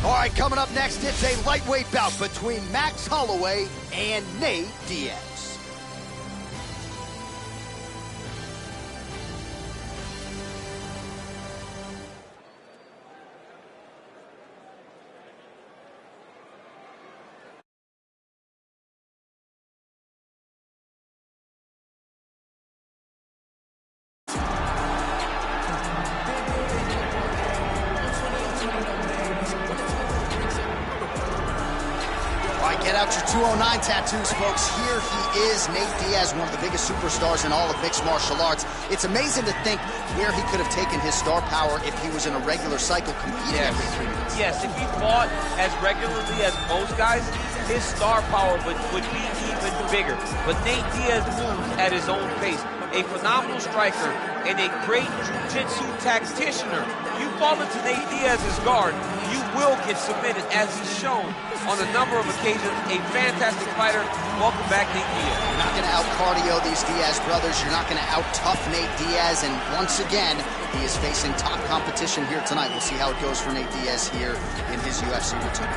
All right, coming up next, it's a lightweight bout between Max Holloway and Nate Diaz. Get out your 209 tattoos, folks. Here he is, Nate Diaz, one of the biggest superstars in all of mixed martial arts. It's amazing to think where he could have taken his star power if he was in a regular cycle competing every 3 minutes. Yes, if he fought as regularly as most guys, his star power would be even bigger. But Nate Diaz moves at his own pace. A phenomenal striker and a great jiu-jitsu tacticianer. You fall into Nate Diaz's guard, you will get submitted, as he's shown on a number of occasions. A fantastic fighter. Welcome back, Nate Diaz. You're not going to out-cardio these Diaz brothers. You're not going to out-tough Nate Diaz. And once again, he is facing top competition here tonight. We'll see how it goes for Nate Diaz here in his UFC return.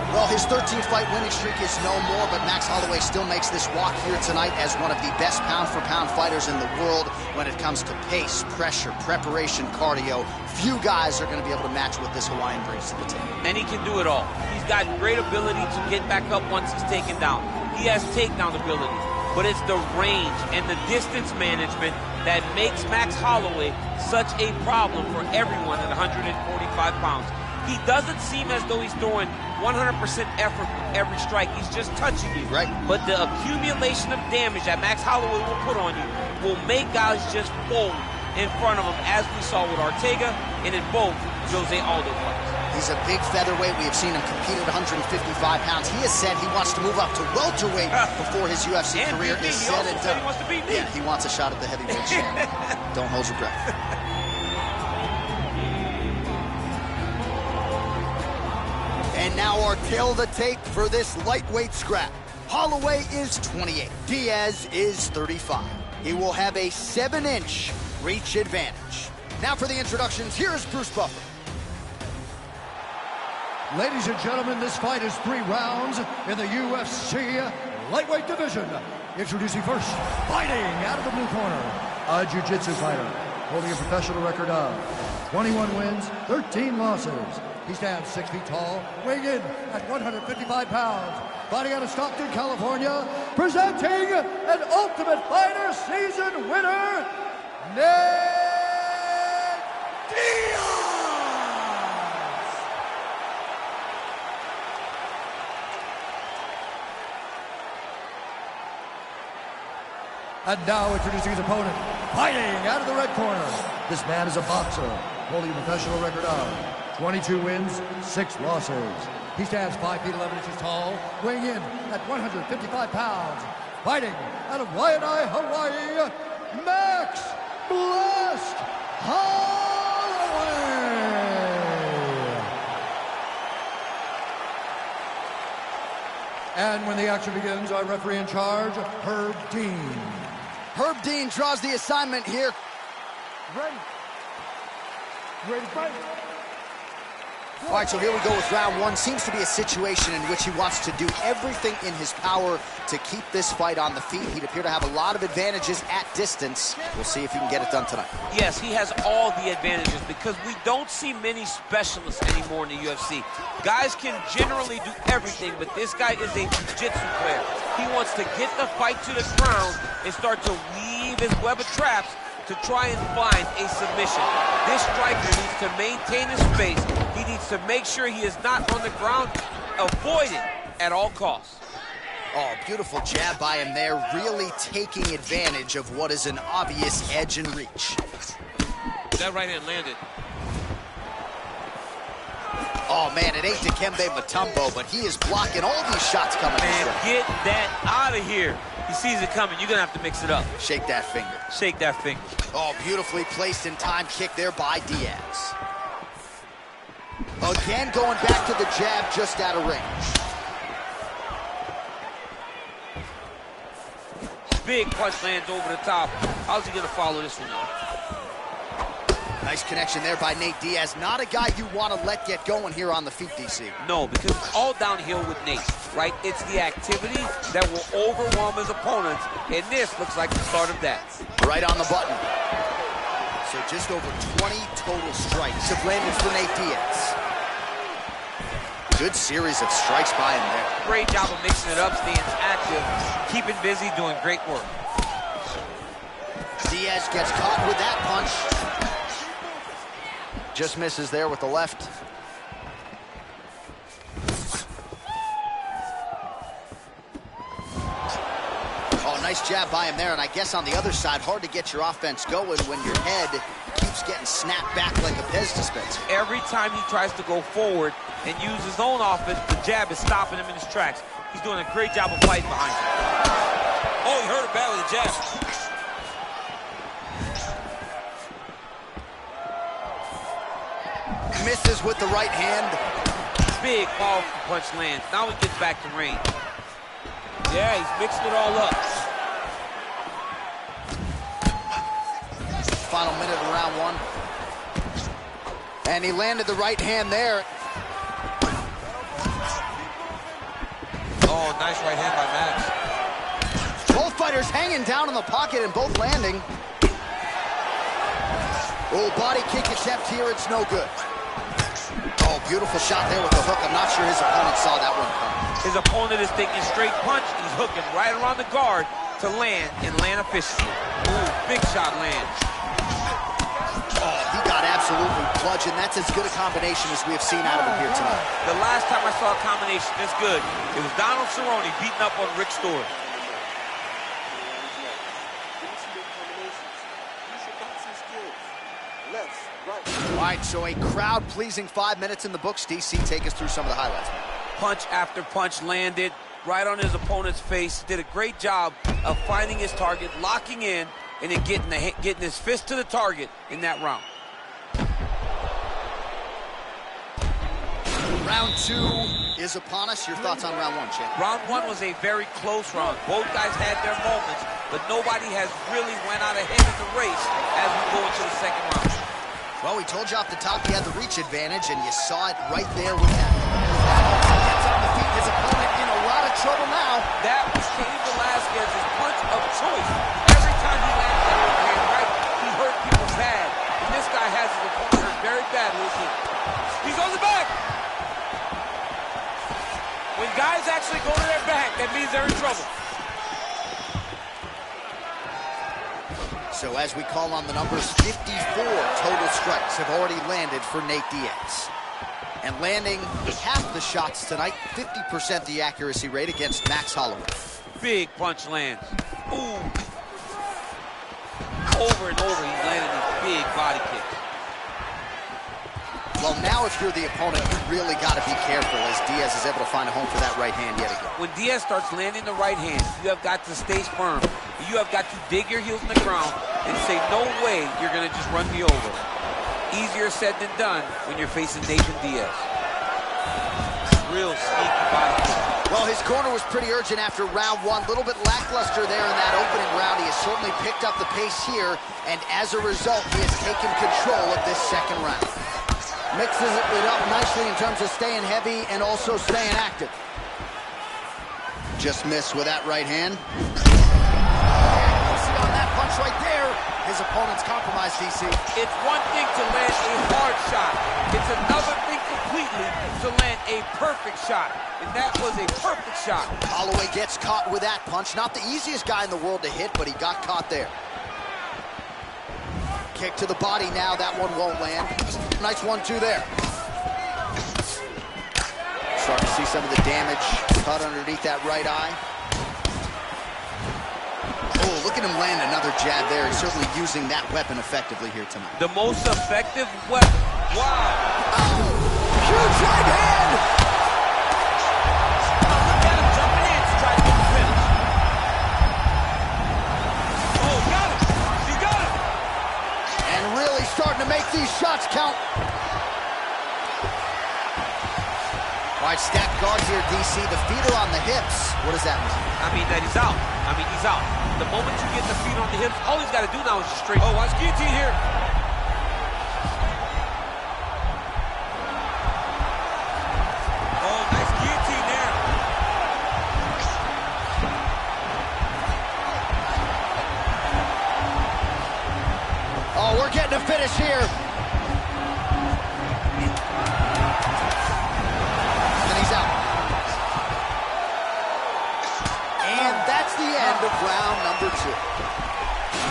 Well, his 13-fight winning streak is no more, but Max Holloway still makes this walk here tonight as one of the best pound-for-pound fighters in the world when it comes to pace, pressure, preparation, cardio. Few guys are going to be able to match what this Hawaiian brings to the table. And he can do it all. He's got great ability to get back up once he's taken down. He has takedown ability, but it's the range and the distance management that makes Max Holloway such a problem for everyone at 145 pounds. He doesn't seem as though he's throwing 100% effort with every strike. He's just touching you. Right. But the accumulation of damage that Max Holloway will put on you will make guys just fold in front of him, as we saw with Ortega and in both Jose Aldo fights. He's a big featherweight. We have seen him compete at 155 pounds. He has said he wants to move up to welterweight before his UFC career is said and done. He wants to beat me. Yeah, he wants a shot at the heavyweight champion. Don't hold your breath. And now our tail of the tape for this lightweight scrap. Holloway is 28. Diaz is 35. He will have a 7-inch reach advantage. Now for the introductions, here is Bruce Buffer. Ladies and gentlemen, this fight is 3 rounds in the UFC lightweight division. Introducing first, fighting out of the blue corner, a jiu-jitsu fighter holding a professional record of 21 wins, 13 losses. He stands 6 feet tall, weighing in at 155 pounds. Fighting out of Stockton, California, presenting an Ultimate Fighter season winner, Nate Diaz! And now introducing his opponent, fighting out of the red corner. This man is a boxer, holding a professional record of 22 wins, 6 losses. He stands 5 feet 11 inches tall, weighing in at 155 pounds. Fighting out of Waianae, Hawaii, Max Blessed Holloway. And when the action begins, our referee in charge, Herb Dean. Herb Dean draws the assignment here. Ready to fight. All right, so here we go with round 1. Seems to be a situation in which he wants to do everything in his power to keep this fight on the feet. He'd appear to have a lot of advantages at distance. We'll see if he can get it done tonight. Yes, he has all the advantages because we don't see many specialists anymore in the UFC. Guys can generally do everything, but this guy is a jiu-jitsu player. He wants to get the fight to the ground and start to weave his web of traps to try and find a submission. This striker needs to maintain his space. He needs to make sure he is not on the ground, avoid it at all costs. Oh, beautiful jab by him there, really taking advantage of what is an obvious edge and reach. That right hand landed. Oh, man, it ain't Dikembe Mutombo, but he is blocking all these shots coming. Man, get that out of here. He sees it coming. You're going to have to mix it up. Shake that finger. Shake that finger. Oh, beautifully placed in time kick there by Diaz. Again, going back to the jab just out of range. Big punch lands over the top. How's he gonna follow this one up? Nice connection there by Nate Diaz. Not a guy you want to let get going here on the feet, DC. No, because it's all downhill with Nate, right? It's the activity that will overwhelm his opponents, and this looks like the start of that. Right on the button. So just over 20 total strikes have landed for Nate Diaz. Good series of strikes by him there. Great job of mixing it up, staying active, keeping busy, doing great work. Diaz gets caught with that punch. Just misses there with the left. Oh, nice jab by him there, and I guess on the other side, hard to get your offense going when your head keeps getting snapped back like a Pez dispenser. Every time he tries to go forward and use his own offense, the jab is stopping him in his tracks. He's doing a great job of fighting behind him. Oh, he hurt him bad with the jab. Misses with the right hand. Big, powerful punch lands. Now he gets back to range. Yeah, he's mixing it all up. Final minute of round one. And he landed the right hand there. Oh, nice right hand by Max. Both fighters hanging down in the pocket and both landing. Oh, body kick attempt here. It's no good. Oh, beautiful shot there with the hook. I'm not sure his opponent saw that one coming. His opponent is taking straight punch. He's hooking right around the guard to land and land efficiently. Ooh, big shot lands. Oh, he got absolutely bludgeoned. That's as good a combination as we have seen out of him here tonight. The last time I saw a combination this good, it was Donald Cerrone beating up on Rick Story. All right, so a crowd-pleasing 5 minutes in the books. DC, take us through some of the highlights. Punch after punch landed right on his opponent's face. Did a great job of finding his target, locking in, and then getting his fist to the target in that round. Round two is upon us. Your thoughts on round one, champ? Round one was a very close round. Both guys had their moments, but nobody has really went out ahead in the race as we go into the second round. Well, we told you off the top he had the reach advantage, and you saw it right there with that. Gets on the feet. His opponent in a lot of trouble now. That was Cain Velasquez's punch of choice. Every time he landed that overhand right, he hurt people bad. And this guy has his opponent hurt very badly. He's on the back. When guys actually go to their back, that means they're in trouble. So as we call on the numbers, 54 total strikes have already landed for Nate Diaz. And landing half the shots tonight, 50% the accuracy rate against Max Holloway. Big punch lands. Ooh. Over and over, he's landing these big body kicks. Well, now if you're the opponent, you really got to be careful as Diaz is able to find a home for that right hand yet again. When Diaz starts landing the right hand, you have got to stay firm. You have got to dig your heels in the ground and say, no way you're going to just run me over. Easier said than done when you're facing Nathan Diaz. Real sneaky body kick. Well, his corner was pretty urgent after round one. A little bit lackluster there in that opening round. He has certainly picked up the pace here, and as a result, he has taken control of this second round. Mixes it up nicely in terms of staying heavy and also staying active. Just missed with that right hand. See on that punch right there, his opponent's compromised, DC. It's one thing to land a hard shot. It's another thing completely to land a perfect shot. And that was a perfect shot. Holloway gets caught with that punch. Not the easiest guy in the world to hit, but he got caught there. Kick to the body now. That one won't land. Nice 1-2 there. Starting to see some of the damage cut underneath that right eye. Oh, look at him land another jab there. He's certainly using that weapon effectively here tonight. The most effective weapon. Wow. Oh, huge right hand. Look at him jumping in to try to get the finish. Oh, got him. He got him. And really starting to make these shots count. All right, stacked guard here, DC. The feet are on the hips. What does that mean? I mean that he's out. He's out. The moment you get the feet on the hips, all he's got to do now is just straight. Oh, watch guillotine here. Oh, nice guillotine there. Oh, we're getting a finish here. And he's out. And that's the end of round number 2.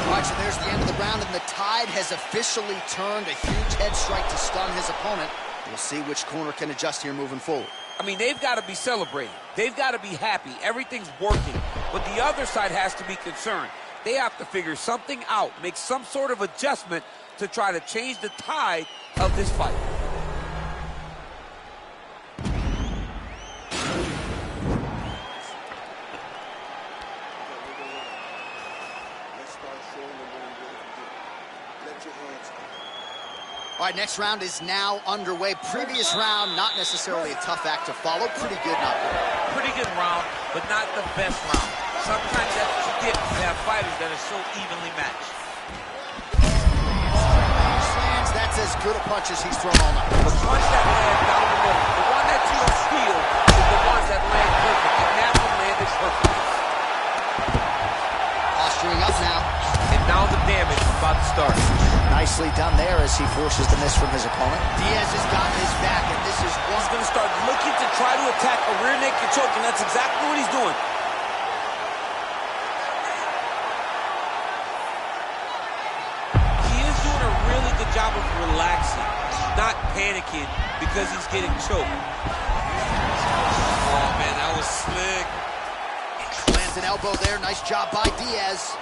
All right, so there's the end of the round, and the tide has officially turned. A huge head strike to stun his opponent. We'll see which corner can adjust here moving forward. I mean, they've got to be celebrating. They've got to be happy. Everything's working. But the other side has to be concerned. They have to figure something out, make some sort of adjustment to try to change the tide of this fight. All right, next round is now underway. Previous round, not necessarily a tough act to follow. Pretty good, not good. Pretty good round, but not the best round. Sometimes that's what you get when you have fighters that are so evenly matched. Slams, that's as good a punch as he's thrown all night. The punch that lands down the middle, the one that you don't feel, is the ones that land perfect, and that one landed perfect. Posturing up now. And now the damage is about to start. Nicely done there as he forces the miss from his opponent. Diaz has got his back, and this is one. He's going to start looking to try to attack a rear naked choke, and that's exactly what he's doing. He is doing a really good job of relaxing, not panicking because he's getting choked. Oh, man, that was slick. Lands an elbow there. Nice job by Diaz.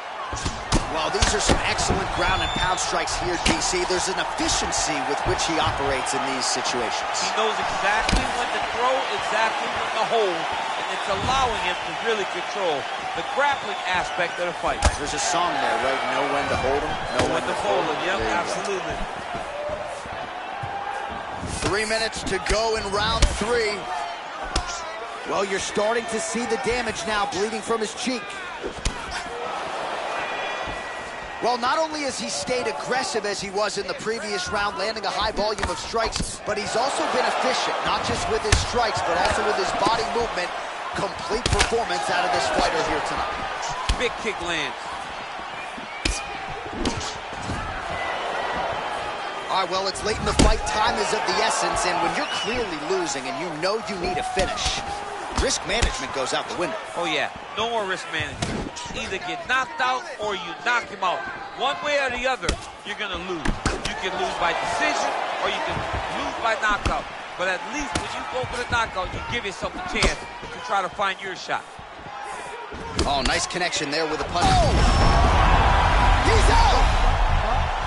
Well, these are some excellent ground and pound strikes here, DC. There's an efficiency with which he operates in these situations. He knows exactly when to throw, exactly when to hold, and it's allowing him to really control the grappling aspect of the fight. There's a song there, right? Know when to hold him, know when to fold him. Yep, absolutely. 3 minutes to go in round 3. Well, you're starting to see the damage now, bleeding from his cheek. Well, not only has he stayed aggressive as he was in the previous round, landing a high volume of strikes, but he's also been efficient, not just with his strikes, but also with his body movement. Complete performance out of this fighter here tonight. Big kick lands. All right, well, it's late in the fight. Time is of the essence, and when you're clearly losing and you know you need a finish, risk management goes out the window. Oh, yeah. No more risk management. Either get knocked out or you knock him out. One way or the other, you're going to lose. You can lose by decision or you can lose by knockout. But at least when you go for the knockout, you give yourself a chance to try to find your shot. Oh, nice connection there with a punch. Oh! He's out!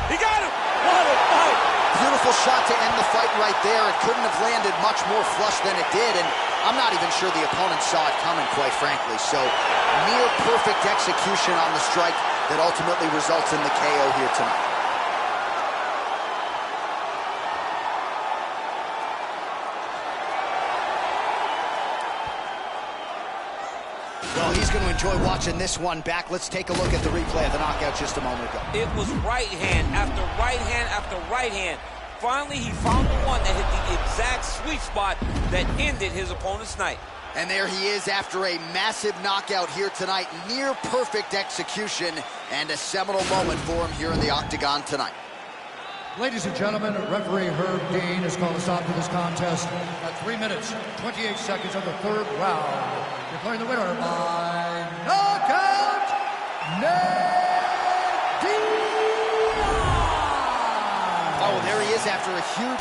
He got him! What a fight! Beautiful shot to end the fight right there. It couldn't have landed much more flush than it did, and I'm not even sure the opponent saw it coming, quite frankly. So, near perfect execution on the strike that ultimately results in the KO here tonight. Well, he's going to enjoy watching this one back. Let's take a look at the replay of the knockout just a moment ago. It was right hand after right hand after right hand. Finally, he found the one that hit the exact sweet spot that ended his opponent's night. And there he is after a massive knockout here tonight. Near perfect execution and a seminal moment for him here in the octagon tonight. Ladies and gentlemen, referee Herb Dean has called a stop to this contest at 3 minutes, 28 seconds of the third round. Declaring the winner by knockout, Oh, there he is after a huge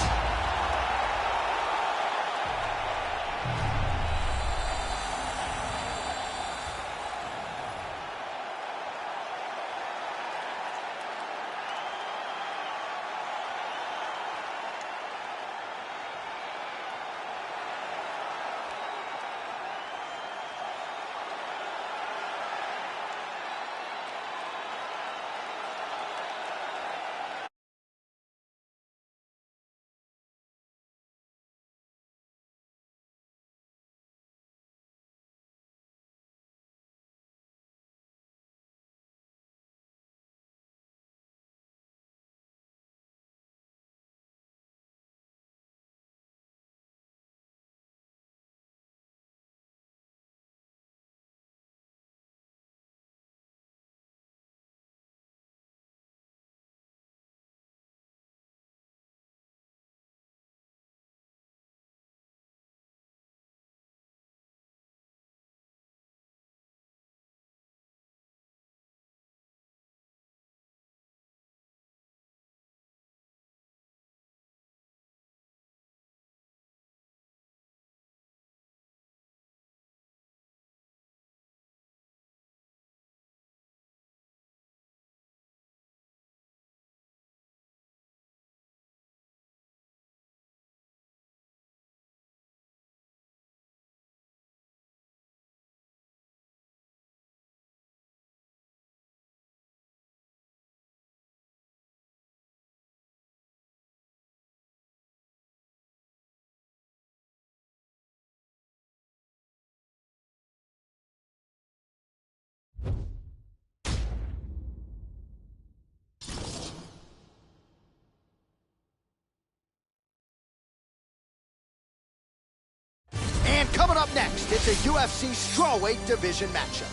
Coming up next, it's a UFC strawweight division matchup.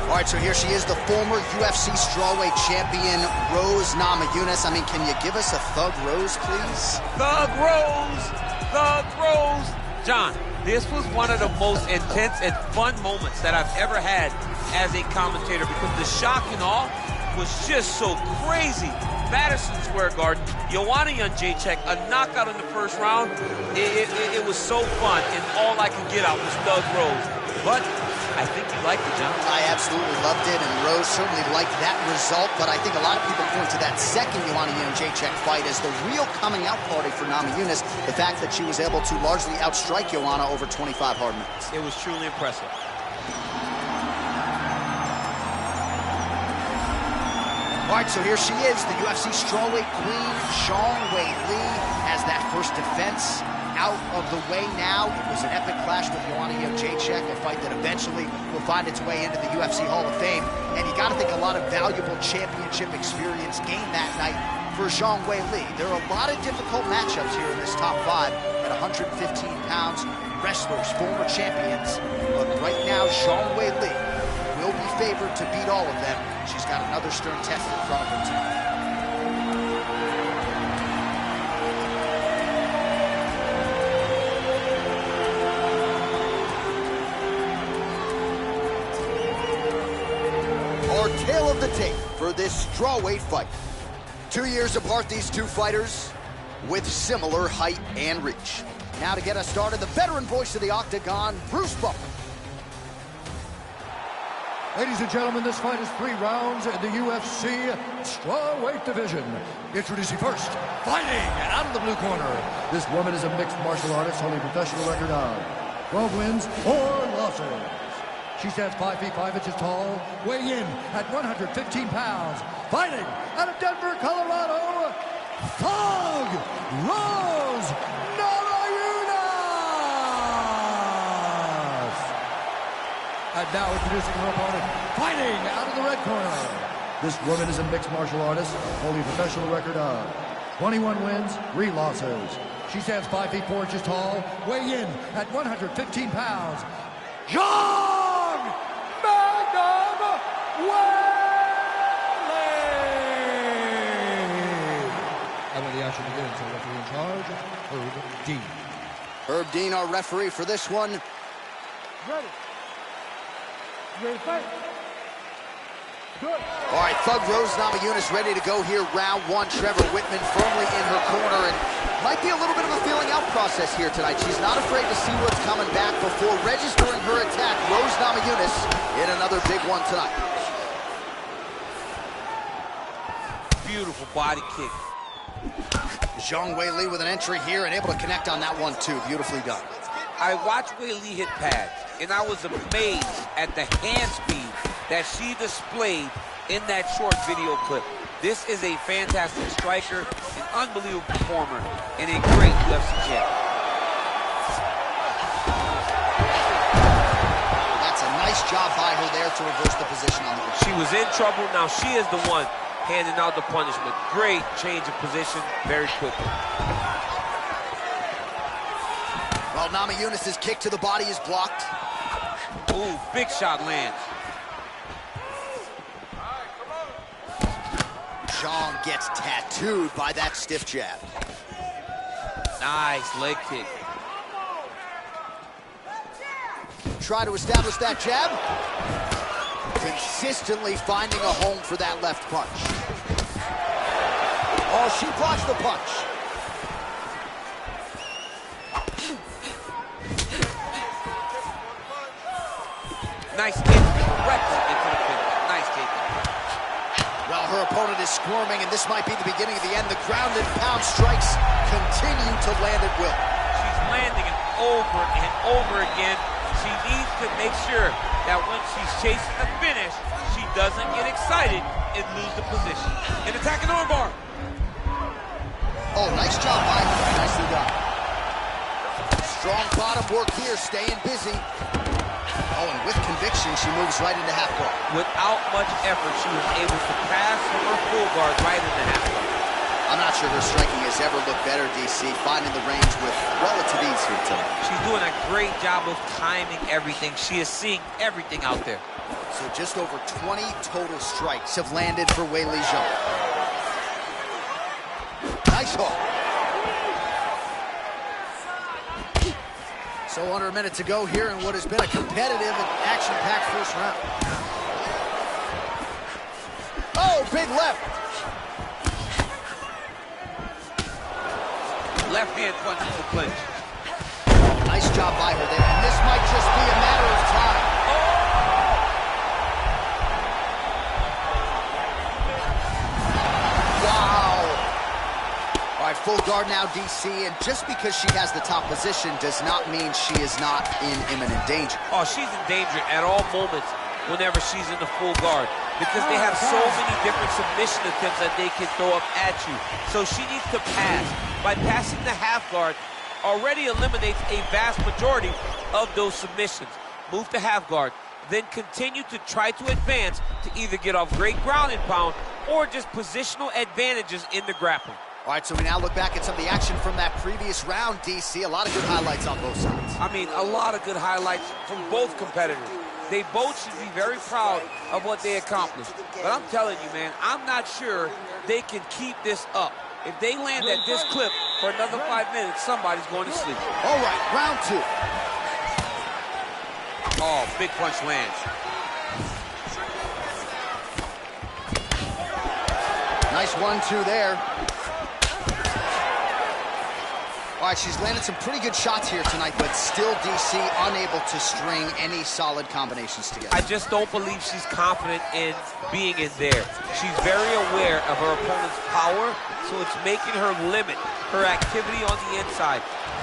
All right, so here she is, the former UFC strawweight champion, Rose Namajunas. I mean, can you give us a Thug Rose, please? Thug Rose! Thug Rose! John, this was one of the most intense and fun moments that I've ever had as a commentator because the shock and awe was just so crazy. Madison Square Garden, Joanna Jędrzejczyk, a knockout in the first round. It was so fun, and all I could get out was Thug Rose. But I think you liked it, John. I absolutely loved it, and Rose certainly liked that result, but I think a lot of people point to that second Joanna Jędrzejczyk fight as the real coming out party for Namajunas, the fact that she was able to largely outstrike Joanna over 25 hard minutes. It was truly impressive. All right, so here she is, the UFC strawweight queen, Zhang Weili, has that first defense out of the way now. It was an epic clash with Joanna Jędrzejczyk, a fight that eventually will find its way into the UFC Hall of Fame. And you got to think a lot of valuable championship experience gained that night for Zhang Weili. There are a lot of difficult matchups here in this top 5 at 115 pounds. Wrestlers, former champions. But right now, Zhang Weili will be favored to beat all of them. She's got another stern test in front of her tonight. Tale of the tape for this strawweight fight. 2 years apart, these two fighters with similar height and reach. Now to get us started, the veteran voice of the Octagon, Bruce Buffer. Ladies and gentlemen, this fight is 3 rounds in the UFC strawweight division. Introducing first, fighting out of the blue corner. This woman is a mixed martial artist holding a professional record of 12 wins, 4 losses. She stands 5 feet 5 inches tall, weighing in at 115 pounds. Fighting out of Denver, Colorado, Thug Rose Namajunas. And now introducing her opponent, fighting out of the red corner. This woman is a mixed martial artist, holding a professional record of 21 wins, 3 losses. She stands 5 feet 4 inches tall, weighing in at 115 pounds. Zhang! And when the action begins, our referee in charge, Herb Dean. Herb Dean, our referee for this one. Ready. Ready to fight. Good. All right, Thug Rose Namajunas ready to go here. Round 1. Trevor Whitman firmly in her corner, and might be a little bit of a feeling out process here tonight. She's not afraid to see what's coming back before registering her attack. Rose Namajunas in another big one tonight. Beautiful body kick. Zhang Weili with an entry here and able to connect on that one too. Beautifully done. I watched Weili hit pads, and I was amazed at the hand speed that she displayed in that short video clip. This is a fantastic striker, an unbelievable performer, and a great UFC champ. That's a nice job by her there to reverse the position on the ground. She was in trouble. Now she is the one handing out the punishment. Great change of position very quickly. Well, Namajunas' kick to the body is blocked. Ooh, big shot lands. Zhang gets tattooed by that stiff jab. Nice leg kick. Try to establish that jab. Consistently finding a home for that left punch. Oh, she blocks the punch. Nice kick directly into the finish. Nice kick. Well, her opponent is squirming, and this might be the beginning of the end. The ground and pound strikes continue to land at will. She's landing it over and over again. She needs to make sure that when she's chasing the finish, she doesn't get excited and lose the position. And attacking armbar. Oh, nice job by her. Nicely done. Strong bottom work here, staying busy. Oh, and with conviction, she moves right into half guard. Without much effort, she was able to pass from her full guard right into half guard. I'm not sure her striking has ever looked better, DC, finding the range with relative ease here tonight. She's doing a great job of timing everything. She is seeing everything out there. So just over 20 total strikes have landed for Weili Zhang. Nice hook. So under a minute to go here in what has been a competitive and action-packed first round. Oh, big left. Left hand punch in the clinch. Nice job by her there, and this might just be a matter of time. Wow. All right, full guard now, DC, and just because she has the top position does not mean she is not in imminent danger. Oh, she's in danger at all moments whenever she's in the full guard, because they have so many different submission attempts that they can throw up at you. So she needs to pass. By passing the half guard, already eliminates a vast majority of those submissions. Move to half guard, then continue to try to advance to either get off great ground and pound or just positional advantages in the grappling. All right, so we now look back at some of the action from that previous round, DC. A lot of good highlights on both sides. I mean, a lot of good highlights from both competitors. They both should be very proud of what they accomplished. But I'm telling you, man, I'm not sure they can keep this up. If they land at this clip for another 5 minutes, somebody's going to sleep. All right, round two. Oh, big punch lands. Nice 1-2 there. All right, she's landed some pretty good shots here tonight, but still, DC, unable to string any solid combinations together. I just don't believe she's confident in being in there. She's very aware of her opponent's power, so it's making her limit her activity on the inside.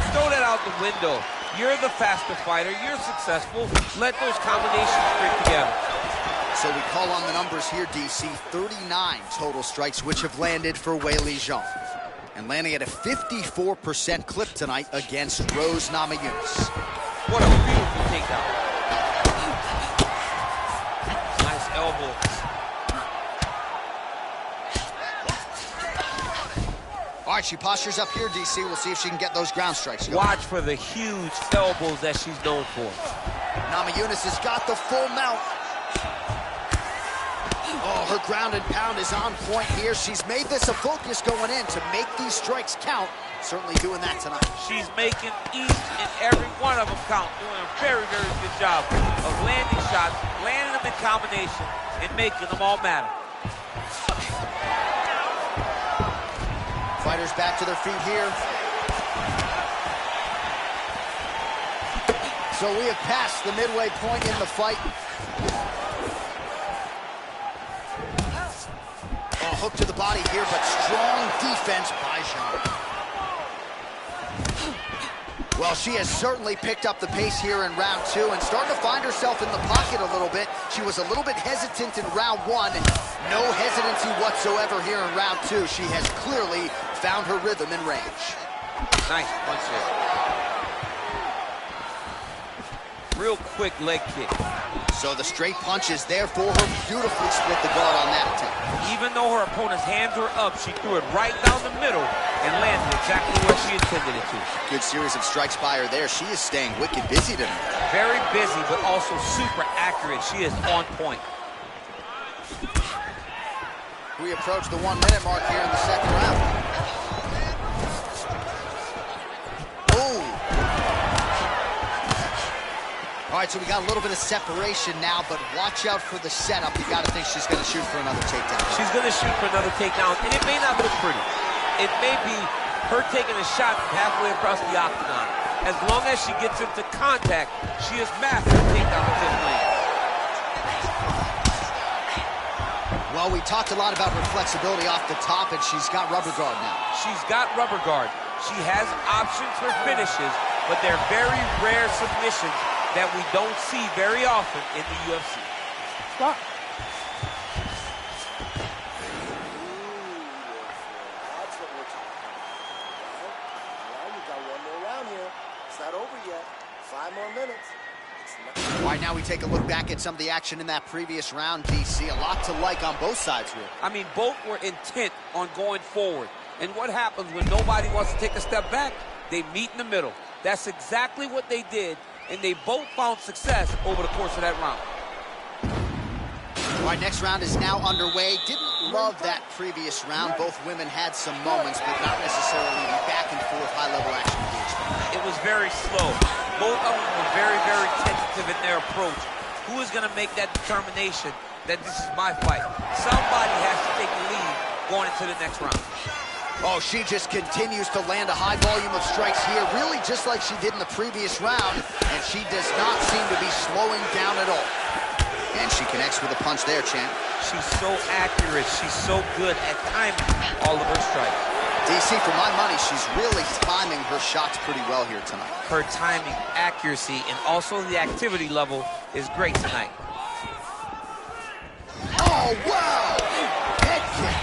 Throw that out the window. You're the faster fighter. You're successful. Let those combinations string together. So we call on the numbers here, DC. 39 total strikes, which have landed for Weili Zhang. And landing at a 54% clip tonight against Rose Namajunas. What a beautiful takedown. Nice elbow. All right, she postures up here, DC. We'll see if she can get those ground strikes going. Watch for the huge elbows that she's known for. Namajunas has got the full mount. Oh, her ground and pound is on point here. She's made this a focus going in to make these strikes count. Certainly doing that tonight. She's making each and every one of them count. Doing a very, very good job of landing shots, landing them in combination, and making them all matter. Fighters back to their feet here. So we have passed the midway point in the fight. Oh, hook to the body here, but strong defense by Zhang. Well, she has certainly picked up the pace here in round two and starting to find herself in the pocket a little bit. She was a little bit hesitant in round one. No hesitancy whatsoever here in round two. She has clearly found her rhythm and range. Nice punch there. Real quick leg kick. So the straight punch is there for her. Beautifully split the guard on that attempt. Even though her opponent's hands were up, she threw it right down the middle and landed exactly where she intended it to. Good series of strikes by her there. She is staying wicked busy tonight. Very busy, but also super accurate. She is on point. We approach the 1 minute mark here in the second round. Oh. All right, so we got a little bit of separation now, but watch out for the setup. You got to think she's going to shoot for another takedown. She's going to shoot for another takedown, and it may not look pretty. It may be her taking a shot from halfway across the octagon. As long as she gets into contact, she has mastered the takedown of this lane. Well, we talked a lot about her flexibility off the top, and she's got rubber guard now. She's got rubber guard. She has options for finishes, but they're very rare submissions that we don't see very often in the UFC. Stop. That's what we're talking about. All right, you got one more round here. It's not over yet. 5 more minutes. All right, now we take a look back at some of the action in that previous round, DC. A lot to like on both sides here. I mean, both were intent on going forward. And what happens when nobody wants to take a step back? They meet in the middle. That's exactly what they did, and they both found success over the course of that round. All right, next round is now underway. Didn't love that previous round. Both women had some moments, but not necessarily the back and forth high-level action we expected. It was very slow. Both of them were very, very tentative in their approach. Who is going to make that determination that this is my fight? Somebody has to take the lead going into the next round. Oh, she just continues to land a high volume of strikes here, really just like she did in the previous round, and she does not seem to be slowing down at all. And she connects with a punch there, champ. She's so accurate. She's so good at timing all of her strikes. DC, for my money, she's really timing her shots pretty well here tonight. Her timing, accuracy, and also the activity level is great tonight. Oh, wow! Head kick.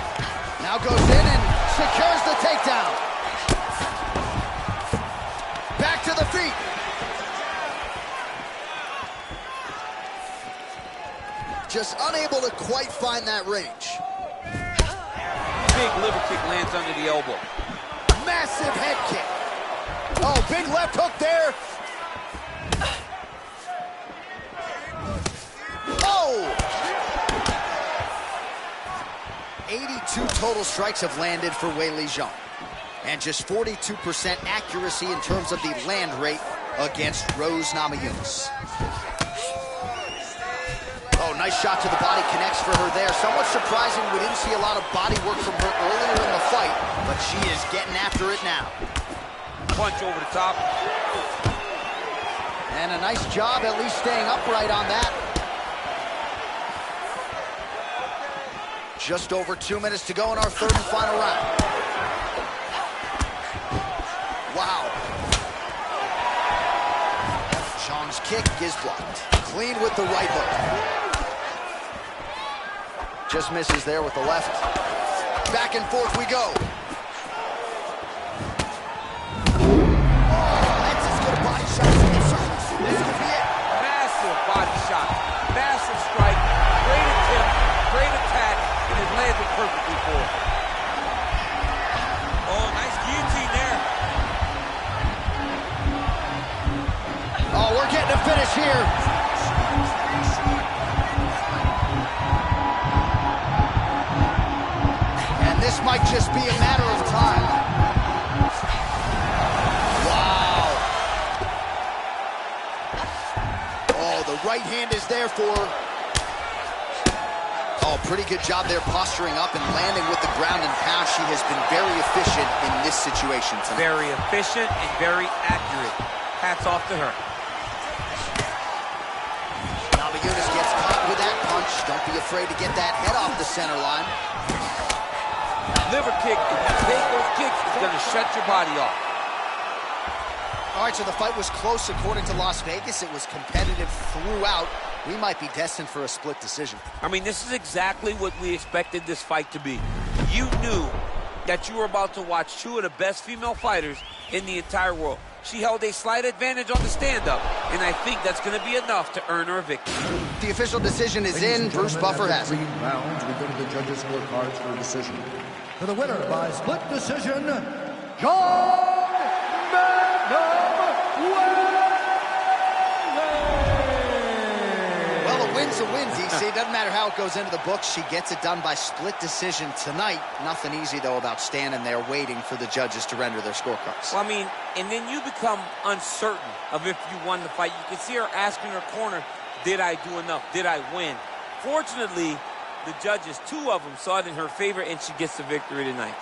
Now goes in and secures the takedown. Back to the feet. Just unable to quite find that range. Big liver kick lands under the elbow. Massive head kick. Oh, big left hook there. Oh! 82 total strikes have landed for Weili Zhang. And just 42% accuracy in terms of the land rate against Namajunas. Oh, nice shot to the body, connects for her there. Somewhat surprising, we didn't see a lot of body work from her earlier in the fight, but she is getting after it now. Punch over the top. And a nice job at least staying upright on that. Just over 2 minutes to go in our third and final round. Wow. Zhang's kick is blocked. Clean with the right hook. Just misses there with the left. Back and forth we go. Oh, that's as good a body shot as it gets. This could be it. Massive body shot. Massive strike. Great attempt. Great attack. And it landed perfectly for her. Oh, nice guillotine there. Oh, we're getting a finish here. This might just be a matter of time. Wow. Oh, the right hand is there for her. Oh, pretty good job there posturing up and landing with the ground and pound. She has been very efficient in this situation tonight. Very efficient and very accurate. Hats off to her. Namajunas gets caught with that punch. Don't be afraid to get that head off the center line. Liver kick, if you take those kicks, it's going to shut your body off. All right, so the fight was close according to Las Vegas. It was competitive throughout. We might be destined for a split decision. I mean, this is exactly what we expected this fight to be. You knew that you were about to watch two of the best female fighters in the entire world. She held a slight advantage on the stand-up, and I think that's going to be enough to earn her a victory. The official decision is in. Bruce Buffer has it. 3 rounds, we go to the judges' scorecards for a decision. For the winner by split decision, Bantamweight. Well, a win's a win, DC. Doesn't matter how it goes into the books. She gets it done by split decision tonight. Nothing easy, though, about standing there waiting for the judges to render their scorecards. Well, I mean, and then you become uncertain of if you won the fight. You can see her asking her corner, did I do enough? Did I win? Fortunately, the judges, 2 of them, saw it in her favor, and she gets the victory tonight.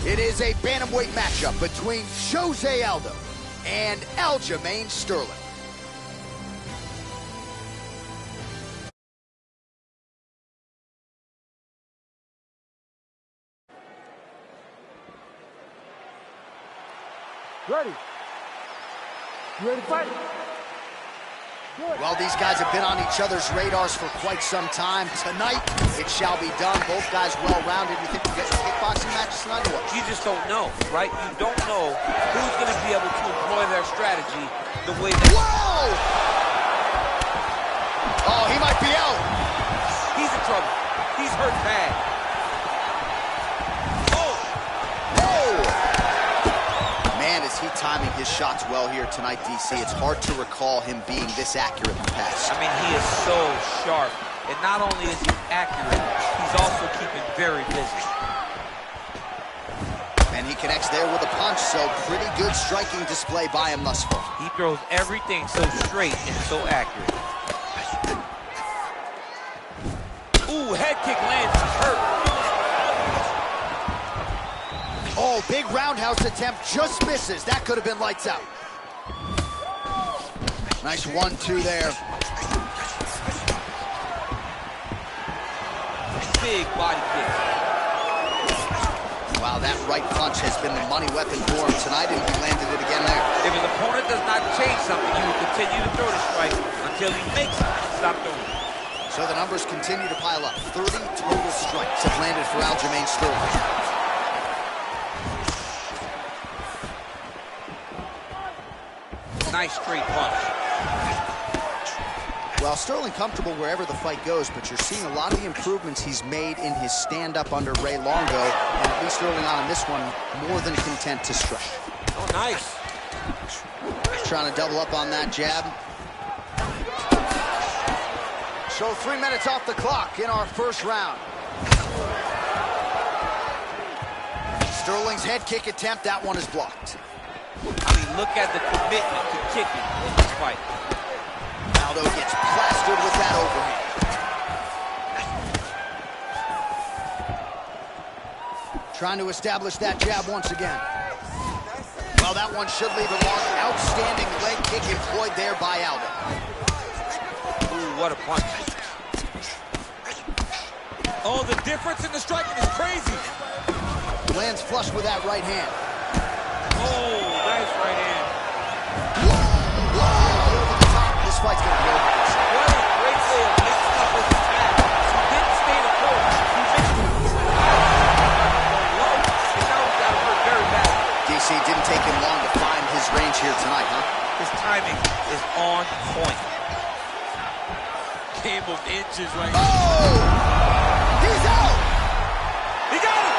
It is a bantamweight matchup between Jose Aldo and Aljamain Sterling. Ready. You ready to fight? Good. Well, these guys have been on each other's radars for quite some time. Tonight, it shall be done. Both guys well-rounded. You think we get some kickboxing matches tonight or what? You just don't know, right? You don't know who's going to be able to employ their strategy the way that... Whoa! Oh, he might be out. He's in trouble. He's hurt bad. Is he timing his shots well here tonight, DC? It's hard to recall him being this accurate in the past. I mean, he is so sharp. And not only is he accurate, he's also keeping very busy. And he connects there with a punch, so pretty good striking display by him thus far. He throws everything so straight and so accurate. Ooh, head kick lands. He's hurt. Oh, big roundhouse attempt, just misses. That could have been lights out. Nice 1-2 there. Big body kick. Wow, that right punch has been the money weapon for him tonight, and he landed it again there. If his opponent does not change something, he will continue to throw the strike until he makes it stop throwing. So the numbers continue to pile up. 30 total strikes have landed for Aljamain Sterling. Nice straight punch. Well, Sterling comfortable wherever the fight goes, but you're seeing a lot of the improvements he's made in his stand-up under Ray Longo, and at least early on in this one, more than content to strike. Oh, nice. Trying to double up on that jab. So 3 minutes off the clock in our first round. Sterling's head kick attempt, that one is blocked. I mean, look at the commitment to kicking in this fight. Aldo gets plastered with that overhand. Trying to establish that jab once again. Well, that one should leave a mark. Outstanding leg kick employed there by Aldo. Ooh, what a punch. Oh, the difference in the striking is crazy. Lands flush with that right hand. Oh, nice right hand. Whoa! Over the top. This fight's gonna be over. What a great way of mixing up his attack. He didn't stay the course. He mixed it. Low, and now he's got to hurt very bad. DC didn't take him long to find his range here tonight, huh? His timing is on point. Game of inches right now. Oh! He's out! He got it!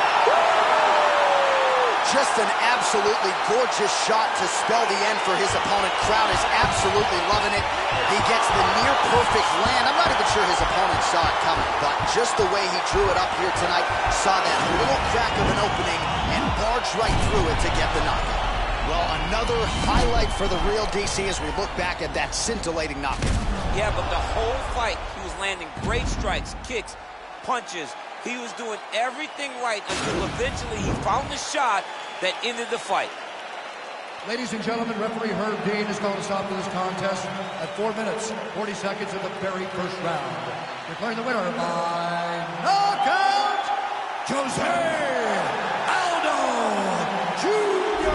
Just an absolutely gorgeous shot to spell the end for his opponent. Crowd is absolutely loving it. He gets the near-perfect land. I'm not even sure his opponent saw it coming, but just the way he drew it up here tonight, saw that little crack of an opening and barged right through it to get the knockout. Well, another highlight for the real DC as we look back at that scintillating knockout. Yeah, but the whole fight, he was landing great strikes, kicks, punches. He was doing everything right until eventually he found the shot that ended the fight. Ladies and gentlemen, referee Herb Dean is going to stop this contest at 4 minutes, 40 seconds of the very first round. Declaring the winner by knockout, Jose Aldo Jr.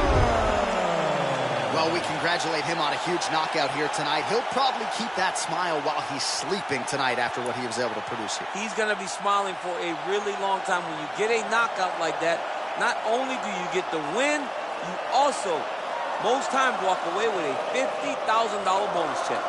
Well, we congratulate him on a huge knockout here tonight. He'll probably keep that smile while he's sleeping tonight after what he was able to produce here. He's going to be smiling for a really long time. When you get a knockout like that, not only do you get the win, you also, most times, walk away with a $50,000 bonus check.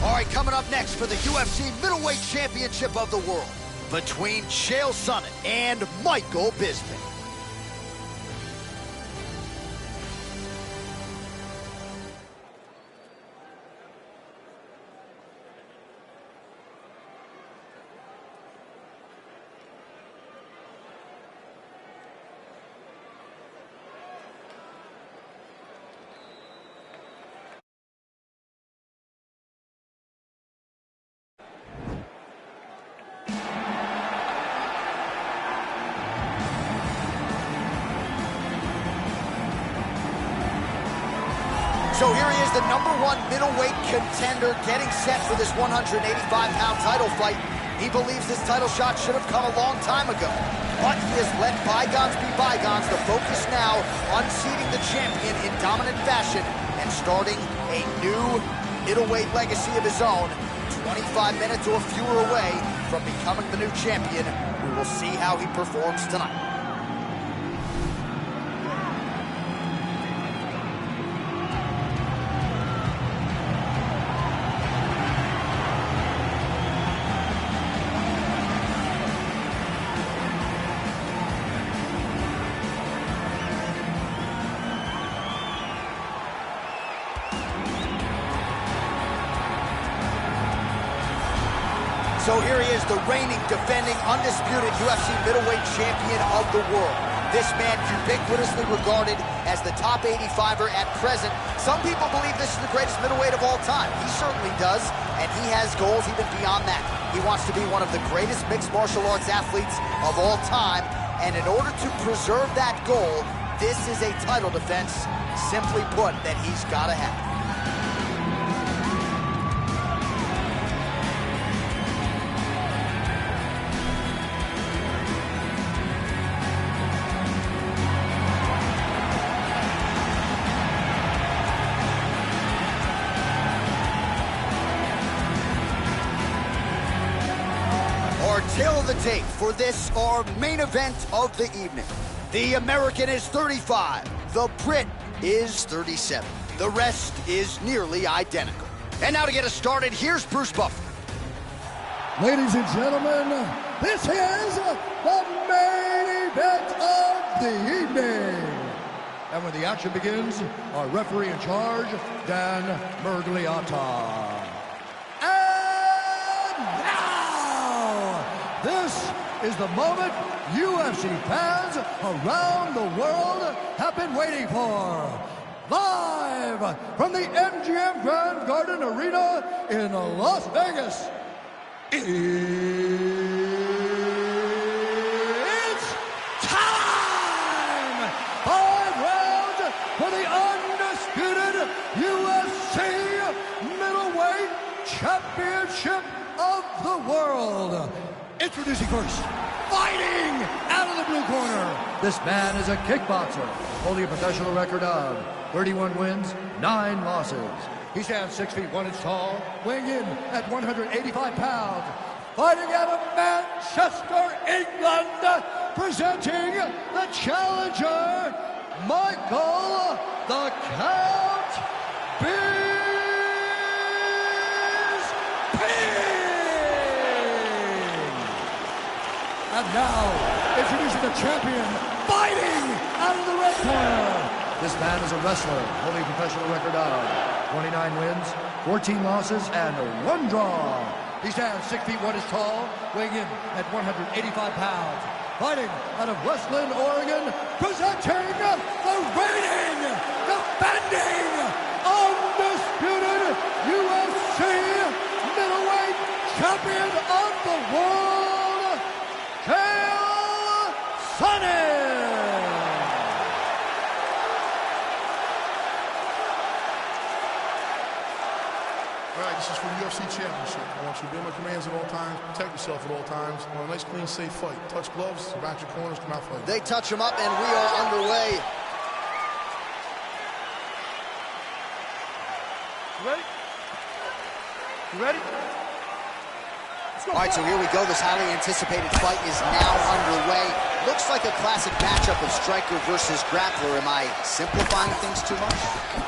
All right, coming up next for the UFC Middleweight Championship of the World between Chael Sonnen and Michael Bisping. So here he is, the #1 middleweight contender, getting set for this 185-pound title fight. He believes this title shot should have come a long time ago, but he has let bygones be bygones. The focus now unseating the champion in dominant fashion and starting a new middleweight legacy of his own. 25 minutes or fewer away from becoming the new champion. We will see how he performs tonight. So here he is, the reigning, defending, undisputed UFC middleweight champion of the world. This man ubiquitously regarded as the top 85er at present. Some people believe this is the greatest middleweight of all time. He certainly does, and he has goals even beyond that. He wants to be one of the greatest mixed martial arts athletes of all time, and in order to preserve that goal, this is a title defense, simply put, that he's got to have. Tail of the tape for this, our main event of the evening. The American is 35. The Brit is 37. The rest is nearly identical. And now to get us started, here's Bruce Buffer. Ladies and gentlemen, this is the main event of the evening. And when the action begins, our referee in charge, Dan Mergliata. This is the moment UFC fans around the world have been waiting for. Live from the MGM Grand Garden Arena in Las Vegas, it's time! 5 rounds for the undisputed UFC Middleweight Championship of the World. Introducing first, fighting out of the blue corner. This man is a kickboxer, holding a professional record of 31 wins, 9 losses. He stands 6 feet 1 inch tall, weighing in at 185 pounds. Fighting out of Manchester, England, presenting the challenger, Michael the Count Bisping. And now, introducing the champion, fighting out of the red corner. This man is a wrestler, holding a professional record of 29 wins, 14 losses, and 1 draw. He stands 6 feet 1 inch tall, weighing in at 185 pounds. Fighting out of Westland, Oregon, presenting the reigning, defending, undisputed UFC middleweight champion of the world, Chael Sonnen! All right, this is for the UFC Championship. I want you to be my commands at all times, protect yourself at all times. I want a nice, clean, safe fight. Touch gloves, back your corners, come out fighting. They touch him up, and we are underway. You ready? You ready? Let's All right, so here we go. This highly anticipated fight is now underway. Looks like a classic matchup of striker versus grappler. Am I simplifying things too much?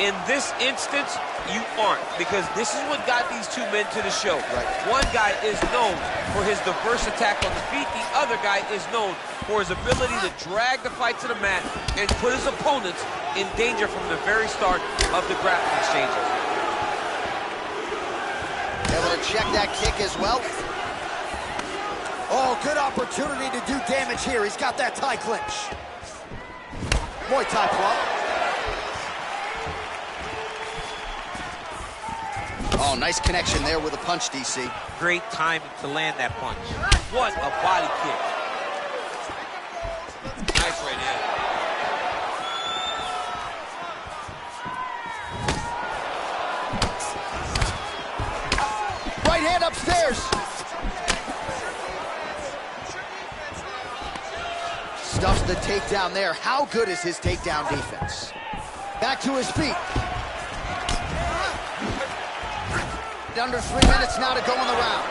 In this instance, you aren't, because this is what got these two men to the show. Right. One guy is known for his diverse attack on the feet. The other guy is known for his ability to drag the fight to the mat and put his opponents in danger from the very start of the grappling exchanges. Able to check that kick as well. Oh, good opportunity to do damage here. He's got that Thai clinch. Muay Thai plug. Oh, nice connection there with a punch, DC. Great timing to land that punch. What a body kick. Nice right hand. Right hand upstairs. Stuffs the takedown there. How good is his takedown defense? Back to his feet. Under 3 minutes now to go in the round.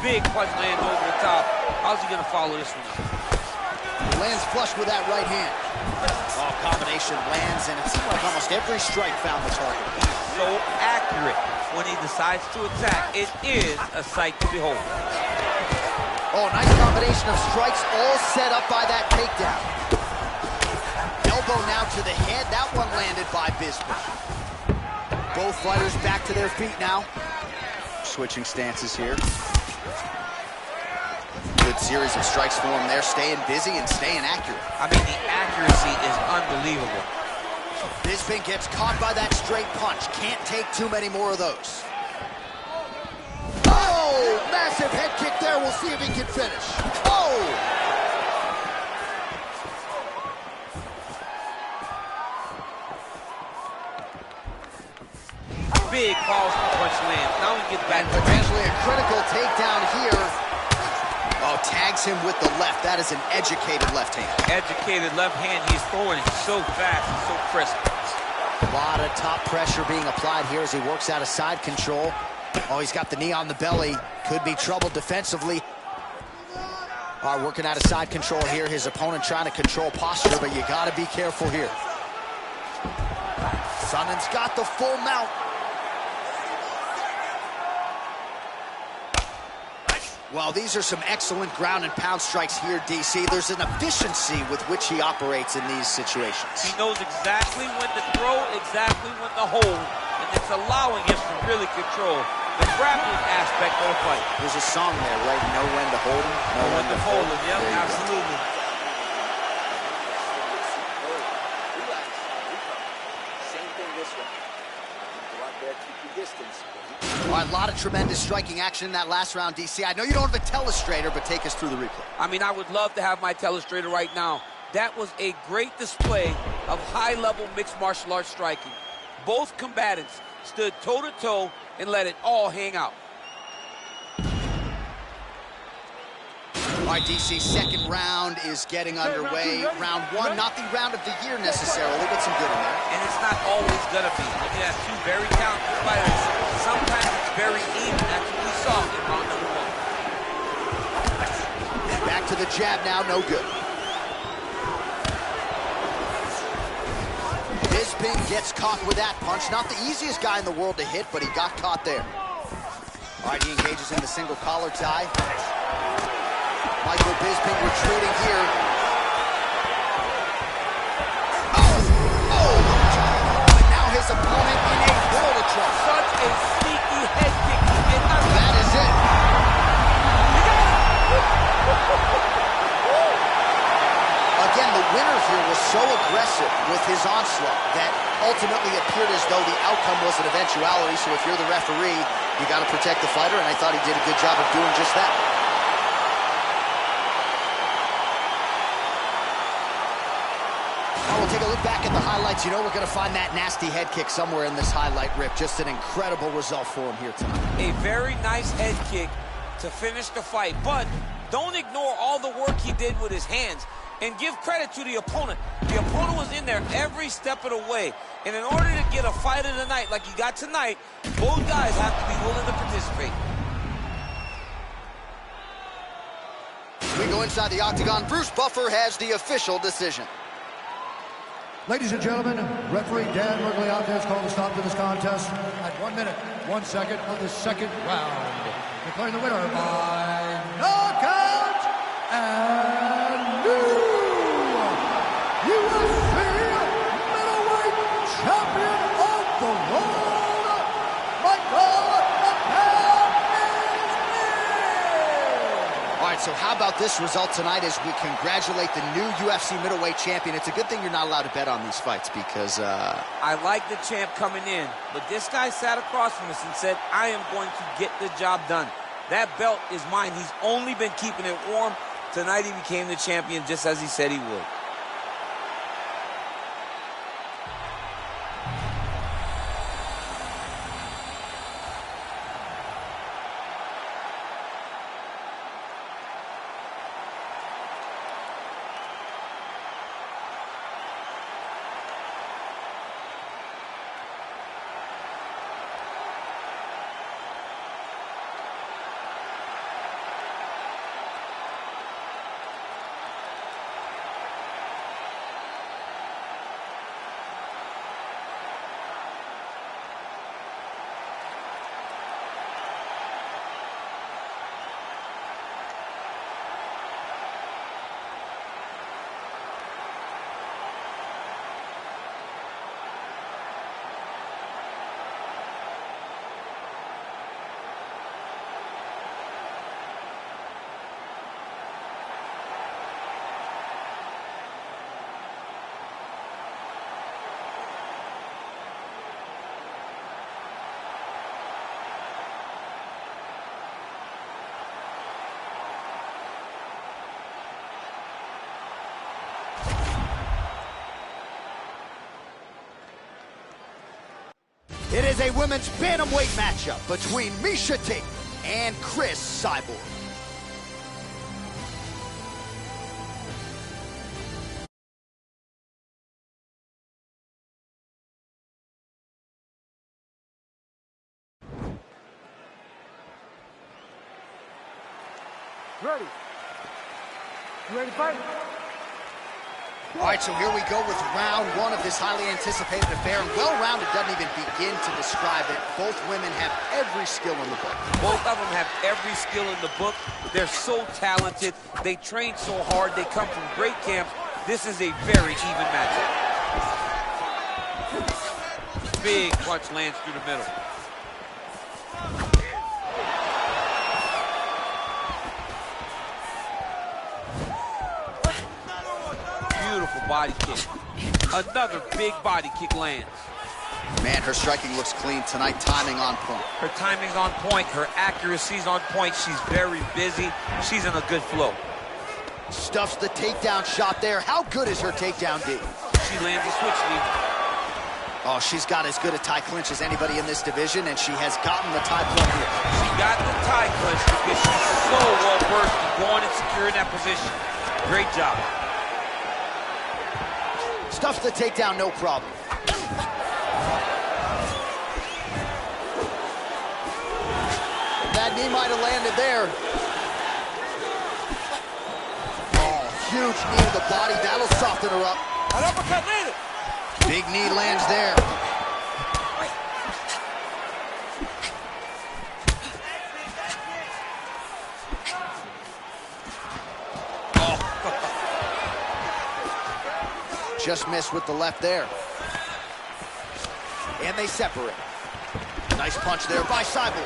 Big punch lands over the top. How's he gonna follow this one up? Lands flush with that right hand. Oh, combination lands, and it seemed like almost every strike found the target. So accurate when he decides to attack. It is a sight to behold. Oh, nice combination of strikes, all set up by that takedown. Elbow now to the head. That one landed by Bisping. Both fighters back to their feet now. Switching stances here. Good series of strikes for him there, staying busy and staying accurate. I mean, the accuracy is unbelievable. Bisping gets caught by that straight punch. Can't take too many more of those. Oh, massive head kick there. We'll see if he can finish. Oh! Big pause punch lands. Now he gets back. And potentially a critical takedown here. Oh, tags him with the left. That is an educated left hand. Educated left hand. He's throwing it so fast and so crisp. A lot of top pressure being applied here as he works out of side control. Oh, he's got the knee on the belly. Could be trouble defensively. All right, working out of side control here. His opponent trying to control posture, but you got to be careful here. Sonnen's got the full mount. Well, these are some excellent ground and pound strikes here, DC. There's an efficiency with which he operates in these situations. He knows exactly when to throw, exactly when to hold, and it's allowing him to really control the grappling aspect of the fight. There's a song there, right? Know when to hold him, know when to hold him. Yep, absolutely. Same thing this way. Go out there, keep your distance. All right, a lot of tremendous striking action in that last round, DC. I know you don't have a telestrator, but take us through the replay. I mean, I would love to have my telestrator right now. That was a great display of high-level mixed martial arts striking. Both combatants stood toe-to-toe and let it all hang out. All right, DC, second round is getting underway. Round one, not the round of the year necessarily, but some good in there. And it's not always gonna be. When you have two very talented fighters, sometimes it's very even. That's what we saw in round number one. Back to the jab now, no good. Bisping gets caught with that punch. Not the easiest guy in the world to hit, but he got caught there. All right, he engages in the single collar tie. Michael Bisping retreating here. Oh! And now his opponent in a world of trouble. Such a sneaky head kick. That is it. Again, the winner here was so aggressive with his onslaught that ultimately appeared as though the outcome was an eventuality. So if you're the referee, you got to protect the fighter, and I thought he did a good job of doing just that. We'll take a look back at the highlights. You know we're going to find that nasty head kick somewhere in this highlight rip. Just an incredible result for him here tonight. A very nice head kick to finish the fight, but don't ignore all the work he did with his hands. And give credit to the opponent. The opponent was in there every step of the way. And in order to get a fight of the night like you got tonight, both guys have to be willing to participate. We go inside the octagon. Bruce Buffer has the official decision. Ladies and gentlemen, referee Dan Mergliante has called a stop to this contest at 1 minute, 1 second of the second round. Declaring the winner by knockout and new UFC middleweight champion of the world, Michael All right, so how about this result tonight as we congratulate the new UFC middleweight champion? It's a good thing you're not allowed to bet on these fights because... I like the champ coming in, but this guy sat across from us and said, I am going to get the job done. That belt is mine. He's only been keeping it warm. Tonight he became the champion just as he said he would. It is a women's bantamweight matchup between Meisha Tate and Cris Cyborg. Ready. You ready to fight? All right, so here we go with round one of this highly anticipated affair. And well-rounded doesn't even begin to describe it. Both women have every skill in the book. Both of them have every skill in the book. They're so talented. They train so hard. They come from great camps. This is a very even matchup. Big punch lands through the middle. Body kick. Another big body kick lands. Man, her striking looks clean tonight. Timing on point. Her timing's on point. Her accuracy's on point. She's very busy. She's in a good flow. Stuffs the takedown shot there. How good is her takedown D? She lands a switch knee. Oh, she's got as good a tie clinch as anybody in this division, and she has gotten the tie plug here. She got the tie clinch because she's so well versed in going and securing that position. Great job. Stuffs the takedown, no problem. That knee might have landed there. Oh, huge knee to the body. That'll soften her up. An uppercut landed. Big knee lands there. Just missed with the left there. And they separate. Nice punch there by Cyborg.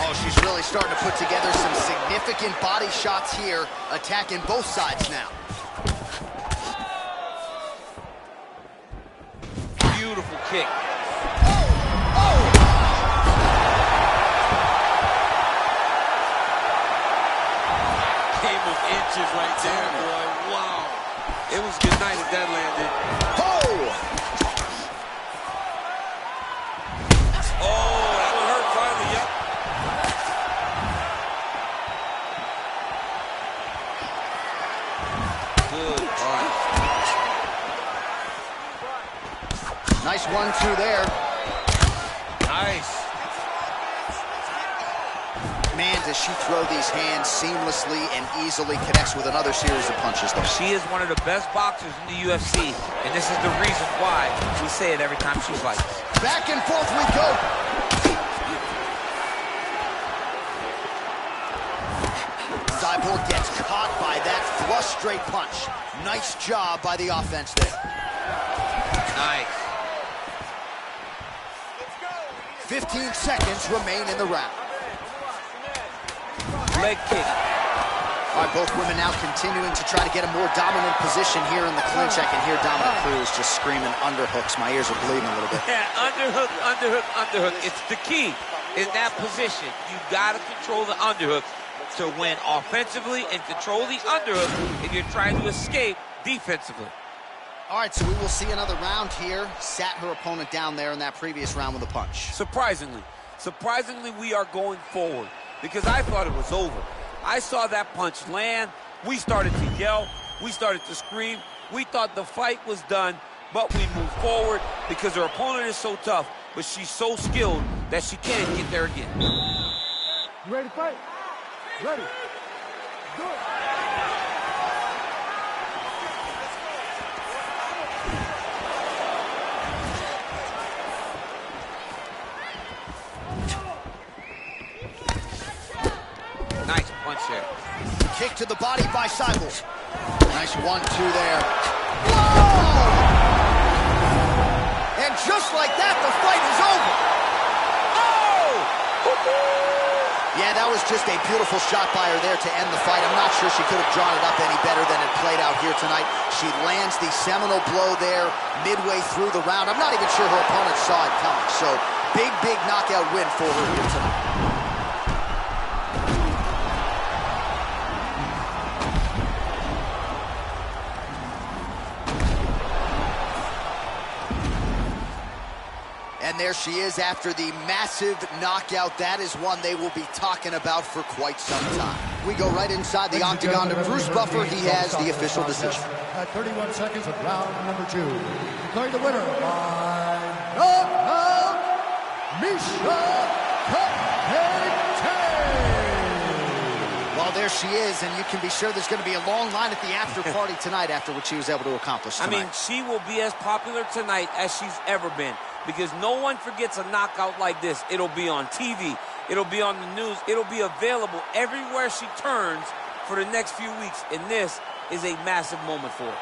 Oh, she's really starting to put together some significant body shots here, attacking both sides now. Beautiful kick. Game of inches right there, boy. Wow. It was good night if that landed. Oh, that would hurt finally, yep. Good does she throw these hands seamlessly and easily, connects with another series of punches, though. She is one of the best boxers in the UFC, and this is the reason why we say it every time she fights. Back and forth we go. Cyborg gets caught by that flush straight punch. Nice job by the offense there. Nice. 15 seconds remain in the round. Leg kick. All right, both women now continuing to try to get a more dominant position here in the clinch. I can hear Dominik Cruz just screaming underhooks. My ears are bleeding a little bit. Yeah, underhook, underhook, underhook. It's the key in that position. You got to control the underhook to win offensively and control the underhook if you're trying to escape defensively. All right, so we will see another round here. Sat her opponent down there in that previous round with a punch. Surprisingly, we are going forward because I thought it was over. I saw that punch land. We started to yell. We started to scream. We thought the fight was done, but we moved forward because her opponent is so tough, but she's so skilled that she can't get there again. You ready to fight? Ready. Do it. Nice punch there. Kick to the body by Cyborg. Nice 1-2 there. Whoa! And just like that, the fight is over. Oh! Yeah, that was just a beautiful shot by her there to end the fight. I'm not sure she could have drawn it up any better than it played out here tonight. She lands the seminal blow there midway through the round. I'm not even sure her opponent saw it coming. So, big knockout win for her here tonight. And there she is after the massive knockout. That is one they will be talking about for quite some time. We go right inside the octagon to Bruce Buffer. He has the official decision. At 31 seconds of round number 2, declaring the winner by knockout, Meisha Tate. Well, there she is, and you can be sure there's going to be a long line at the after party tonight after what she was able to accomplish tonight. I mean, she will be as popular tonight as she's ever been. Because no one forgets a knockout like this. It'll be on TV. It'll be on the news. It'll be available everywhere she turns for the next few weeks. And this is a massive moment for her.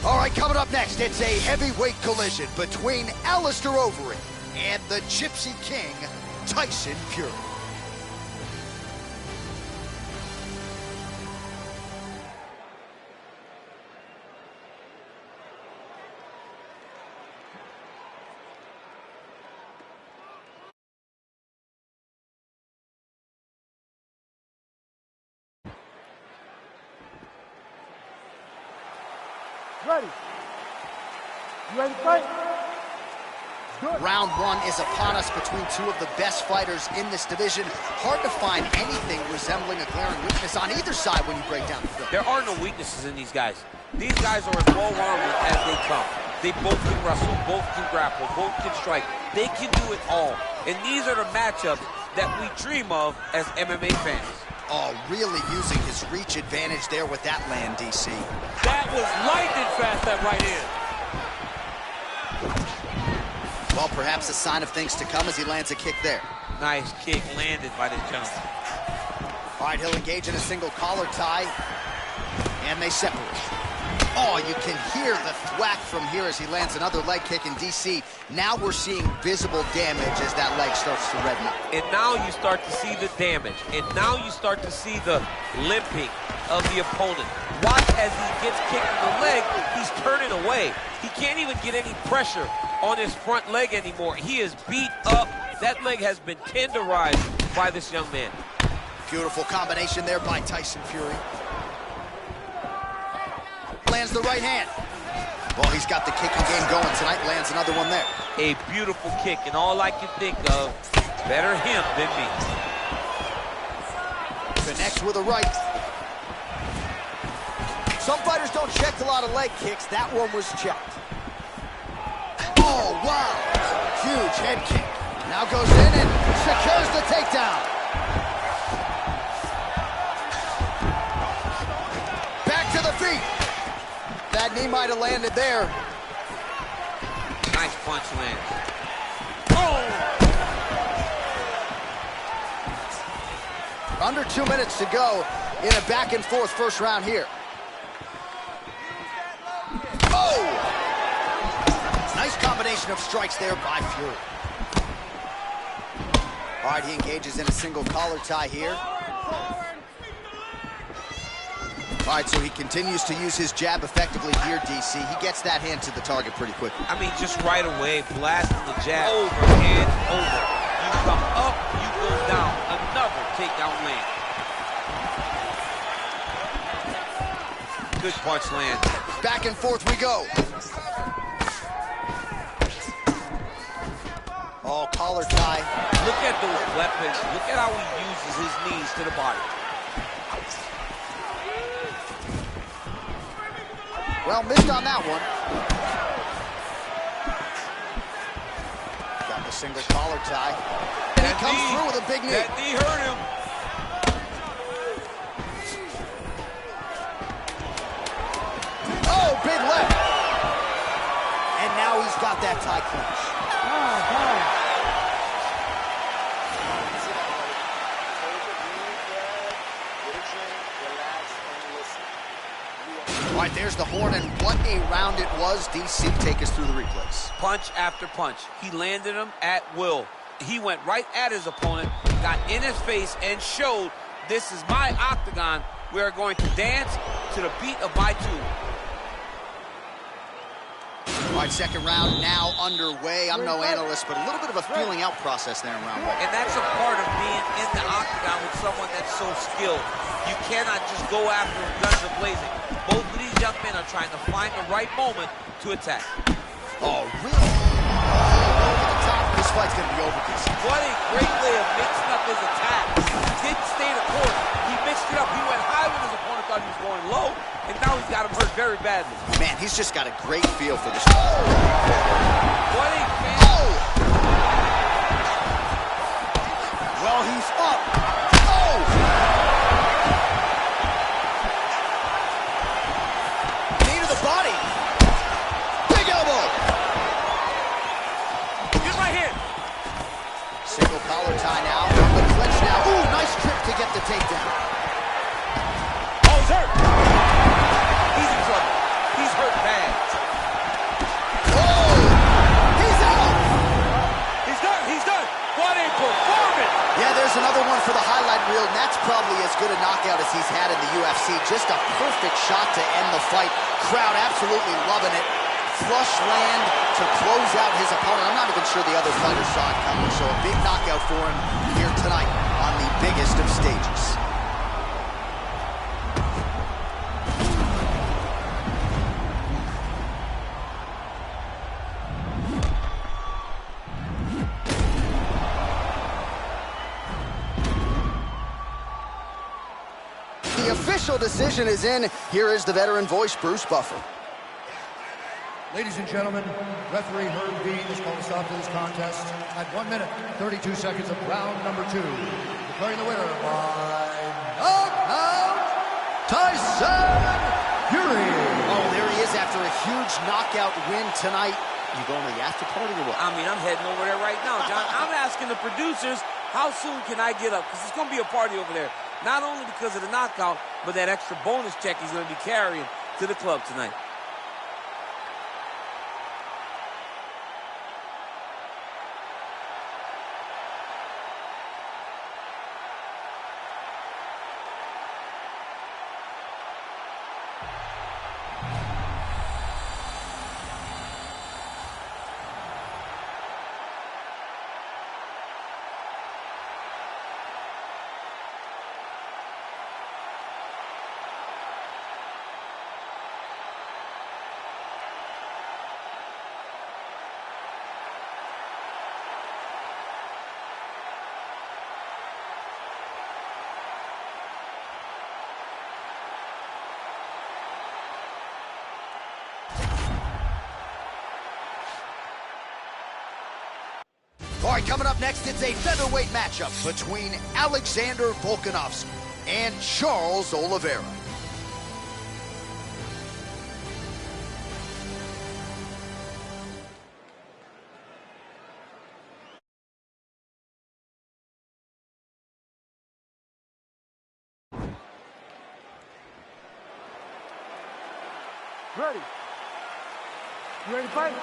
All right, coming up next, it's a heavyweight collision between Alistair Overeem and the Gypsy King, Tyson Fury. Ready. You ready to fight? Good. Round one is upon us between two of the best fighters in this division. Hard to find anything resembling a glaring weakness on either side when you break down the film. There are no weaknesses in these guys. These guys are as well-rounded as they come. They both can wrestle, both can grapple, both can strike. They can do it all. And these are the matchups that we dream of as MMA fans. Oh, really using his reach advantage there with that land, DC. That was lightning fast, that right hand. Well, perhaps a sign of things to come as he lands a kick there. Nice kick landed by this gentleman. All right, he'll engage in a single collar tie, and they separate. Oh, you can hear the thwack from here as he lands another leg kick in DC. Now we're seeing visible damage as that leg starts to redden up. And now you start to see the damage. And now you start to see the limping of the opponent. Watch as he gets kicked in the leg, he's turning away. He can't even get any pressure on his front leg anymore. He is beat up. That leg has been tenderized by this young man. Beautiful combination there by Tyson Fury. Lands the right hand. Well, he's got the kicking game going tonight. Lands another one there. A beautiful kick, and all I can think of, better him than me. Connects with a right. Some fighters don't check a lot of leg kicks. That one was checked. Oh, wow. Huge head kick. Now goes in and secures the takedown. Back to the feet. That knee might have landed there. Nice punch land. Oh! Under 2 minutes to go in a back and forth first round here. Oh! Nice combination of strikes there by Fury. All right, he engages in a single collar tie here. All right, so he continues to use his jab effectively here, DC. He gets that hand to the target pretty quickly. I mean, just right away, blasting the jab over and over. You come up, you go down. Another takedown land. Good punch land. Back and forth we go. Oh, collar tie. Look at those weapons. Look at how he uses his knees to the body. Well, missed on that one. Got the single collar tie. And he comes through with a big knee. That knee hurt him. Oh, big left. And now he's got that tie clinch. All right, there's the horn, and what a round it was. DC, take us through the replays. Punch after punch. He landed him at will. He went right at his opponent, got in his face, and showed this is my octagon. We are going to dance to the beat of my tune. All right, second round now underway. I'm no analyst, but a little bit of a feeling out process there in round one. And that's a part of being in the octagon with someone that's so skilled. You cannot just go after him guns a-blazing. Both of these young men are trying to find the right moment to attack. Oh, really? Over the top. This fight's going to be over, Cris. What a great way of mixing up his attack. Didn't stay the course. He mixed it up. He went high when his opponent thought he was going low, and now he's got him hurt very badly. Man, he's just got a great feel for this. What a fan. Oh! Well, he's up. Oh! Knee to the body. Big elbow. Get right here. Single collar tie now. From the clinch now. Ooh, nice trip to get the takedown. Oh, he's hurt. He's in trouble. He's hurt bad. Oh! He's out! He's done. He's done. What a performance. Yeah, there's another one for the highlight reel, and that's probably as good a knockout as he's had in the UFC. Just a perfect shot to end the fight. Crowd absolutely loving it. Flush land to close out his opponent. I'm not even sure the other fighters saw it coming, so a big knockout for him here tonight on the biggest of stages. official decision is in. Here is the veteran voice, Bruce Buffer. Ladies and gentlemen, referee Herb Dean has called a stop to this contest at 1 minute, 32 seconds of round number 2. Declaring the winner by knockout, Tyson Fury. Oh, there he is after a huge knockout win tonight. You going to the after party or what? I mean, I'm heading over there right now, John. I'm asking the producers, how soon can I get up? Because it's going to be a party over there. Not only because of the knockout, but that extra bonus check he's going to be carrying to the club tonight. All right, coming up next, it's a featherweight matchup between Alexander Volkanovskj and Charles Oliveira. Ready. You ready to fight?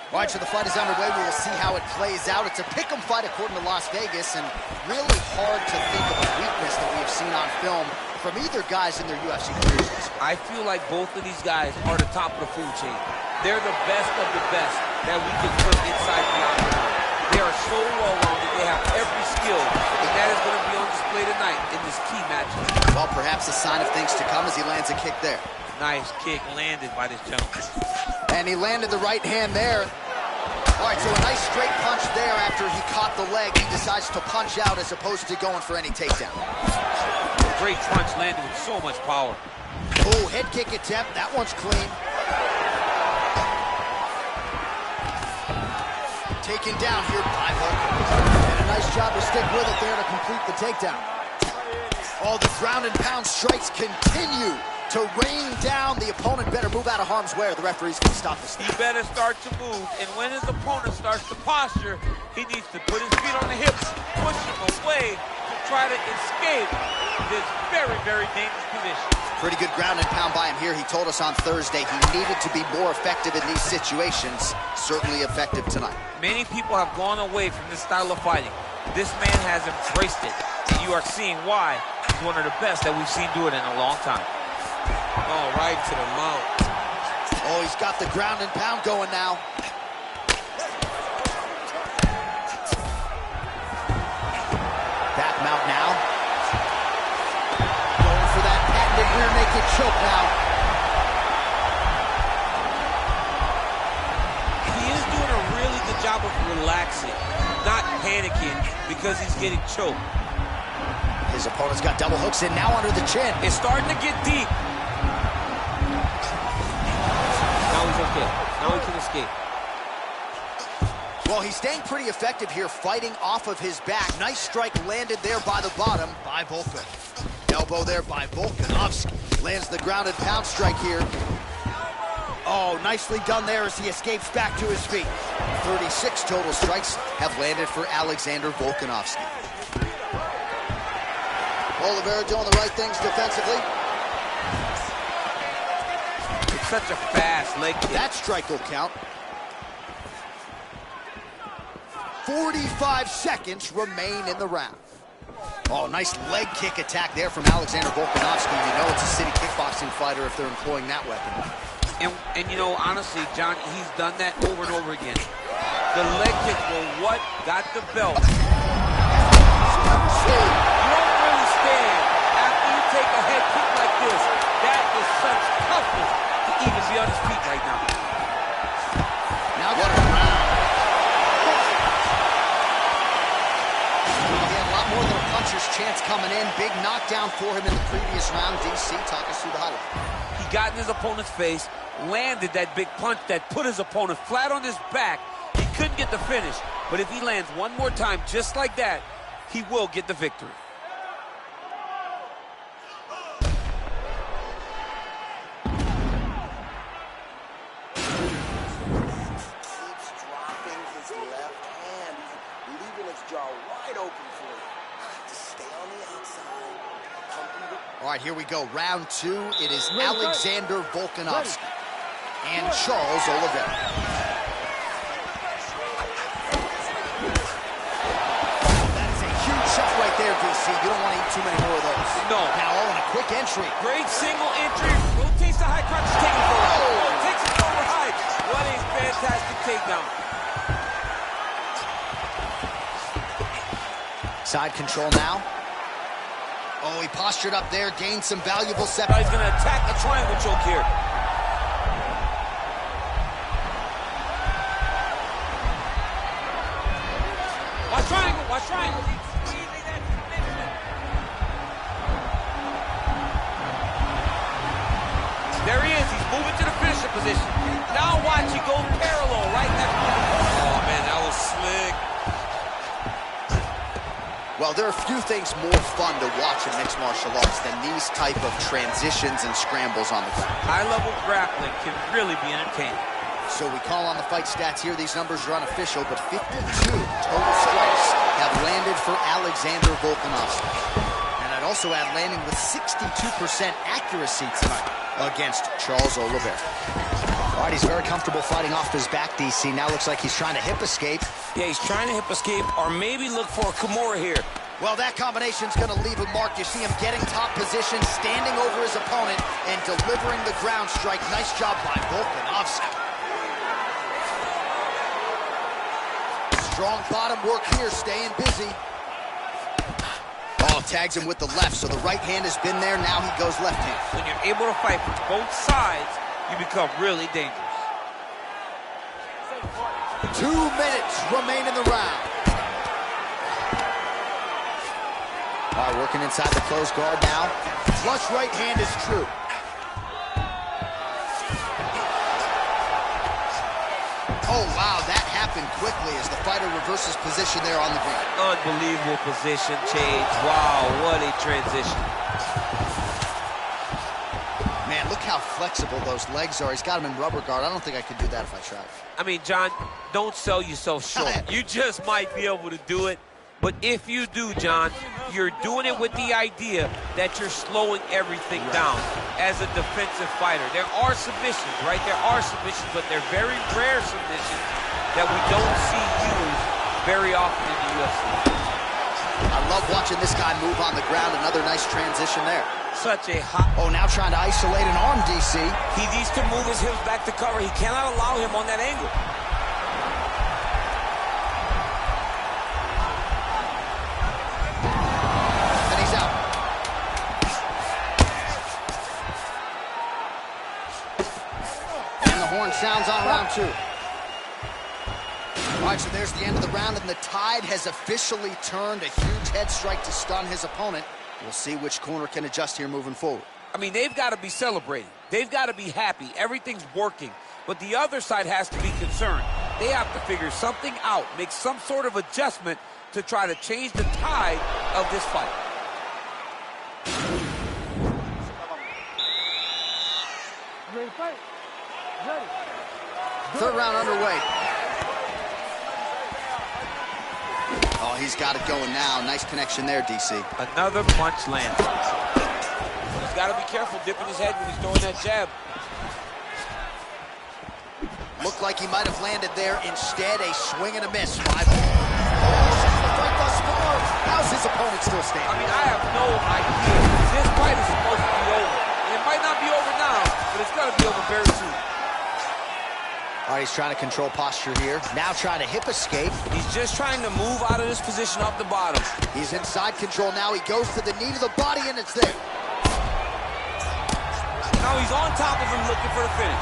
All right, so the fight is underway. We will see how it plays out. It's a pick'em fight according to Las Vegas, and really hard to think of a weakness that we have seen on film from either guys in their UFC careers. I feel like both of these guys are the top of the food chain. They're the best of the best that we can put inside the octagon. They are so well-rounded. They have every skill, and that is going to be on display tonight in this key matchup. Well, perhaps a sign of things to come as he lands a kick there. Nice kick landed by this gentleman. And he landed the right hand there. All right, so a nice straight punch there after he caught the leg. He decides to punch out as opposed to going for any takedown. Great punch landed with so much power. Oh, head kick attempt. That one's clean. Taken down here by Volkanovskj. And a nice job to stick with it there to complete the takedown. Oh, the ground and pound strikes continue to rain down. The opponent better move out of harm's way or the referee's going to stop the snap. He better start to move, and when his opponent starts to posture, he needs to put his feet on the hips, push him away to try to escape this very, very dangerous position. Pretty good ground and pound by him here. He told us on Thursday he needed to be more effective in these situations. Certainly effective tonight. Many people have gone away from this style of fighting. This man has embraced it, and you are seeing why he's one of the best that we've seen do it in a long time. Oh, right to the mount. Oh, he's got the ground and pound going now. Back mount now. Going for that patented rear naked choke now. He is doing a really good job of relaxing, not panicking because he's getting choked. His opponent's got double hooks in now under the chin. It's starting to get deep. Now he's okay. Now he can escape. Well, he's staying pretty effective here, fighting off of his back. Nice strike landed there by the bottom by Volka. Elbow there by Volkanovskj. Lands the ground and pound strike here. Oh, nicely done there as he escapes back to his feet. 36 total strikes have landed for Alexander Volkanovskj. Oliveira doing the right things defensively. It's such a fast leg kick. That strike will count. 45 seconds remain in the round. Oh, nice leg kick attack there from Alexander Volkanovskj. You know it's a city kickboxing fighter if they're employing that weapon. And you know, honestly, John, he's done that over and over again. The leg kick were what got the belt. You don't really stand after you take a head kick like this. That is such toughness to even be on his feet right now. Now what a round. He had a lot more than a puncher's chance coming in. Big knockdown for him in the previous round. DC, talk us through the highlight. He got in his opponent's face, landed that big punch that put his opponent flat on his back. He couldn't get the finish, but if he lands one more time just like that, he will get the victory. Keeps dropping his left hand. He's leaving his jaw wide open for you. To stay on the outside. All right, here we go. Round 2. It is Alexander Volkanovskj and Charles Oliveira. That is a huge shot right there, DC. You don't want to eat too many more of those. No. Now all in a quick entry. Great single entry. Rotates the high crotch, taking it forward. Oh, takes it over high. What a fantastic takedown. Side control now. Oh, he postured up there, gained some valuable Now separation. he's going to attack the triangle choke here. Watch triangle, watch triangle. There he is, he's moving to the finisher position. Now watch, he goes parallel, right? Oh man, that was slick. Well, there are few things more fun to watch in mixed martial arts than these type of transitions and scrambles on the ground. High-level grappling can really be entertaining. So we call on the fight stats here. These numbers are unofficial, but 52 total strikes have landed for Alexander Volkanovskj. And I'd also add landing with 62% accuracy tonight against Charles Oliveira. All right, he's very comfortable fighting off his back, DC. Now looks like he's trying to hip escape. Yeah, he's trying to hip escape or maybe look for a Kimura here. Well, that combination's going to leave a mark. You see him getting top position, standing over his opponent, and delivering the ground strike. Nice job by Volkanovskj. Strong bottom work here, staying busy. Oh, tags him with the left, so the right hand has been there. Now he goes left hand. When you're able to fight from both sides, you become really dangerous. 2 minutes remain in the round. All right, working inside the closed guard now. Flush right hand is true. Oh, wow, that happened quickly as the fighter reverses position there on the ground. Unbelievable position change. Wow, what a transition. Man, look how flexible those legs are. He's got him in rubber guard. I don't think I could do that if I tried. I mean, John, don't sell yourself short. You just might be able to do it. But if you do, John, you're doing it with the idea that you're slowing everything down as a defensive fighter. There are submissions, right? There are submissions, but they're very rare submissions that we don't see used very often in the UFC. I love watching this guy move on the ground. Another nice transition there. Such a hot... Oh, now trying to isolate an arm, DC. He needs to move his hips back to cover. He cannot allow him on that angle. And he's out. And the horn sounds on round 2. All right, so there's the end of the round, and the tide has officially turned. A huge head strike to stun his opponent. We'll see which corner can adjust here moving forward. I mean, they've got to be celebrating. They've got to be happy. Everything's working. But the other side has to be concerned. They have to figure something out, make some sort of adjustment to try to change the tide of this fight. Ready to fight? Ready. Third round underway. Oh, he's got it going now. Nice connection there, DC. Another punch landed. He's got to be careful dipping his head when he's throwing that jab. Looked like he might have landed there. Instead, a swing and a miss. 5. Oh, the fight thus far. How's his opponent still standing? I mean, I have no idea. This fight is supposed to be over. And it might not be over now, but it's going to be over very soon. All right, he's trying to control posture here. Now trying to hip escape. He's just trying to move out of this position off the bottom. He's in side control now. He goes to the knee to the body, and it's there. Now he's on top of him looking for the finish.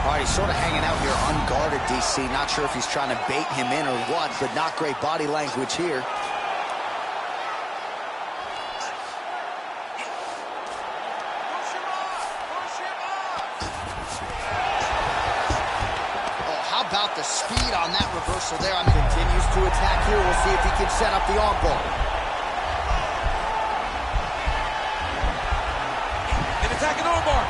All right, he's sort of hanging out here unguarded, DC. Not sure if he's trying to bait him in or what, but not great body language here. reversal there. I mean, continues to attack here. We'll see if he can set up the armbar. An attacking armbar.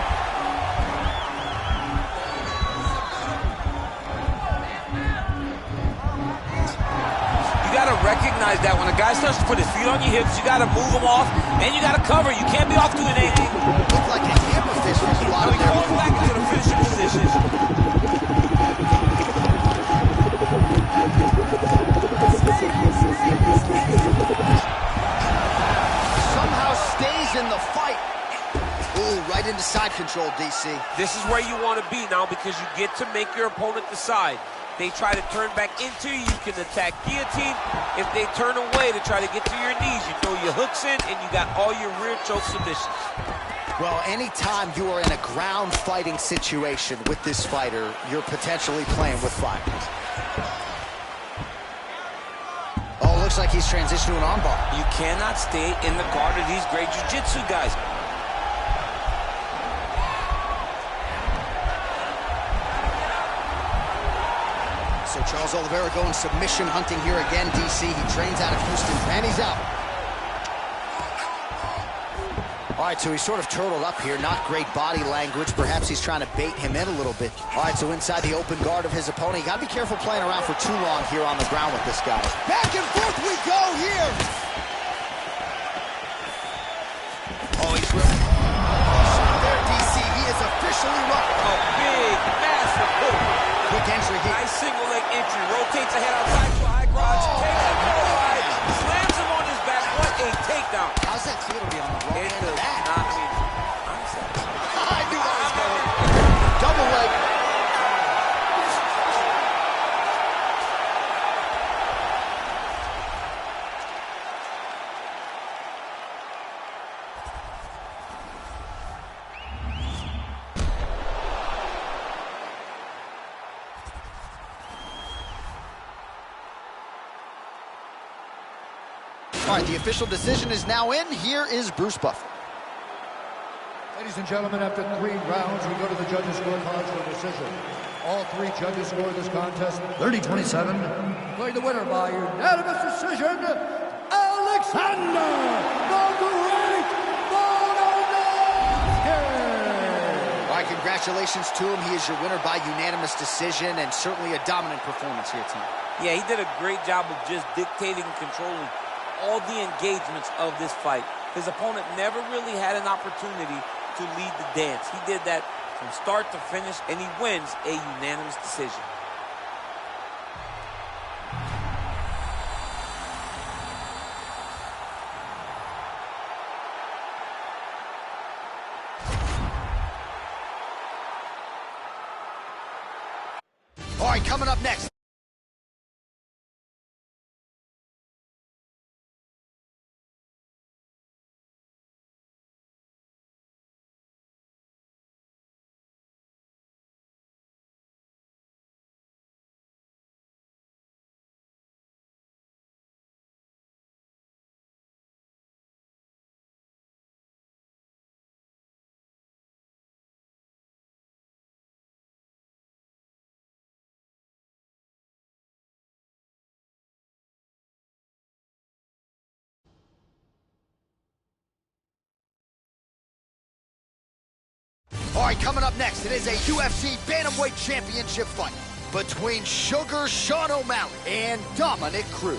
You got to recognize that when a guy starts to put his feet on your hips, you got to move him off, and you got to cover. You can't be off doing anything. Looked like a hammer fist was a lot of there. Goes back into the finishing position. Somehow stays in the fight. Ooh, right into side control, DC. This is where you want to be now because you get to make your opponent decide. They try to turn back into you, you can attack guillotine. If they turn away to try to get to your knees, you throw your hooks in and you got all your rear choke submissions. Well, anytime you are in a ground fighting situation with this fighter, you're potentially playing with fire. Oh, looks like he's transitioned to an armbar. You cannot stay in the guard of these great jiu-jitsu guys. So Charles Oliveira going submission hunting here again, DC. He trains out of Houston, and he's out. All right, so he's sort of turtled up here. Not great body language. Perhaps he's trying to bait him in a little bit. All right, so inside the open guard of his opponent. You got to be careful playing around for too long here on the ground with this guy. Back and forth we go here. Oh, he's real. Shot there, DC. He is officially rocked. A big, massive hook. Quick entry here. Nice single leg entry. Rotates ahead outside to a high crotch. Takes him forward. Slams him on his back. What a takedown. How's that feel to be on the wrong It end of does that? not mean. I'm sorry. I knew I was going. Double leg. All right, the official decision is now in. Here is Bruce Buffer. Ladies and gentlemen, after 3 rounds, we go to the judges' scorecards for decision. All 3 judges scored this contest 30-27. Declared the winner by unanimous decision, Alexander the Great Volkanovskj! All right, congratulations to him. He is your winner by unanimous decision, and certainly a dominant performance here tonight. Yeah, he did a great job of just dictating and controlling all the engagements of this fight. His opponent never really had an opportunity to lead the dance. He did that from start to finish, and he wins a unanimous decision. All right, coming up next. All right, coming up next, it is a UFC Bantamweight Championship fight between Sugar Sean O'Malley and Dominik Cruz.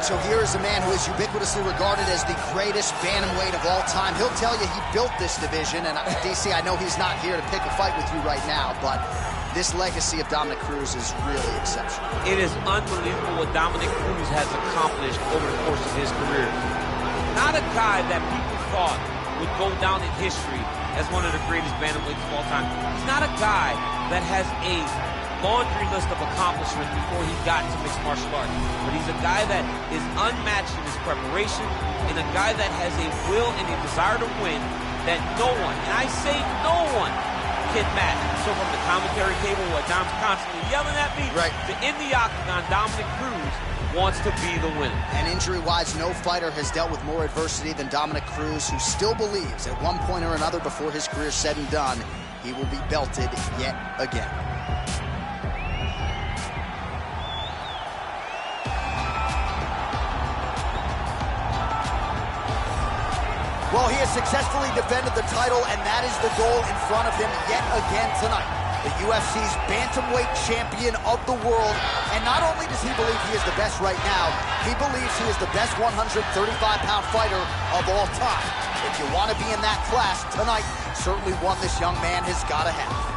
right, so here is a man who is ubiquitously regarded as the greatest bantamweight of all time. He'll tell you he built this division, and DC, I know he's not here to pick a fight with you right now, but this legacy of Dominik Cruz is really exceptional. It is unbelievable what Dominik Cruz has accomplished over the course of his career. Not a guy that people thought would go down in history as one of the greatest bantamweights of all time. He's not a guy that has a laundry list of accomplishments before he got to mixed martial arts. But he's a guy that is unmatched in his preparation, and a guy that has a will and a desire to win that no one, and I say no one, can match. So from the commentary table, what Dom's constantly yelling at me, right, to in the octagon, Dominik Cruz wants to be the winner. And injury-wise, no fighter has dealt with more adversity than Dominik Cruz, who still believes at one point or another before his career is said and done, he will be belted yet again. Well, he has successfully defended the title, and that is the goal in front of him yet again tonight. The UFC's bantamweight champion of the world. And not only does he believe he is the best right now, he believes he is the best 135-pound fighter of all time. If you want to be in that class, tonight, certainly one this young man has got to have.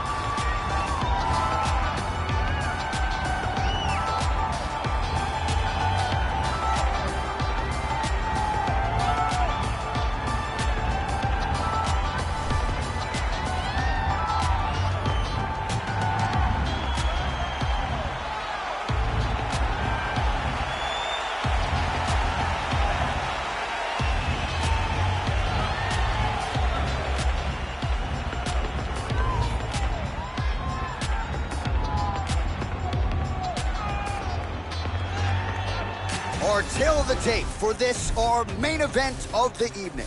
Our tale of the tape for this, our main event of the evening.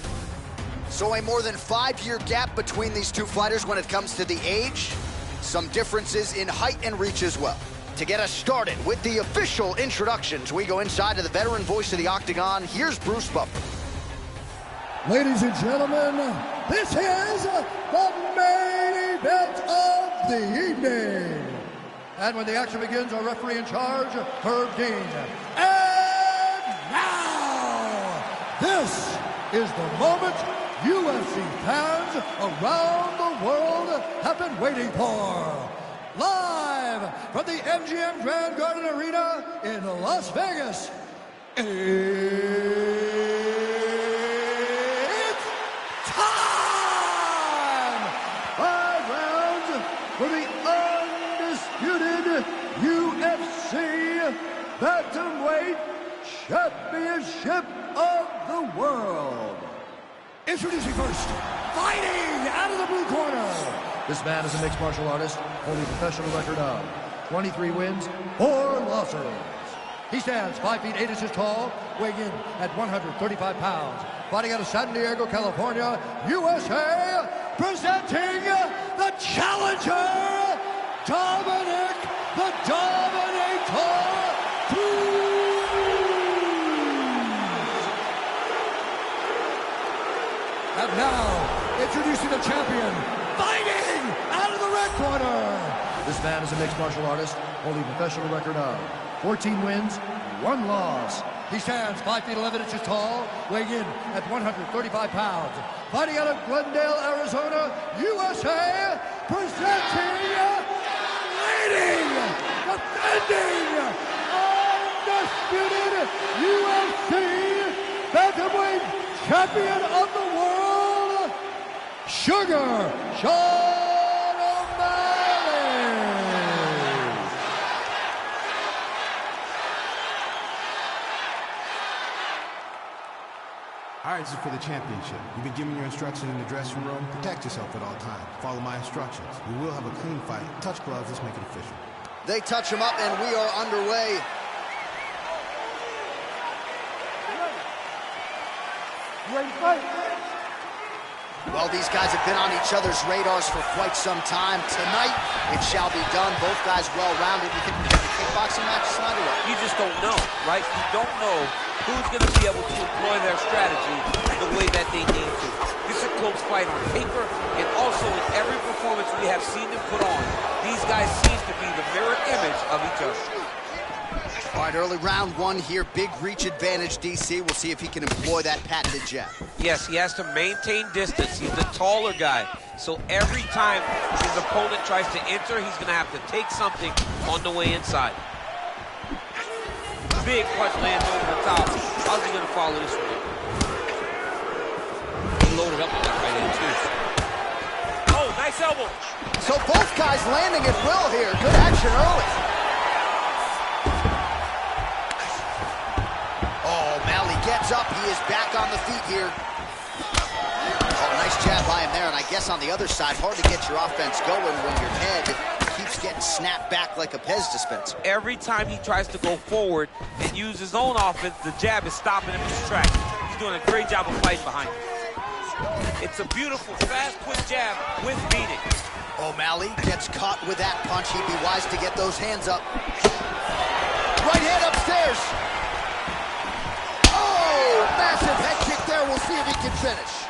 So a more than 5-year gap between these two fighters when it comes to the age. Some differences in height and reach as well. To get us started with the official introductions, we go inside to the veteran voice of the Octagon. Here's Bruce Buffer. Ladies and gentlemen, this is the main event of the evening. And when the action begins, our referee in charge, Herb Dean. And now, this is the moment UFC fans around the world have been waiting for. Live from the MGM Grand Garden Arena in Las Vegas, it's time! 5 rounds for the undisputed UFC Bantamweight Championship of the World. Introducing first, fighting out of the blue corner. This man is a mixed martial artist, holding a professional record of 23 wins, 4 losses. He stands 5 feet 8 inches tall, weighing in at 135 pounds. Fighting out of San Diego, California, USA, presenting the challenger, Dominik the Dominator Cruz. And now, introducing the champion, fighting out of the red corner. This man is a mixed martial artist, holding a professional record of 14 wins, 1 loss. He stands 5 feet 11 inches tall, weighing in at 135 pounds. Fighting out of Glendale, Arizona, USA, presenting, leading, defending, undisputed UFC Bantamweight Champion of the World, Sugar Sean O'Malley. All right, this is for the championship. You've been given your instructions in the dressing room. Protect yourself at all times. Follow my instructions. We will have a clean fight. Touch gloves. Let's make it official. They touch him up, and we are underway. You ready to fight? Well, these guys have been on each other's radars for quite some time. Tonight, it shall be done. Both guys well-rounded. You can pick the kickboxing match tonight or what? You just don't know, right? You don't know who's going to be able to employ their strategy the way that they need to. This is a close fight on paper, and also in every performance we have seen them put on. These guys seem to be the mirror image of each other. All right, early round one here. Big reach advantage, DC. We'll see if he can employ that patented jab. Yes, he has to maintain distance. He's the taller guy. So every time his opponent tries to enter, he's going to have to take something on the way inside. Big punch lands over the top. How's he going to follow this one? He loaded up with that right hand, too. Oh, nice elbow. So both guys landing at will here. Good action early. Oh, Mally gets up. He is back on the feet here. Oh, nice jab by him there. And I guess on the other side, hard to get your offense going when your head keeps getting snapped back like a Pez dispenser. Every time he tries to go forward and use his own offense, the jab is stopping him in his tracks. He's doing a great job of fighting behind him. It's a beautiful, fast, quick jab with meaning. O'Malley gets caught with that punch. He'd be wise to get those hands up. Right hand upstairs. Oh, massive head kick there. We'll see if he can finish.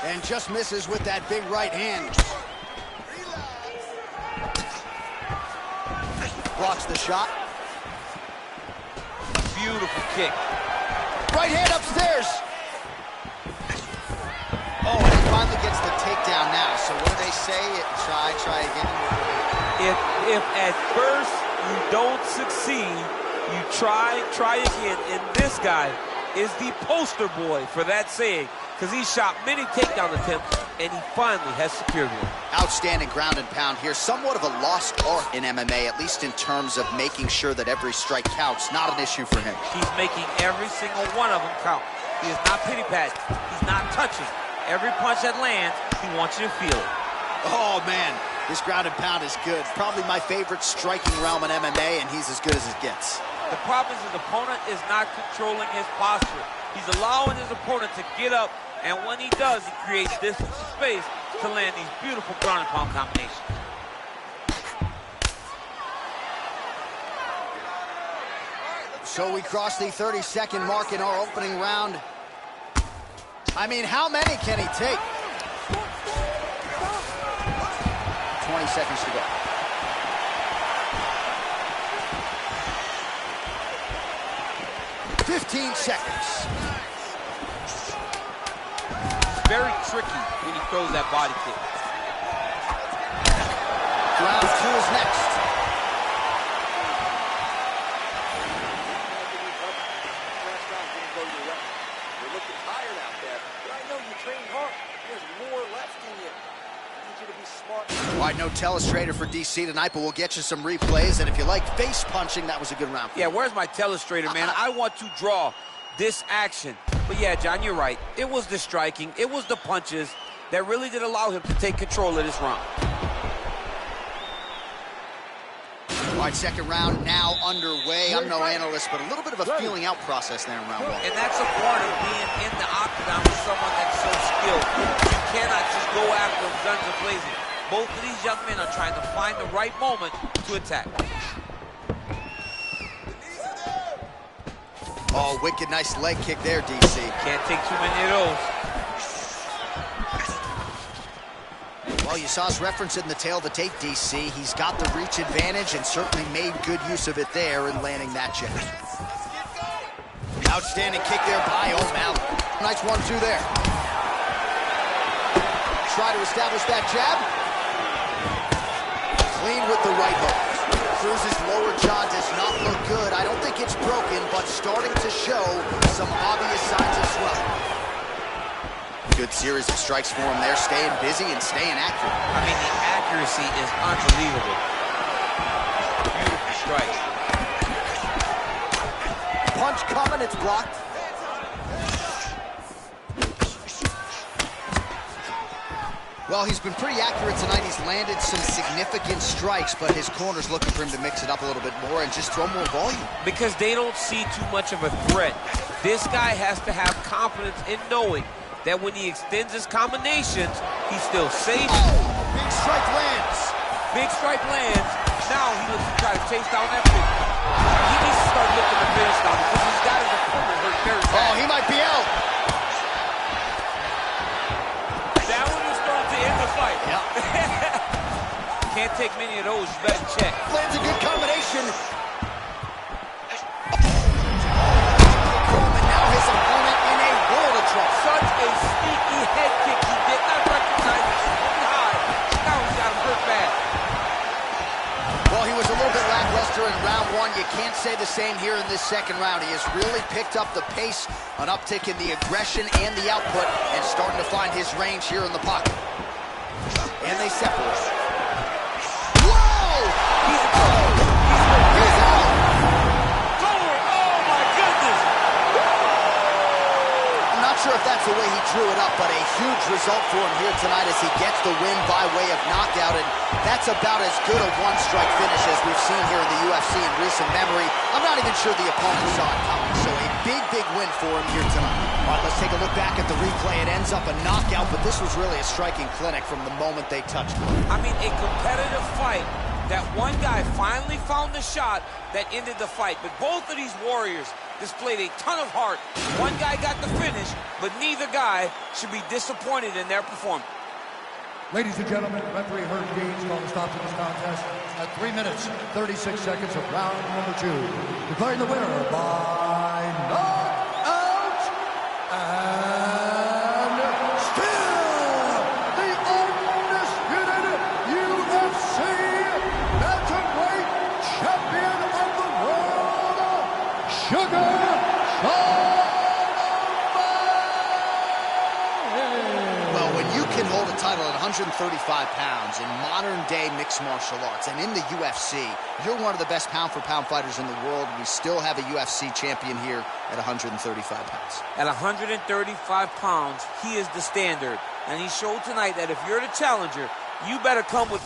And just misses with that big right hand. Blocks the shot. Beautiful kick. Right hand upstairs. Oh, and he finally gets the takedown now. So what do they say? Try again. If at first you don't succeed, you try again. And this guy is the poster boy for that saying, because he shot many takedown attempts, and he finally has secured one. Outstanding ground and pound here. Somewhat of a lost art in MMA, at least in terms of making sure that every strike counts. Not an issue for him. He's making every single one of them count. He is not pity-patting. He's not touching. Every punch that lands, he wants you to feel it. Oh, man. This ground and pound is good. Probably my favorite striking realm in MMA, and he's as good as it gets. The problem is his opponent is not controlling his posture. He's allowing his opponent to get up, and when he does, he creates distance and space to land these beautiful ground and pound combinations. So we cross the 30-second mark in our opening round. I mean, how many can he take? 20 seconds to go. "15 seconds. Very tricky when he throws that body kick. Round two is next. You're looking tired out there, but I know you trained hard. There's more left in you. I need you to be smart. All right, no telestrator for DC tonight, but we'll get you some replays. And if you like face punching, that was a good round. Yeah, where's my telestrator, man? I want to draw this action. But yeah, John, you're right. It was the striking, it was the punches that really did allow him to take control of this round. All right, second round now underway. I'm no analyst, but a little bit of a feeling out process there in round one. And that's a part of being in the octagon with someone that's so skilled. You cannot just go after them guns a-blazing. Both of these young men are trying to find the right moment to attack. Oh, wicked nice leg kick there, DC. Can't take too many of those. Well, you saw us reference it in the tail of the tape, DC. He's got the reach advantage and certainly made good use of it there in landing that jab. Outstanding kick there by O'Malley. Nice 1-2 there. Try to establish that jab. Clean with the right hook. Cruz's lower jaw does not look good. I don't think it's broken, but starting to show some obvious signs of swelling. Good series of strikes for him there, staying busy and staying accurate. I mean, the accuracy is unbelievable. Beautiful strike. Punch coming, it's blocked. Well, he's been pretty accurate tonight. He's landed some significant strikes, but his corner's looking for him to mix it up a little bit more and just throw more volume. Because they don't see too much of a threat. This guy has to have confidence in knowing that when he extends his combinations, he's still safe. Oh, big strike lands. Big strike lands. Now he looks to try to chase down that big. He needs to start looking to finish down because he's got his opponent hurt very bad. Oh, he might be out. That one is starting to end the fight. Yep. Can't take many of those. You better check. Lands a good combination. Now his opponent in a world of trouble. Such a sneaky head kick. He did not recognize it. Shooting high. Now he's got him hurt bad. Well, he was a little bit lackluster in round one. You can't say the same here in this second round. He has really picked up the pace, an uptick in the aggression and the output, and starting to find his range here in the pocket. And they separate. Whoa! He's out. He's out! Forward. Oh, my goodness. I'm not sure if that's the way he drew it up, but a huge result for him here tonight as he gets the win by way of knockout, and that's about as good a one-strike finish as we've seen here in the UFC in recent memory. I'm not even sure the opponent saw it coming, so a big win for him here tonight. All right, let's take a look back at the replay. It ends up a knockout, but this was really a striking clinic from the moment they touched him. I mean, a competitive fight that one guy finally found the shot that ended the fight. But both of these warriors displayed a ton of heart. One guy got the finish, but neither guy should be disappointed in their performance. Ladies and gentlemen, referee Herb Dean's called a stop to this contest at 3 minutes, 36 seconds of round number 2. Declaring the winner by knockout, and still the undisputed UFC Bantamweight Champion of the world, Sugar Sean. Well, when you can hold a title at 135 pounds in modern-day mixed martial arts and in the UFC, you're one of the best pound-for-pound fighters in the world. We still have a UFC champion here at 135 pounds. At 135 pounds, he is the standard. And he showed tonight that if you're the challenger, you better come with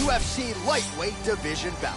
UFC lightweight division bout.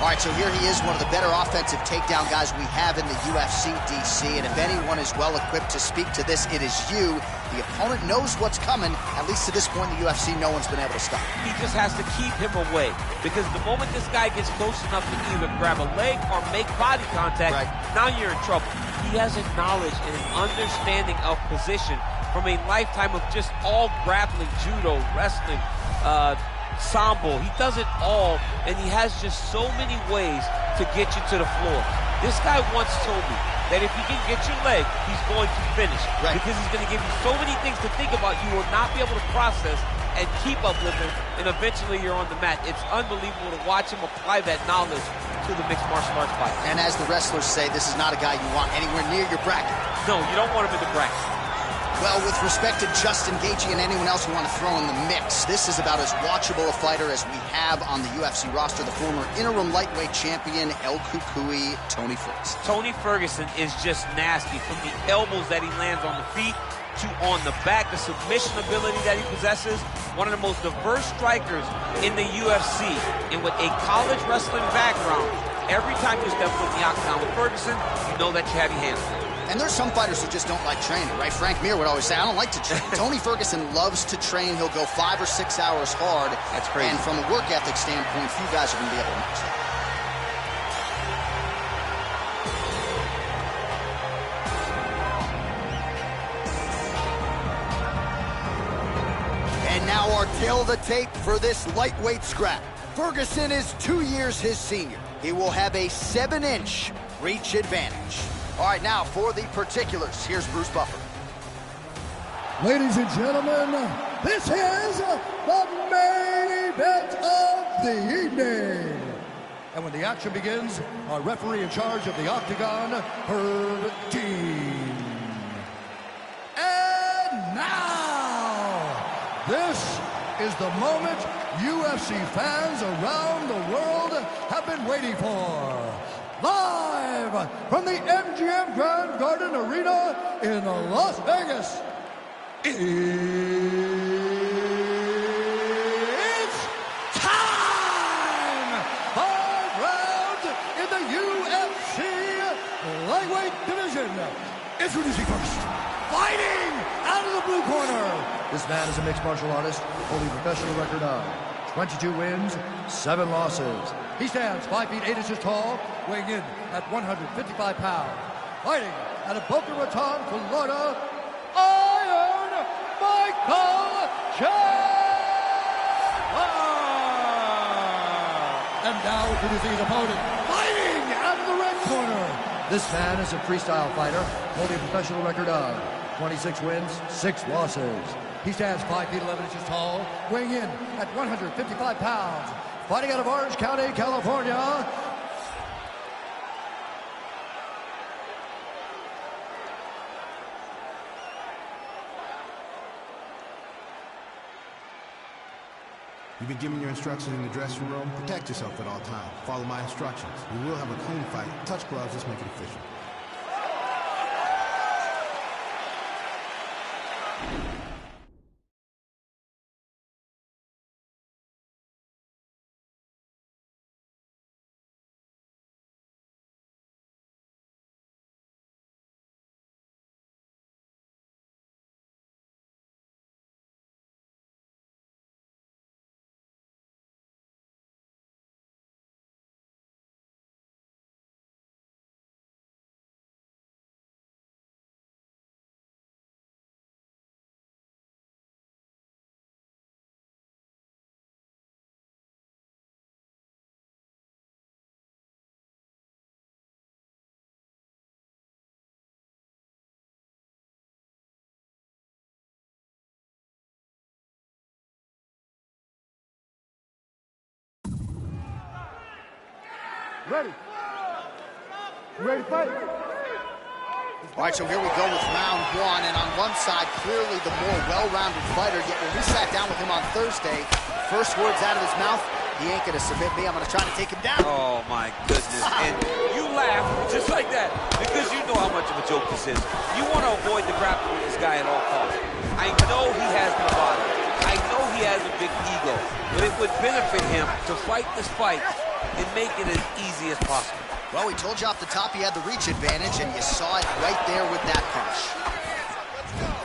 All right, so here he is, one of the better offensive takedown guys we have in the UFC, DC. And if anyone is well-equipped to speak to this, it is you. The opponent knows what's coming. At least to this point in the UFC, no one's been able to stop him. He just has to keep him away, because the moment this guy gets close enough to either grab a leg or make body contact, now you're in trouble. He has a knowledge and an understanding of position from a lifetime of just all grappling, judo, wrestling, sambo. He does it all, and he has just so many ways to get you to the floor. This guy once told me that if he can get your leg, he's going to finish. Because he's going to give you so many things to think about you will not be able to process and keep up with him, and eventually you're on the mat. It's unbelievable to watch him apply that knowledge to the mixed martial arts fight. And as the wrestlers say, this is not a guy you want anywhere near your bracket. No, you don't want him in the bracket. Well, with respect to Justin Gaethje and anyone else you want to throw in the mix, this is about as watchable a fighter as we have on the UFC roster, the former interim lightweight champion, El Cucuy, Tony Ferguson. Tony Ferguson is just nasty, from the elbows that he lands on the feet to on the back, the submission ability that he possesses. One of the most diverse strikers in the UFC, and with a college wrestling background, every time you step foot in the octagon with Ferguson, you know that you have your hands full. And there's some fighters who just don't like training, right? Frank Mir would always say, I don't like to train. Tony Ferguson loves to train. He'll go 5 or 6 hours hard. That's crazy. And from a work ethic standpoint, few guys are going to be able to match that. And now our tale of the tape for this lightweight scrap. Ferguson is 2 years his senior. He will have a 7-inch reach advantage. All right, now for the particulars, here's Bruce Buffer. Ladies and gentlemen, this is the main event of the evening. And when the action begins, our referee in charge of the octagon, Herb Dean. And now, this is the moment UFC fans around the world have been waiting for. Live from the MGM Grand Garden Arena in Las Vegas, it's time! 5 rounds in the UFC lightweight division. Introducing first, fighting out of the blue corner. This man is a mixed martial artist, holding a professional record of 22 wins, 7 losses. He stands 5 feet 8 inches tall, weighing in at 155 pounds. Fighting out of Boca Raton, Florida, Iron Michael Chandler! And now introducing his opponent, fighting out of the red corner. This man is a freestyle fighter, holding a professional record of 26 wins, 6 losses. He stands 5 feet 11 inches tall, weighing in at 155 pounds. Fighting out of Orange County, California, You've been given your instructions in the dressing room. Protect yourself at all times. Follow my instructions. We will have a clean fight. Touch gloves, let's make it official. Ready. You ready to fight? All right, so here we go with round one, and on one side, clearly the more well-rounded fighter, yet when we sat down with him on Thursday, first words out of his mouth, he ain't gonna submit me, I'm gonna try to take him down. Oh my goodness, and you laugh just like that, because you know how much of a joke this is. You wanna avoid the grappling with this guy at all costs. I know he has the body, I know he has a big ego, but it would benefit him to fight this fight and make it as easy as possible. Well, we told you off the top he had the reach advantage, and you saw it right there with that punch.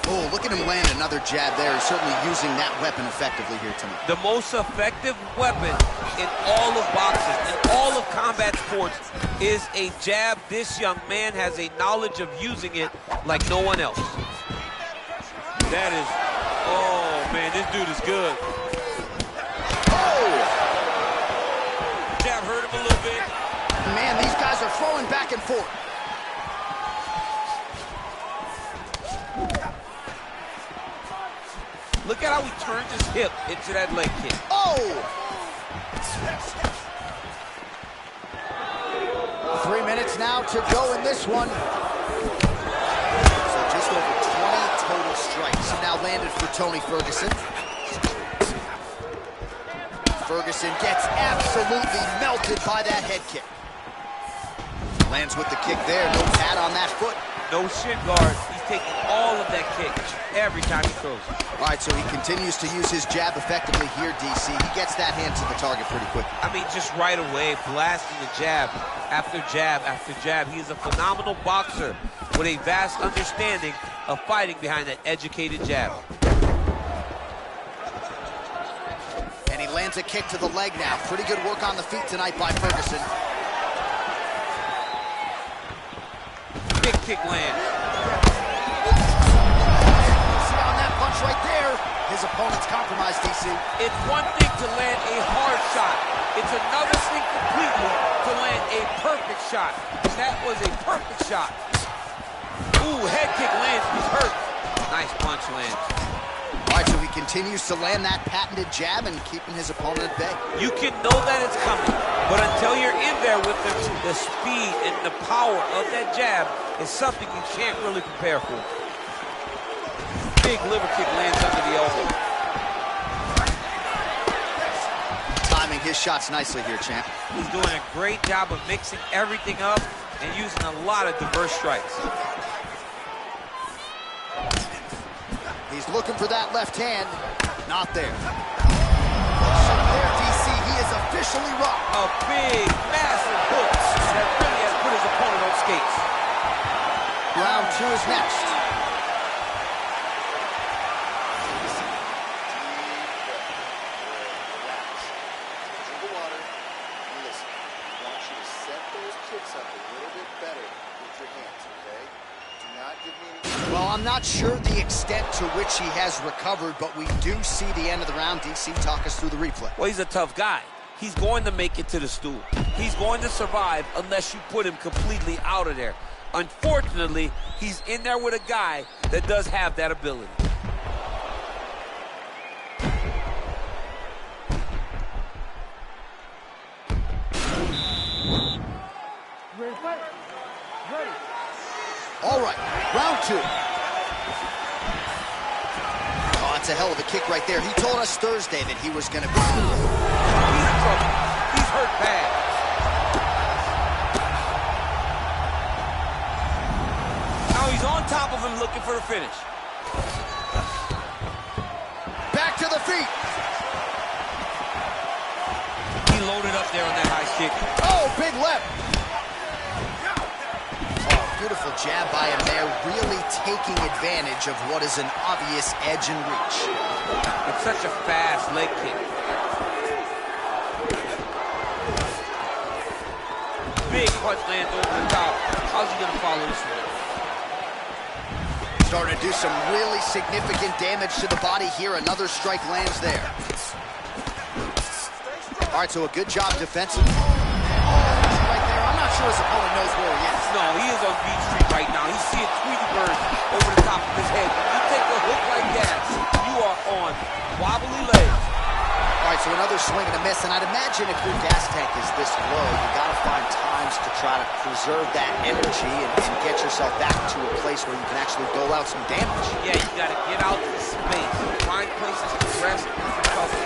Oh, look at him land another jab there. He's certainly using that weapon effectively here tonight. The most effective weapon in all of boxing, in all of combat sports, is a jab. This young man has a knowledge of using it like no one else. That is, oh man, this dude is good. Oh! Jab hurt him a little bit. Man, these guys are throwing back and forth. Look at how he turns his hip into that leg kick. Oh! 3 minutes now to go in this one. So just over 20 total strikes now landed for Tony Ferguson. Ferguson gets absolutely melted by that head kick. Lands with the kick there, no pad on that foot. No shin guard. He's taking all of that kick every time he throws. All right, so he continues to use his jab effectively here, DC. He gets that hand to the target pretty quick. I mean, just right away, blasting the jab after jab after jab. He is a phenomenal boxer with a vast understanding of fighting behind that educated jab. And he lands a kick to the leg now. Pretty good work on the feet tonight by Ferguson. Big kick land. See on that punch right there, his opponent's compromised, DC. It's one thing to land a hard shot. It's another thing completely to land a perfect shot. And that was a perfect shot. Ooh, head kick lands. He's hurt. Nice punch lands. All right, so he continues to land that patented jab and keeping his opponent at bay. You can know that it's coming, but until you're in there with the speed and the power of that jab is something you can't really prepare for. Big liver kick lands under the elbow. Timing his shots nicely here, champ. He's doing a great job of mixing everything up and using a lot of diverse strikes. He's looking for that left hand. Not there. There, DC, he is officially rocked. A big, massive hook that really has put his opponent on skates. Round two is next. Drink the water. And listen, I want you to set those kicks up a little bit better with your hands, okay? Do not give me any... Well, I'm not sure the extent to which he has recovered, but we do see the end of the round. DC, talk us through the replay. Well, he's a tough guy. He's going to make it to the stool. He's going to survive unless you put him completely out of there. Unfortunately, he's in there with a guy that does have that ability. Ready to fight? Ready. All right, round two. Oh, That's a hell of a kick right there. He told us Thursday that he was going to be... He's in trouble. He's hurt bad. Now he's on top of him looking for the finish. Back to the feet. He loaded up there on that high kick. Oh, big left. Oh, beautiful jab by him there, really taking advantage of what is an obvious edge and reach. It's such a fast leg kick. Big punch lands over the top. How's he gonna follow this one? Starting to do some really significant damage to the body here. Another strike lands there. All right, so a good job defensive. Right there. I'm not sure his opponent knows where he is. No, he is on Beach Street right now. He's seeing Tweety Bird over the top of his head. When you take a hook like that, you are on wobbly legs. All right, so another swing and a miss, and I'd imagine if your gas tank is this low, you got to find times to try to preserve that energy and get yourself back to a place where you can actually dole out some damage. Yeah, you got to get out to space, find places to rest and recover,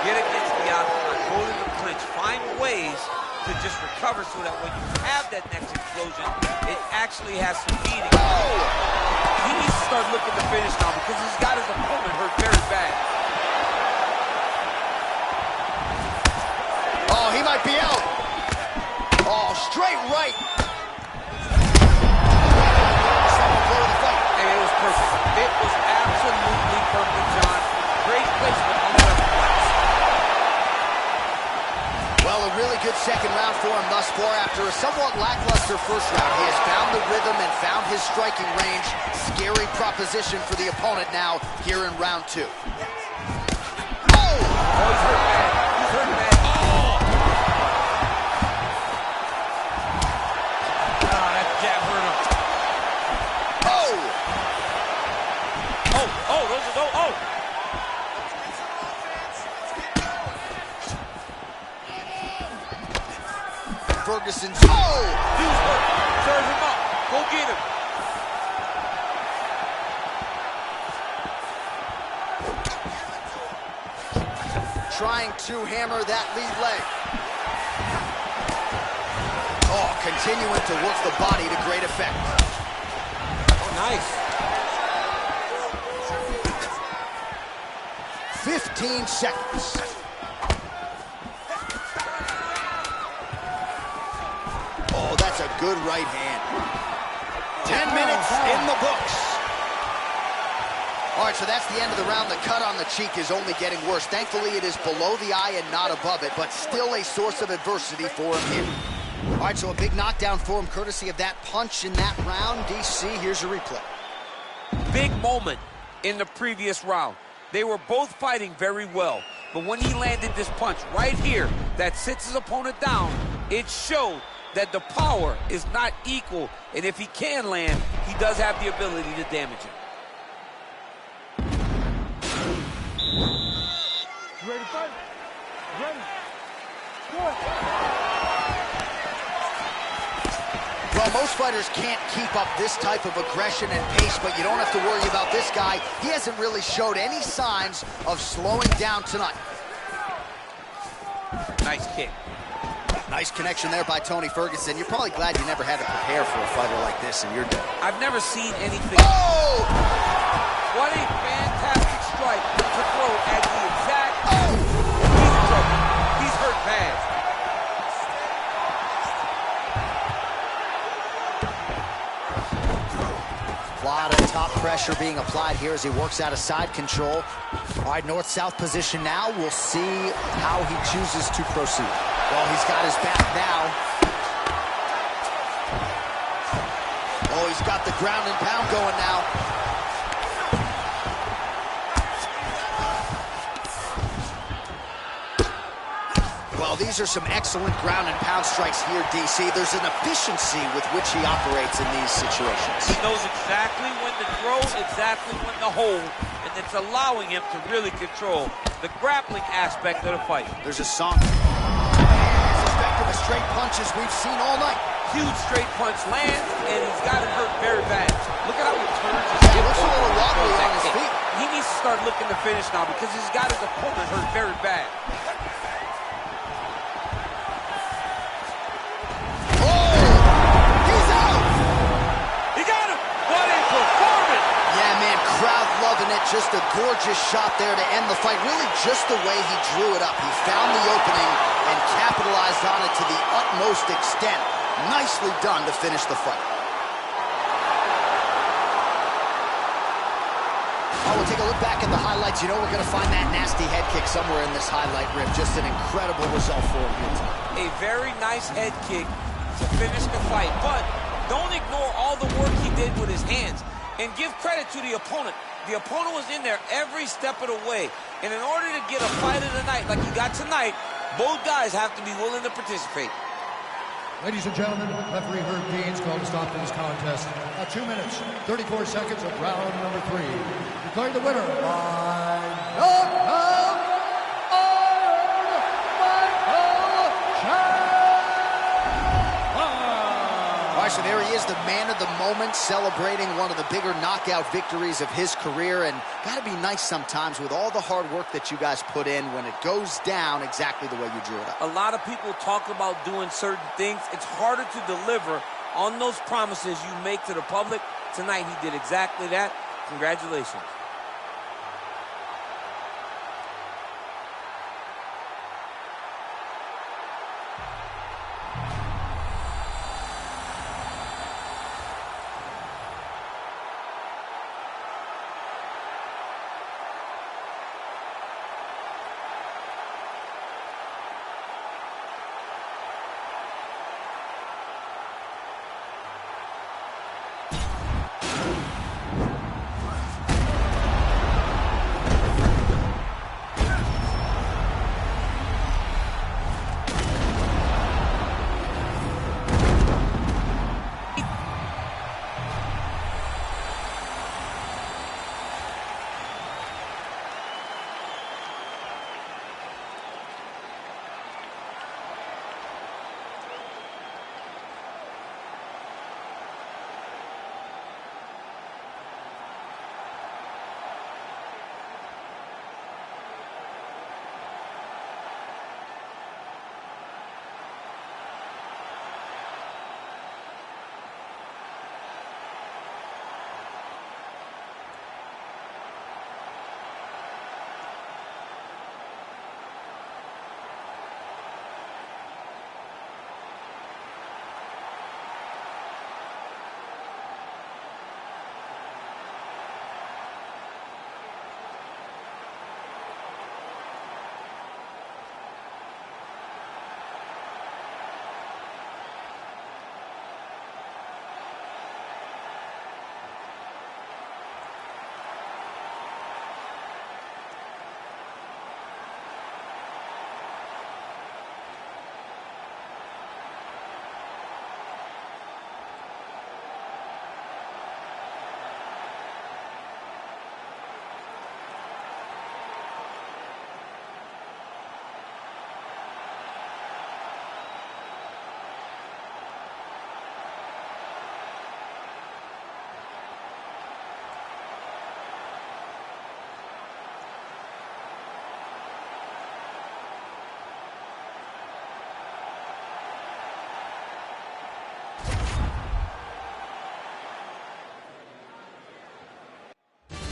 get against the outside, go to the clinch, find ways to just recover so that when you have that next explosion, it actually has some meaning. Oh! He needs to start looking to finish now because he's got his opponent hurt very bad. Oh, he might be out. Oh, straight right. Blow the fight. And it was perfect. It was absolutely perfect, John. Great placement on the left flank. Well, a really good second round for him thus far. After a somewhat lackluster first round, he has found the rhythm and found his striking range. Scary proposition for the opponent now here in round two. Oh! Oh, he's hurt bad. He's hurt bad. Ferguson's. Oh! Dude's hurt. Serve him up. Go get him. Trying to hammer that lead leg. Oh, continuing to work the body to great effect. Oh, nice. 15 seconds. Oh, that's a good right hand. 10 minutes in the books. All right, so that's the end of the round. The cut on the cheek is only getting worse. Thankfully, it is below the eye and not above it, but still a source of adversity for him here. All right, so a big knockdown for him, courtesy of that punch in that round. DC, here's your replay. Big moment in the previous round. They were both fighting very well, but when he landed this punch right here that sits his opponent down, it showed that the power is not equal, and if he can land, he does have the ability to damage it. You ready to fight? Ready? Good. Well, most fighters can't keep up this type of aggression and pace, but you don't have to worry about this guy. He hasn't really showed any signs of slowing down tonight. Nice kick. Nice connection there by Tony Ferguson. You're probably glad you never had to prepare for a fighter like this in your day. I've never seen anything. Oh! What a fantastic strike to throw at the exact... Oh! He's in trouble. He's hurt bad. A lot of top pressure being applied here as he works out of side control. All right, north-south position now. We'll see how he chooses to proceed. Well, he's got his back now. Oh, he's got the ground and pound going now. Well, these are some excellent ground and pound strikes here, DC. There's an efficiency with which he operates in these situations. He knows exactly when to throw, exactly when to hold, and it's allowing him to really control the grappling aspect of the fight. There's a song. As effective as straight punches we've seen all night. Huge straight punch lands, and he's got him hurt very bad. Look at how he turns his He hip looks a over little and wobbly throws on that his kick. feet. He needs to start looking to finish now because he's got his opponent hurt very bad. Loving it, just a gorgeous shot there to end the fight. Really just the way he drew it up. He found the opening and capitalized on it to the utmost extent. Nicely done to finish the fight. Oh, we'll take a look back at the highlights. You know we're going to find that nasty head kick somewhere in this highlight rip. Just an incredible result for him here tonight. A very nice head kick to finish the fight, but don't ignore all the work he did with his hands. And give credit to the opponent. The opponent was in there every step of the way. And in order to get a fight of the night like you got tonight, both guys have to be willing to participate. Ladies and gentlemen, referee Herb Dean's called to stop this contest at 2 minutes, 34 seconds of round number 3. Declaring the winner by knockout. So there he is, the man of the moment, celebrating one of the bigger knockout victories of his career. And got to be nice sometimes with all the hard work that you guys put in when it goes down exactly the way you drew it up. A lot of people talk about doing certain things. It's harder to deliver on those promises you make to the public. Tonight he did exactly that. Congratulations.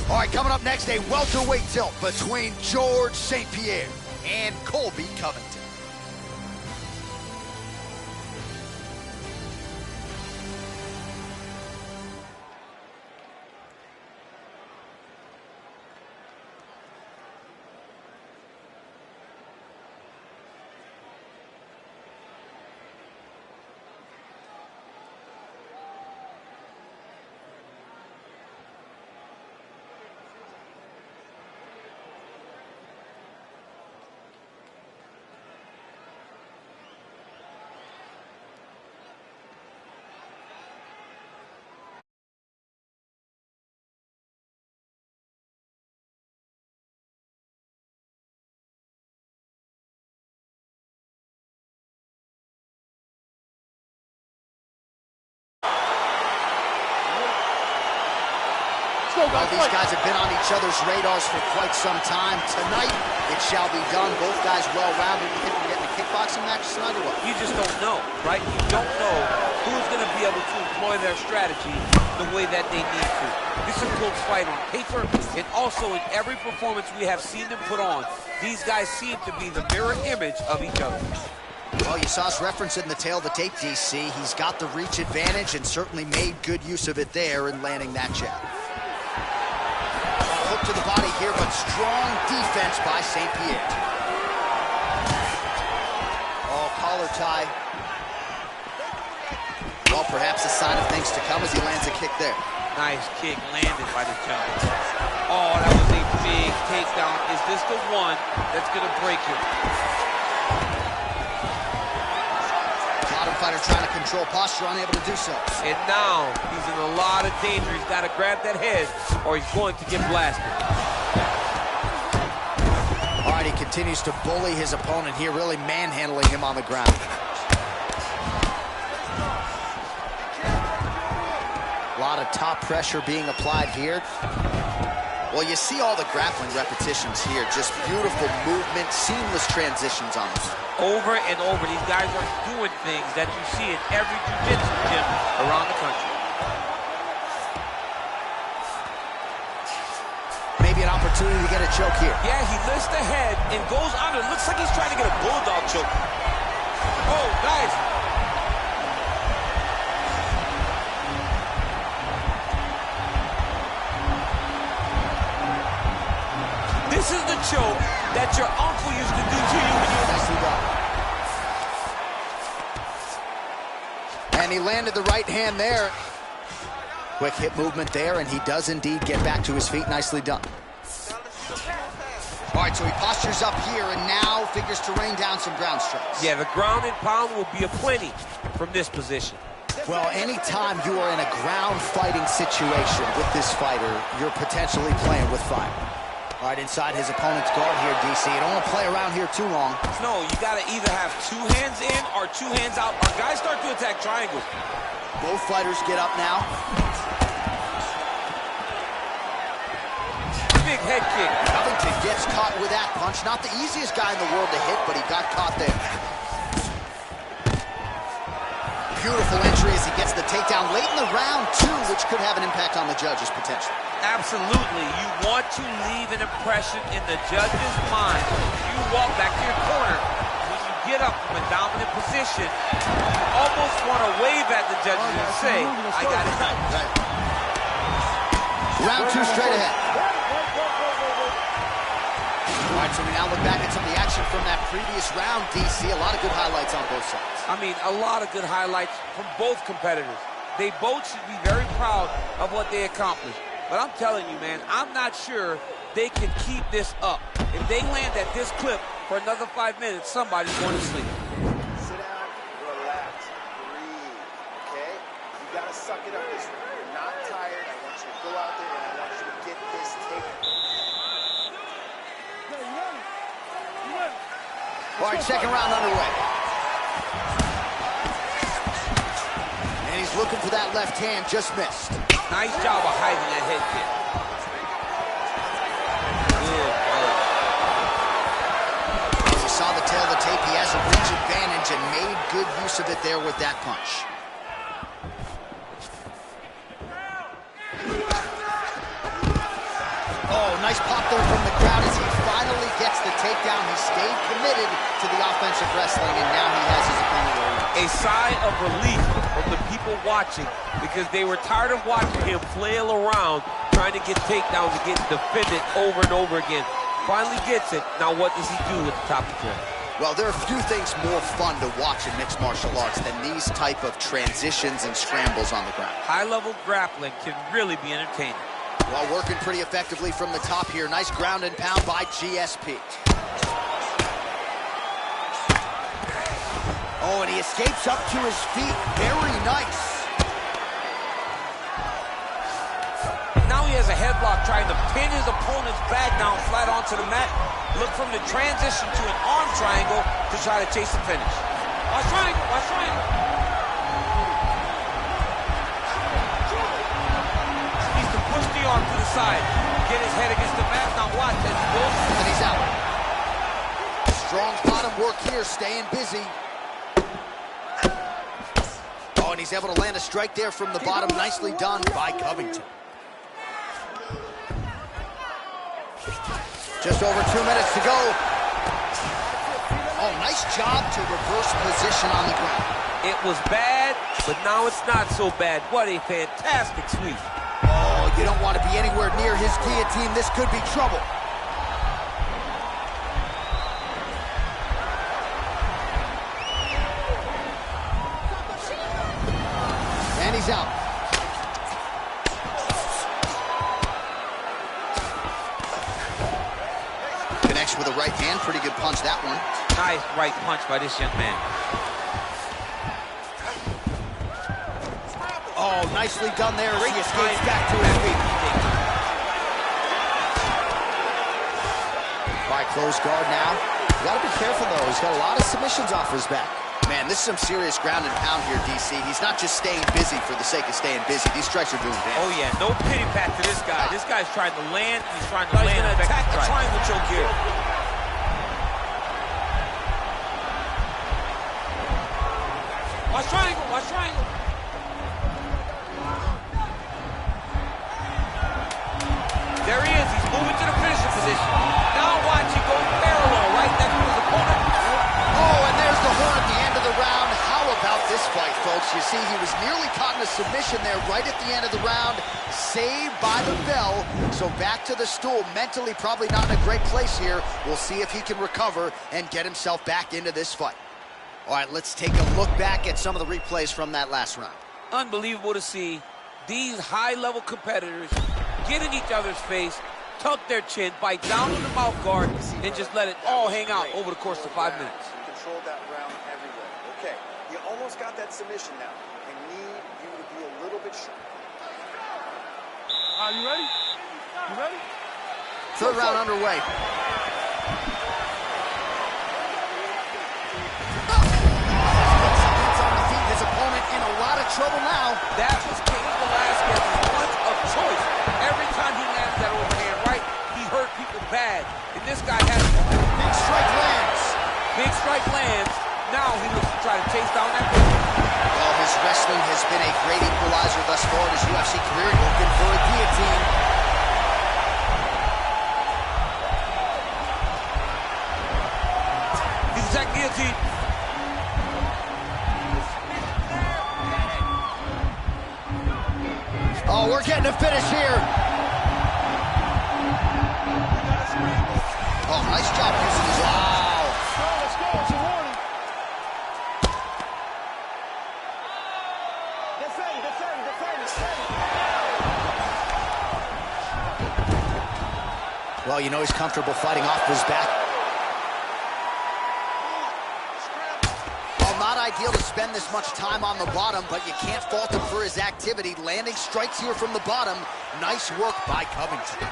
All right, coming up next, a welterweight tilt between George St. Pierre and Colby Covington. go, Well, guys. these guys have been on each other's radars for quite some time. Tonight, it shall be done. Both guys well-rounded. You think we're getting a kickboxing match tonight or what? You just don't know, right? You don't know who's going to be able to employ their strategy the way that they need to. This is a close fight on paper, and also in every performance we have seen them put on, these guys seem to be the mirror image of each other. Well, you saw us referencing the tail of the tape, DC. He's got the reach advantage and certainly made good use of it there in landing that jab. Hook to the body here, but strong defense by St. Pierre. Oh, collar tie. Well, perhaps a sign of things to come as he lands a kick there. Nice kick landed by the judge. Oh, that was a big takedown. Is this the one that's going to break him? Bottom fighter trying to control posture, unable to do so. And now he's in a lot of danger. He's got to grab that head or he's going to get blasted. All right, he continues to bully his opponent here, really manhandling him on the ground. A lot of top pressure being applied here. Well, you see all the grappling repetitions here. Just beautiful movement, seamless transitions on them. Over and over, these guys are doing things that you see in every jiu-jitsu gym around the country. Maybe an opportunity to get a choke here. Yeah, he lifts the head and goes under. Looks like he's trying to get a bulldog choke. Oh, guys. This is the choke that your uncle used to do to you when you were... And he landed the right hand there. Quick hip movement there, and he does indeed get back to his feet. Nicely done. All right, so he postures up here and now figures to rain down some ground strikes. Yeah, the ground and pound will be aplenty from this position. Well, anytime you are in a ground fighting situation with this fighter, you're potentially playing with fire. All right, inside his opponent's guard here, DC. You don't want to play around here too long. No, you got to either have two hands in or two hands out. Our guys start to attack triangles. Both fighters get up now. Big head kick. Covington gets caught with that punch. Not the easiest guy in the world to hit, but he got caught there. Beautiful entry as he gets the takedown late in the round, too, which could have an impact on the judges, potentially. Absolutely. You want to leave an impression in the judge's mind. You walk back to your corner. When you get up from a dominant position, you almost want to wave at the judges and say, I got it done. Right. Round two straight ahead. All right, so we now look back at some of the action from that previous round, DC. A lot of good highlights on both sides. I mean, a lot of good highlights from both competitors. They both should be very proud of what they accomplished. But I'm telling you, man, I'm not sure they can keep this up. If they land at this clip for another 5 minutes, somebody's going to sleep. Sit down, relax, breathe, okay? You gotta suck it up this round. You're not tired. I want you to go out there and I want you to get this taken. All right, second round underway. And he's looking for that left hand, just missed. Nice job of hiding that head kick. Good work. As you saw the tail of the tape, he has a reach advantage and made good use of it there with that punch. Oh, nice pop there from the crowd as he finally gets the takedown. He stayed committed to the offensive wrestling, and now he has his opponent where he wants. A sigh of relief from the people watching because they were tired of watching him flail around trying to get takedowns and get defended over and over again. Finally gets it. Now what does he do at the top of the card? Well, there are few things more fun to watch in mixed martial arts than these type of transitions and scrambles on the ground. High-level grappling can really be entertaining. Well, working pretty effectively from the top here. Nice ground and pound by GSP. Oh, and he escapes up to his feet. Very nice. Now he has a headlock trying to pin his opponent's back down flat onto the mat. Look from the transition to an arm triangle to try to chase the finish. Watch triangle, watch triangle. Needs to push the arm to the side. Get his head against the mat. Now watch as he goes. And he's out. Strong bottom work here, staying busy. Oh, and he's able to land a strike there from the bottom. Nicely done by Covington. Just over 2 minutes to go. Oh, nice job to reverse position on the ground. It was bad, but now it's not so bad. What a fantastic sweep. Oh, you don't want to be anywhere near his guillotine. This could be trouble. And he's out. Connects with a right hand. Pretty good punch, that one. Nice right punch by this young man. Oh, nicely done there as he escapes back to his feet. By close guard now. You gotta be careful though. He's got a lot of submissions off his back. Man, this is some serious ground and pound here, DC. He's not just staying busy for the sake of staying busy. These strikes are doing damage. Oh yeah, no pity pat to this guy. This guy's trying to land, and he's trying to land and attack the triangle choke here. Watch triangle, watch triangle. There he is, he's moving to the finishing position. Now watch, he goes parallel right next to his opponent. Oh, and there's the horn at the end of the round. How about this fight, folks? You see, he was nearly caught in a submission there right at the end of the round. Saved by the bell. So back to the stool. Mentally probably not in a great place here. We'll see if he can recover and get himself back into this fight. All right, let's take a look back at some of the replays from that last round. Unbelievable to see these high-level competitors get in each other's face, tuck their chin, bite down on the mouth guard, and just let it all hang out over the course of 5 minutes. You controlled that round everywhere. Okay, you almost got that submission now. I need you to be a little bit sharp. Are you ready? You ready? Third round underway. His opponent in a lot of trouble now. That was Cain Velasquez's punch of choice. Every time he lands that overhand right, he hurt people bad. And this guy has big strike lands. Big strike lands. Now he looks to try to chase down that victory. Well, his wrestling has been a great equalizer thus far in his UFC career, looking for a guillotine. He's attacking guillotine. Oh, we're getting a finish here. Oh, nice job using his wow. Let's go, it's a warning. Defend. Well, you know he's comfortable fighting off his back. Not ideal to spend this much time on the bottom, but you can't fault him for his activity. Landing strikes here from the bottom. Nice work by Covington.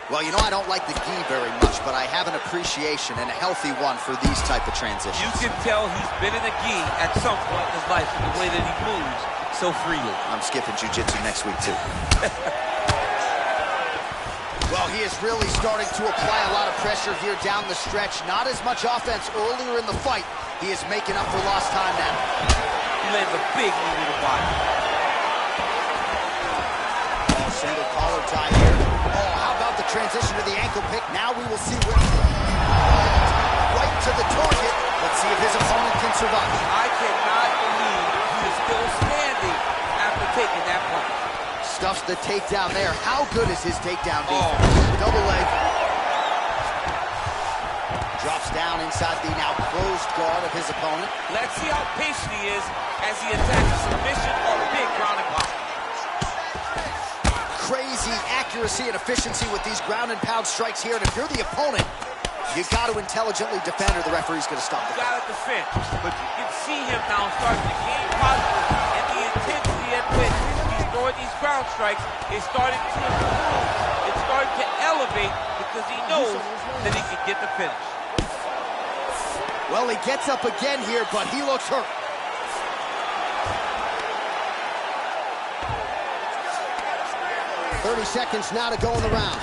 Well, you know I don't like the gi very much, but I have an appreciation and a healthy one for these type of transitions. You can tell he's been in a gi at some point in his life in the way that he moves so freely. I'm skipping jiu-jitsu next week, too. Well, he is really starting to apply a lot of pressure here down the stretch. Not as much offense earlier in the fight. He is making up for lost time now. He lands a big knee to the body. Oh, single collar tie here. Oh, how about the transition to the ankle pick? Now we will see where right to the target. Let's see if his opponent can survive. I cannot believe he is still standing after taking that punch. Stuffs the takedown there. How good is his takedown defense? Double leg. Drops down inside the now closed guard of his opponent. Let's see how patient he is as he attacks a submission or big ground and pound. Crazy accuracy and efficiency with these ground and pound strikes here. And if you're the opponent, you got to intelligently defend or the referee's going to stop the fight. You got to defend, but you can see him now starting to gain confidence, and the intensity at which he's throwing these ground strikes is starting to improve. It's starting to elevate because he knows that he can get the finish. Well, he gets up again here, but he looks hurt. 30 seconds now to go in the round.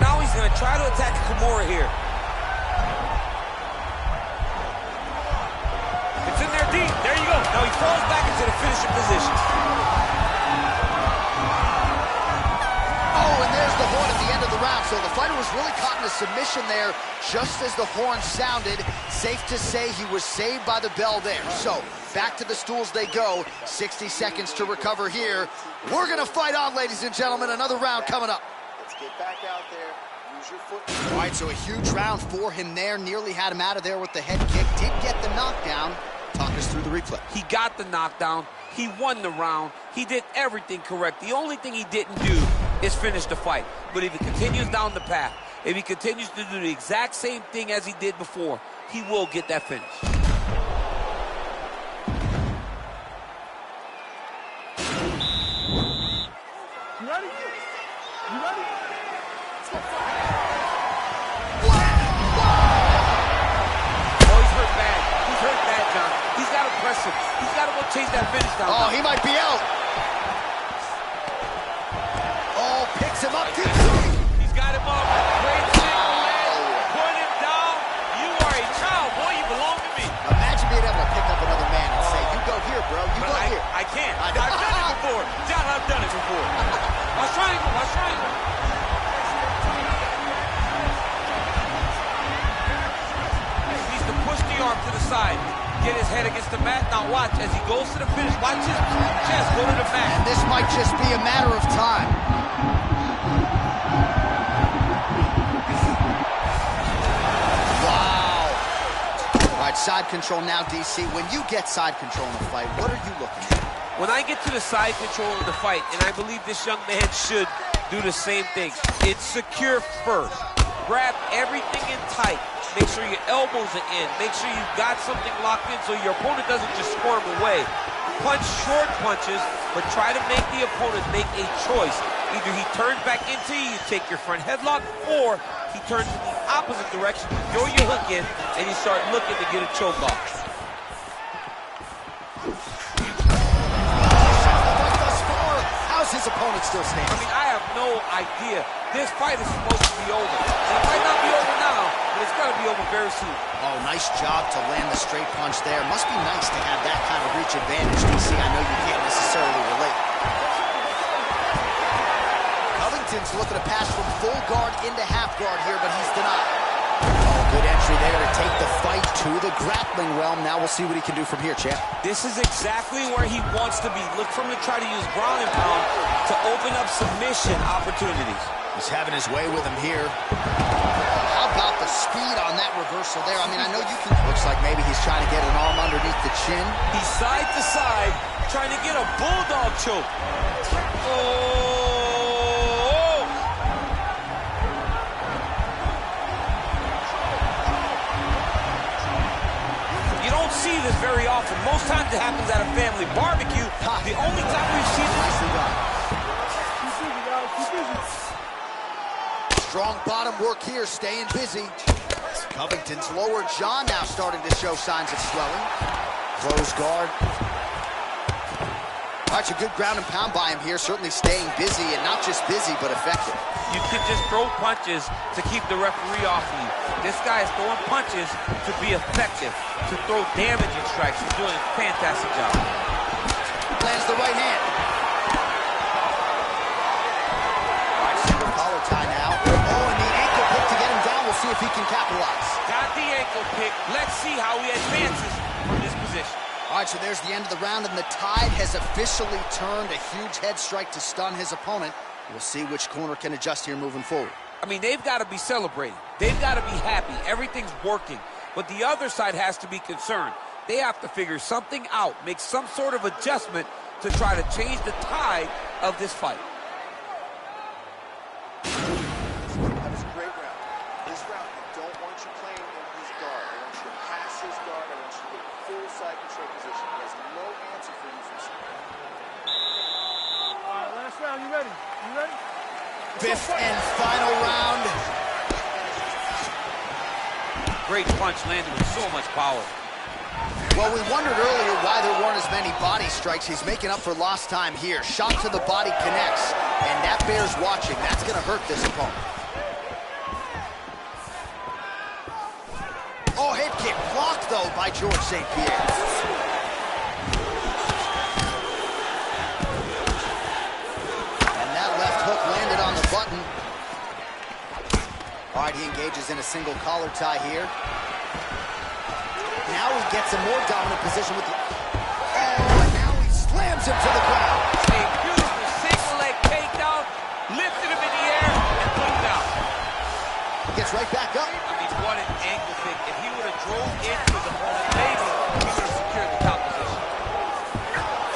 Now he's going to try to attack Kimura here. It's in there deep. There you go. Now he falls back into the finishing position. Oh, and there's the horn at the end of the round. So the fighter was really caught in a submission there just as the horn sounded. Safe to say he was saved by the bell there. So back to the stools they go. 60 seconds to recover here. We're going to fight on, ladies and gentlemen. Another round coming up. Let's get back out there. Use your foot. All right, so a huge round for him there. Nearly had him out of there with the head kick. Did get the knockdown. Talk us through the replay. He got the knockdown. He won the round. He did everything correct. The only thing he didn't do is finish the fight. But if he continues down the path, if he continues to do the exact same thing as he did before, he will get that finish. You ready? You ready? Oh, he's hurt bad. He's hurt bad, John. He's got to press him. He's got to go chase that finish down. Oh, he might be out. Oh, picks him up. He's got him up. Great single leg. Put him down. You are a child, boy. You belong to me. Imagine being able to pick up another man and say, you go here, bro. You go here. I can't. I've done it before. John, I've done it before. Watch triangle. Watch triangle. He needs to push the arm to the side. Get his head against the mat. Now watch as he goes to the finish. Watch his chest go to the mat. And this might just be a matter of time. Wow. All right, side control now, DC. When you get side control in a fight, what are you looking at? When I get to the side control of the fight, and I believe this young man should do the same thing, it's secure first. Grab everything in tight. Make sure your elbows are in. Make sure you've got something locked in so your opponent doesn't just squirm away. Punch short punches, but try to make the opponent make a choice. Either he turns back into you, take your front headlock, or he turns in the opposite direction, you throw your hook in, and you start looking to get a choke off. How's his opponent still standing? I mean, I have no idea. This fight is supposed to be over. It might not be over now, but it's going to be over very soon. Oh, nice job to land the straight punch there. Must be nice to have that kind of reach advantage, DC. I know you can't necessarily relate. Covington's looking to pass from full guard into half guard here, but he's denied. Oh, good entry there to take the fight to the grappling realm. Now we'll see what he can do from here, champ. This is exactly where he wants to be. Look for him to try to use ground and pound to open up submission opportunities. He's having his way with him here. How about the speed on that reversal there? I mean, I know you can... Looks like maybe he's trying to get an arm underneath the chin. He's side to side, trying to get a bulldog choke. Oh! You don't see this very often. Most times it happens at a family barbecue. The only time we've seen this... Strong bottom work here, staying busy. Covington's lower jaw now starting to show signs of swelling. Close guard. All right, a good ground and pound by him here, certainly staying busy, and not just busy, but effective. You can just throw punches to keep the referee off of you. This guy is throwing punches to be effective, to throw damaging strikes. He's doing a fantastic job. Lands the right hand. All right, single collar tie now. Oh, and the ankle pick to get him down. We'll see if he can capitalize. Got the ankle pick. Let's see how he advances from this position. All right, so there's the end of the round, and the tide has officially turned. A huge head strike to stun his opponent. We'll see which corner can adjust here moving forward. I mean, they've got to be celebrating. They've got to be happy. Everything's working. But the other side has to be concerned. They have to figure something out, make some sort of adjustment to try to change the tide of this fight. That was a great round. This round, I don't want you playing in his guard. I want you to pass his guard. I want you to get full side control position. He has no answer for you from center. All right, last round. You ready? You ready? Fifth and final round. Great punch landed with so much power. Well, we wondered earlier why there weren't as many body strikes. He's making up for lost time here. Shot to the body connects, and that bears watching. That's going to hurt this opponent. Oh, head kick blocked, though, by George St. Pierre. And that left hook landed on the button. All right, he engages in a single collar tie here. Now he gets a more dominant position with the... Oh, and now he slams him to the ground. A beautiful single leg takedown, lifted him in the air, and put him down. Gets right back up. I mean, what an angle pick. If he would have drove into his opponent, maybe he would have secured the top position.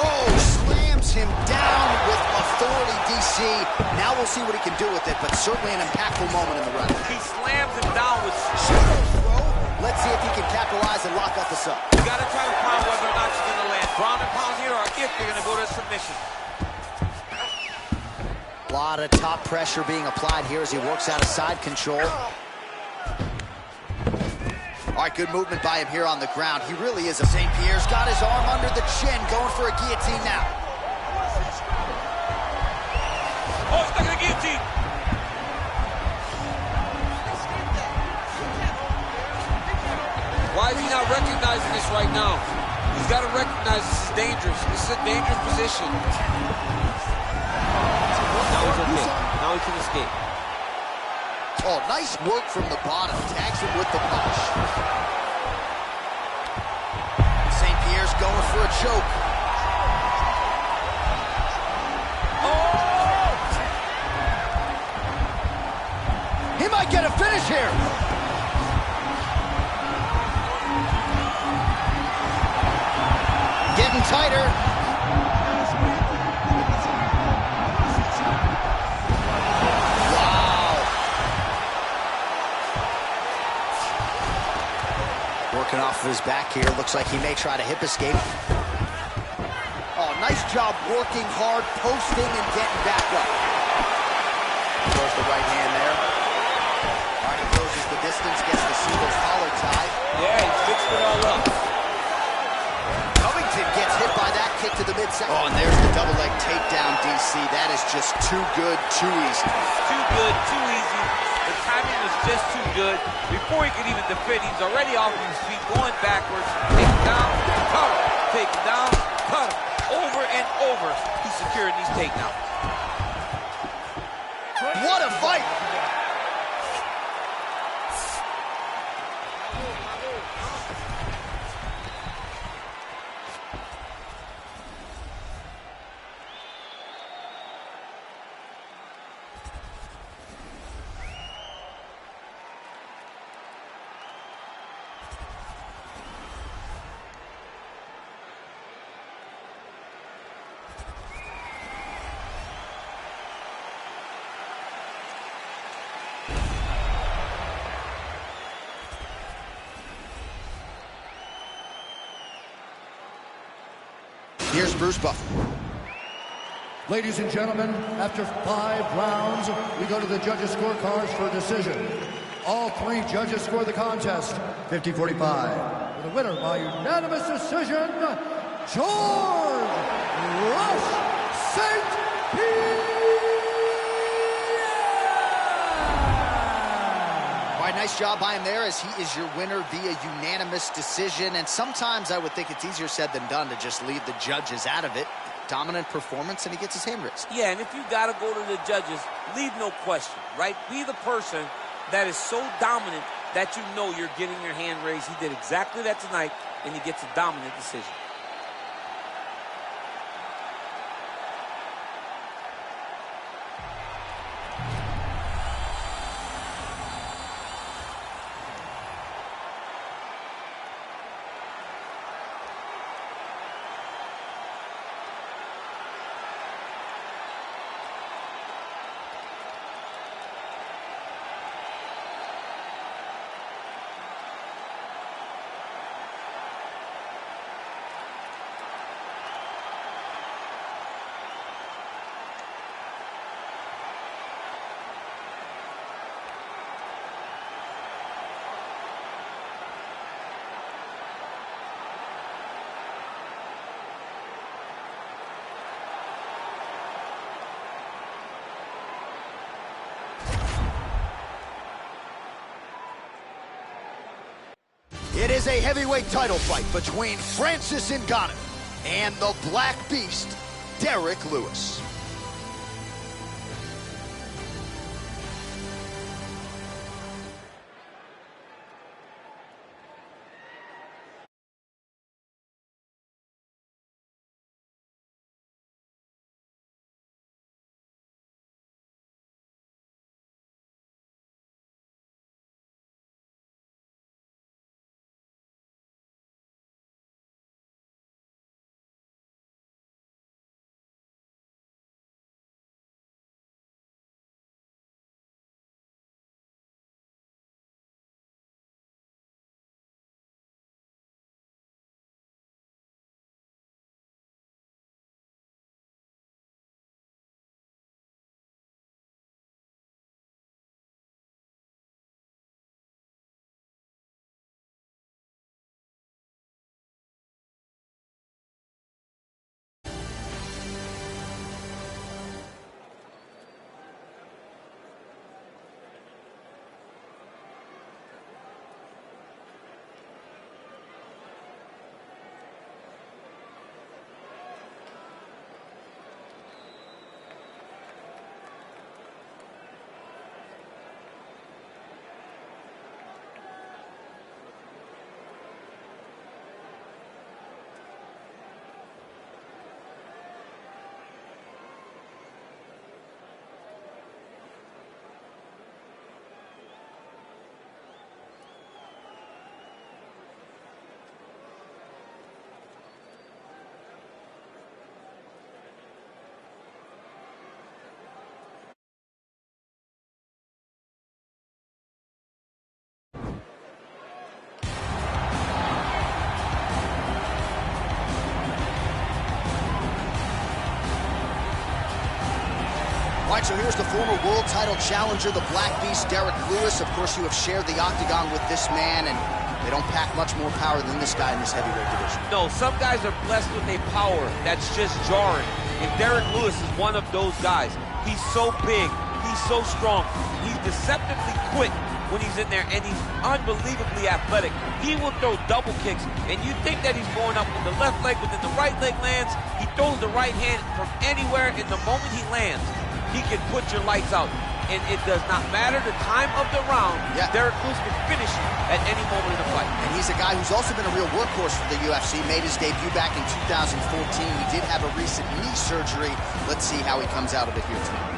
Oh, slams him down with authority, DC. Now we'll see what he can do with it, but certainly an impactful moment in the run. He slams him down with... Let's see if he can capitalize and lock up the sub. You got to try to find whether or not you're going to land ground and pound here, or if you're going to go to submission. A lot of top pressure being applied here as he works out of side control. All right, good movement by him here on the ground. He really is a... St. Pierre's got his arm under the chin, going for a guillotine now. Oh, he's not going to guillotine. Why is he not recognizing this right now? He's got to recognize this is dangerous. This is a dangerous position. Now he's okay. Now he can escape. Oh, nice work from the bottom. Tags him with the punch. St. Pierre's going for a choke. Oh! He might get a finish here. Getting tighter. Wow. Working off of his back here. Looks like he may try to hip escape. Oh, nice job working hard, posting, and getting back up. Throws the right hand there. All right, he closes the distance, gets the single collar tie. Yeah, he fixed it all up. Covington gets hit by that kick to the midsection. Oh, and there's the double leg takedown, DC. That is just too good, too easy. Too good, too easy. The timing was just too good. Before he could even defend, he's already off of his feet, going backwards. Take him down, cut him. Take him down, cut him. Over and over, he's securing these takedowns. What a fight! Here's Bruce Buffer. Ladies and gentlemen, after 5 rounds, we go to the judges' scorecards for a decision. All 3 judges score the contest 50-45. For the winner by unanimous decision, George Rush St. Pierre! All right, nice job by him there as he is your winner via unanimous decision. And sometimes I would think it's easier said than done to just leave the judges out of it. Dominant performance, and he gets his hand raised. Yeah, and if you got to go to the judges, leave no question, right? Be the person that is so dominant that you know you're getting your hand raised. He did exactly that tonight, and he gets a dominant decision. is a heavyweight title fight between Francis Ngannou and the Black Beast, Derrick Lewis. All right, so here's the former world title challenger, the Black Beast, Derrick Lewis. Of course, you have shared the octagon with this man, and they don't pack much more power than this guy in this heavyweight division. No, some guys are blessed with a power that's just jarring. And Derrick Lewis is one of those guys. He's so big, he's so strong, he's deceptively quick when he's in there, and he's unbelievably athletic. He will throw double kicks, and you think that he's going up with the left leg, but then the right leg lands. He throws the right hand from anywhere, and the moment he lands, he can put your lights out. And it does not matter the time of the round. Yeah. Derrick Lewis can finish you at any moment in the fight. And he's a guy who's also been a real workhorse for the UFC. Made his debut back in 2014. He did have a recent knee surgery. Let's see how he comes out of it here tonight.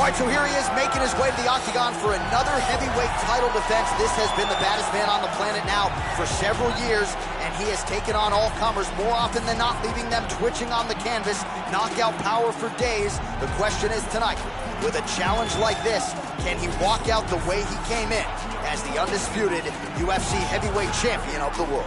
All right, so here he is making his way to the octagon for another heavyweight title defense. This has been the baddest man on the planet now for several years, and he has taken on all comers more often than not, leaving them twitching on the canvas. Knockout power for days. The question is tonight, with a challenge like this, can he walk out the way he came in as the undisputed UFC heavyweight champion of the world?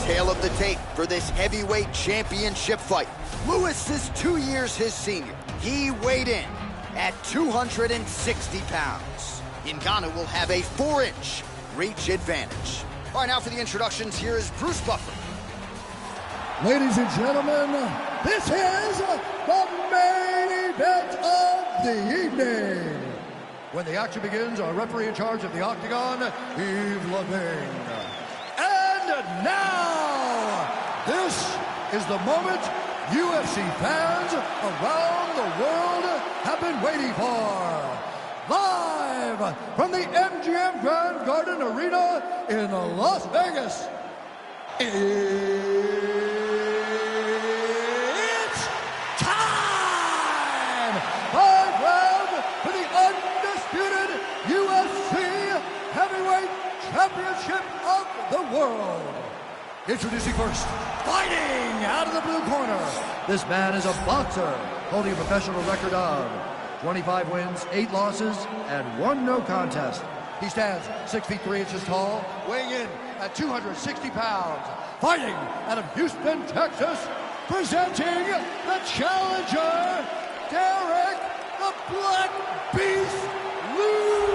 Tale of the tape for this heavyweight championship fight. Lewis is 2 years his senior. He weighed in at 260 pounds. Ngannou will have a 4-inch reach advantage. All right, now for the introductions, here is Bruce Buffer. Ladies and gentlemen, this is the main event of the evening. When the action begins, our referee in charge of the octagon, Yves Lavigne. And now, this is the moment UFC fans around the world have been waiting for. Live from the MGM Grand Garden Arena in Las Vegas. It's time! 5 rounds for the undisputed UFC Heavyweight Championship of the world. Introducing first, fighting out of the blue corner. This man is a boxer, holding a professional record of 25 wins, 8 losses, and 1 no contest. He stands 6 feet 3 inches tall, weighing in at 260 pounds. Fighting out of Houston, Texas, presenting the challenger, Derek the Black Beast Lewis.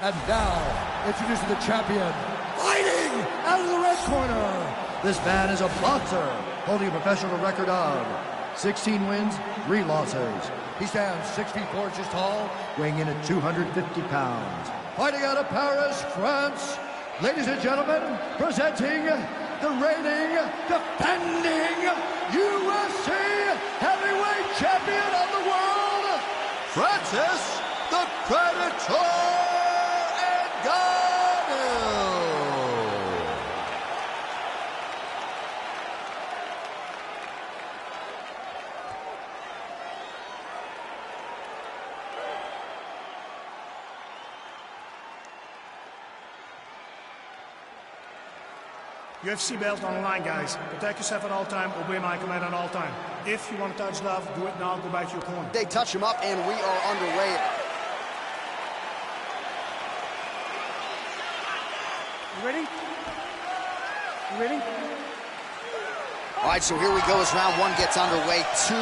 And now, introducing the champion, fighting out of the red corner. This man is a boxer, holding a professional record of 16 wins, 3 losses. He stands 6 feet 4 inches tall, weighing in at 250 pounds. Fighting out of Paris, France, ladies and gentlemen, presenting the reigning, defending UFC heavyweight champion of the world, Francis the Predator. UFC belt on the line, guys. Protect yourself at all time. Obey my command at all time. If you want to touch love, do it now. Go back to your corner. They touch him up, and we are underway. You ready? You ready? All right, so here we go as round 1 gets underway. 2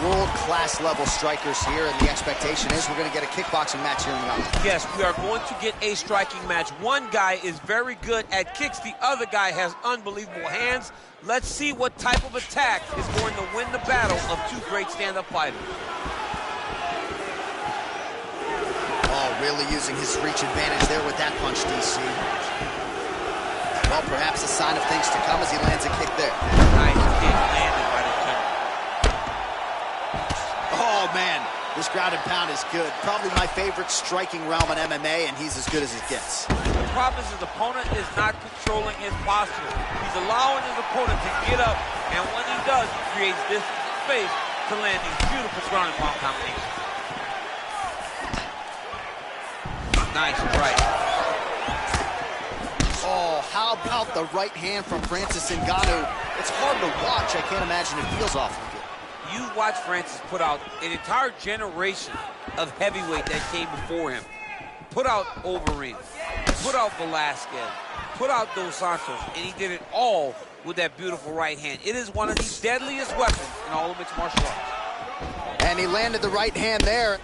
world-class level strikers here, and the expectation is we're going to get a kickboxing match here in the round. Yes, we are going to get a striking match. One guy is very good at kicks. The other guy has unbelievable hands. Let's see what type of attack is going to win the battle of 2 great stand-up fighters. Oh, really using his reach advantage there with that punch, DC. Well, perhaps a sign of things to come as he lands a kick there. Nice kick landed by the chin. Oh, man, this ground and pound is good. Probably my favorite striking realm in MMA, and he's as good as it gets. The problem is his opponent is not controlling his posture. He's allowing his opponent to get up, and when he does, he creates this space to land these beautiful ground and pound combinations. Nice right. Oh, how about the right hand from Francis Ngannou? It's hard to watch. I can't imagine it feels awful good. You watch Francis put out an entire generation of heavyweight that came before him. Put out Overeem, put out Velasquez, put out Dos Santos, and he did it all with that beautiful right hand. It is one of the deadliest weapons in all of mixed martial arts. And he landed the right hand there.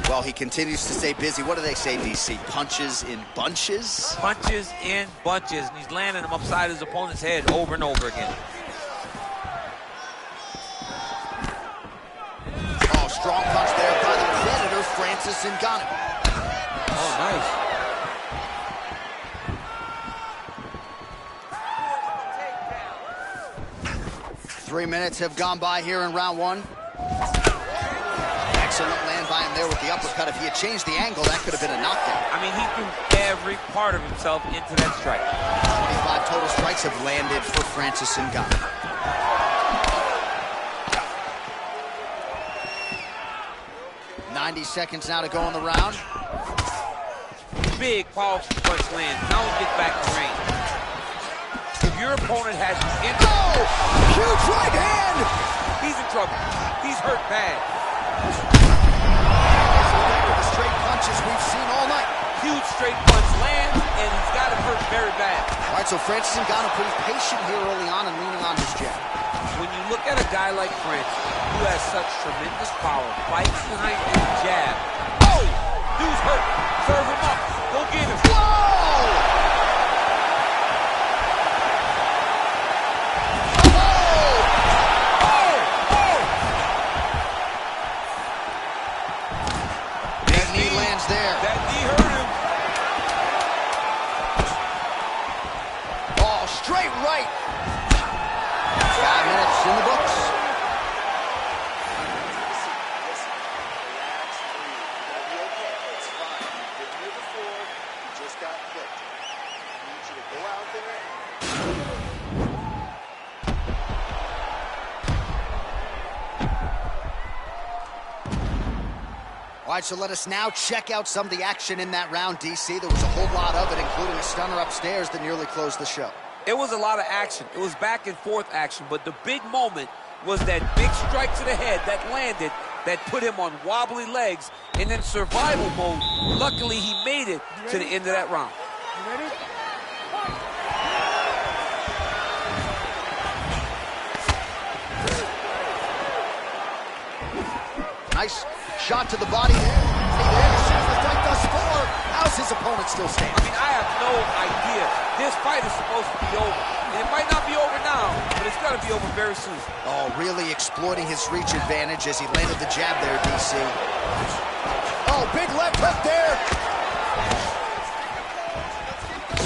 Well, he continues to stay busy. What do they say, DC? Punches in bunches? Punches in bunches, and he's landing them upside his opponent's head over and over again. Oh, strong punch there by the Predator, Francis Ngannou. Oh, nice. 3 minutes have gone by here in round 1. Excellent land by him there with the uppercut. If he had changed the angle, that could have been a knockdown. I mean, he threw every part of himself into that strike. 25 total strikes have landed for Francis Ngannou. .90 seconds now to go in the round. Big, powerful punch lands. Now he gets back to range. If your opponent has you in... Oh! Huge right hand! He's in trouble. He's hurt bad. The straight punches we've seen all night. Huge straight punch lands, and he's got him hurt very bad. All right, so Francis Ngannou pretty patient here early on and leaning on his jab. When you look at a guy like Francis, who has such tremendous power, fights behind his jab. Oh! Dude's hurt. Serve him up. Go get him. Whoa! In the books. All right, so let us now check out some of the action in that round, DC. There was a whole lot of it, including a stunner upstairs that nearly closed the show. It was a lot of action. It was back and forth action, but the big moment was that big strike to the head that landed, that put him on wobbly legs, and in survival mode, luckily he made it to the end of that round. You ready? Nice shot to the body. Finishes the fight thus far. How's his opponent still standing? I mean, I have no idea. This fight is supposed to be over. And it might not be over now, but it's going to be over very soon. Oh, really exploiting his reach advantage as he landed the jab there, DC. Oh, big left hook there.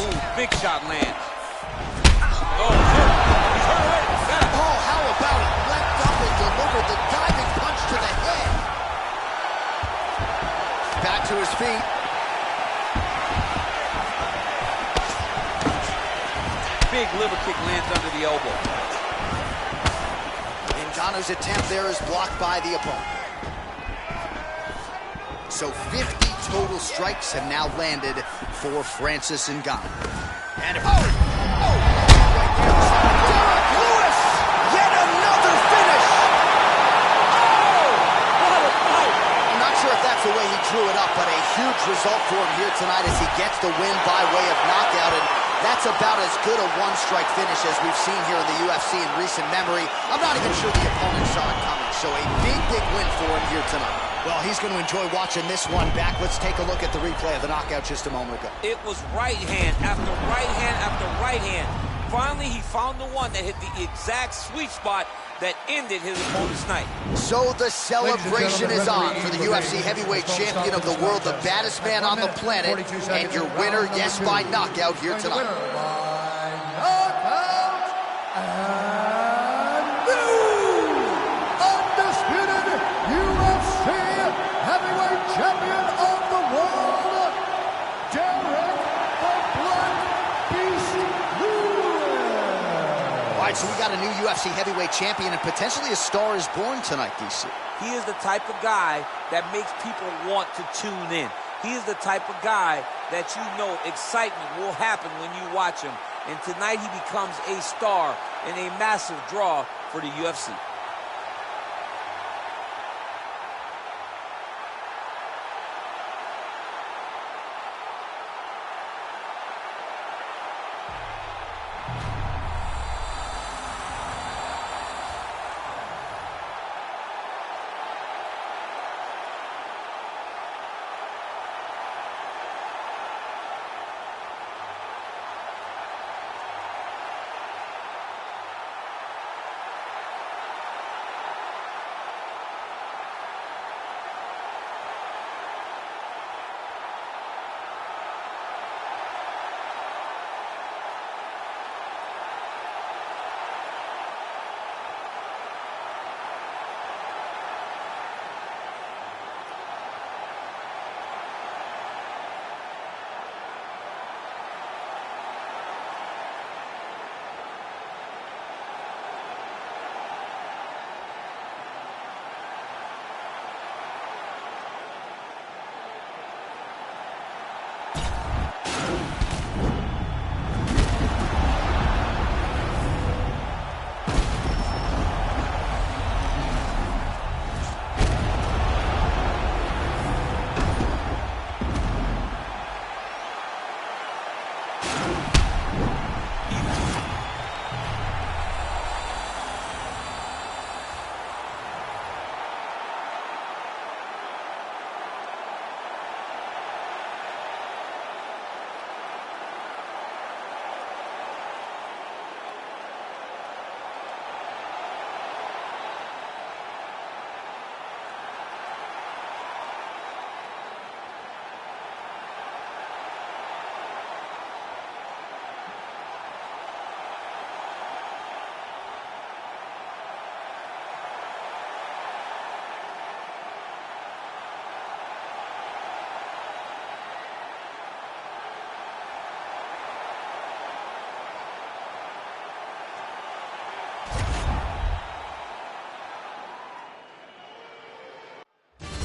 Ooh, big shot lands. Oh, shit. He's hurt already. Oh, how about it? Leapt up and delivered the diving punch to the head. Back to his feet. Big liver kick lands under the elbow. Ngannou's attempt there is blocked by the opponent. So 50 total strikes have now landed for Francis Ngannou. And Derek Lewis, yet another finish. Oh, what a fight. I'm not sure if that's the way he drew it up, but a huge result for him here tonight as he gets the win by way of knockout. And that's about as good a one-strike finish as we've seen here in the UFC in recent memory. I'm not even sure the opponent saw it coming, so a big, big win for him here tonight. Well, he's going to enjoy watching this one back. Let's take a look at the replay of the knockout just a moment ago. It was right hand after right hand after right hand. Finally, he found the one that hit the exact sweet spot that ended his opponent's night. So the celebration is on for the UFC heavyweight champion of the world, the baddest man on the planet, and your winner, yes, by knockout here tonight. Undisputed UFC heavyweight champion of the world, Derek the Black Beast Lewis. All right, so we got a new UFC heavyweight champion, and potentially a star is born tonight, DC. He is the type of guy that makes people want to tune in. He is the type of guy that you know excitement will happen when you watch him. And tonight he becomes a star and a massive draw for the UFC.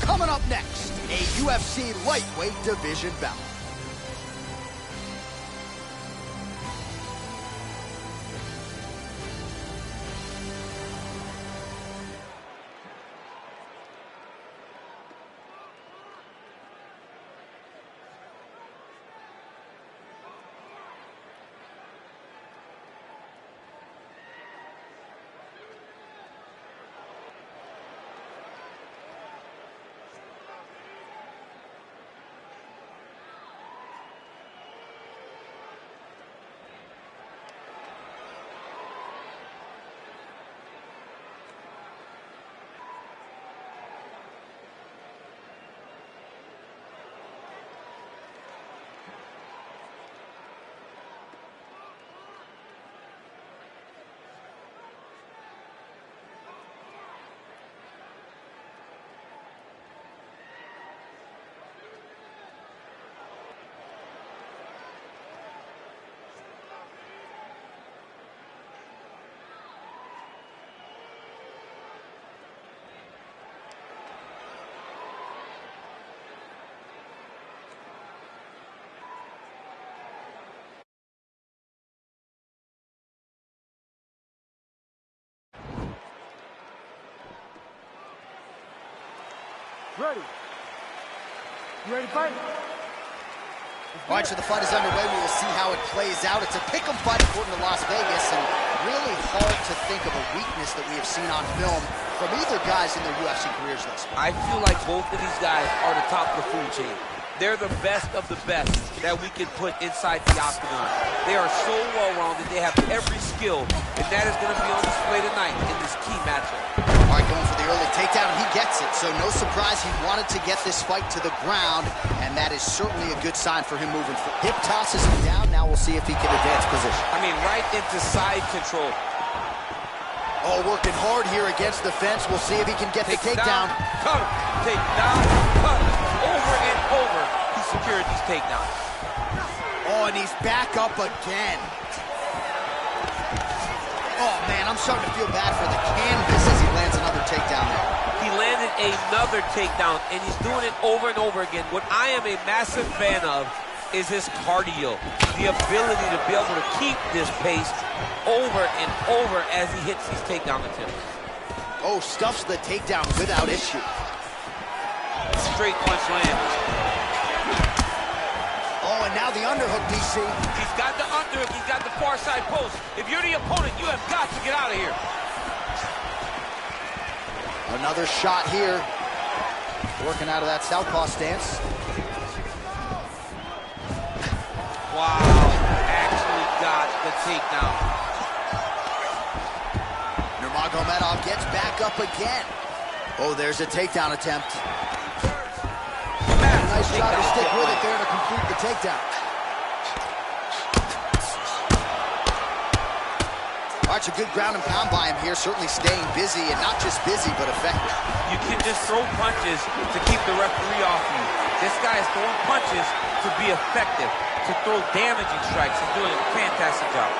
Coming up next, a UFC lightweight division bout. Ready. You ready to fight? All right, so the fight is underway. We will see how it plays out. It's a pick'em fight according to Las Vegas, and really hard to think of a weakness that we have seen on film from either guys in their UFC careers thus far. I feel like both of these guys are the top of the food chain. They're the best of the best that we can put inside the octagon. They are so well-rounded. They have every skill, and that is going to be on display tonight in this key matchup. All right, going for the early takedown, and he gets it. So no surprise he wanted to get this fight to the ground, and that is certainly a good sign for him moving forward. Hip tosses him down. Now we'll see if he can advance position. I mean, right into side control. Oh, working hard here against the fence. We'll see if he can get the takedown. Cut him. Take down. Cut him. Over and over, he secured these takedowns. Oh, and he's back up again. Oh, man, I'm starting to feel bad for the canvas as he lands another takedown there. He landed another takedown, and he's doing it over and over again. What I am a massive fan of is his cardio, the ability to be able to keep this pace over and over as he hits these takedown attempts. Oh, stuffs the takedown without issue. Straight punch lands. Oh, and now the underhook, DC. He's got the underhook, he's got the far side post. If you're the opponent, you have got to get out of here. Another shot here. Working out of that southpaw stance. Wow, actually got the takedown. Nurmagomedov gets back up again. Oh, there's a takedown attempt. Nice job to stick with it there to complete the takedown. All right, so good ground and pound by him here, certainly staying busy, and not just busy, but effective. You can just throw punches to keep the referee off you. This guy is throwing punches to be effective, to throw damaging strikes, and doing a fantastic job.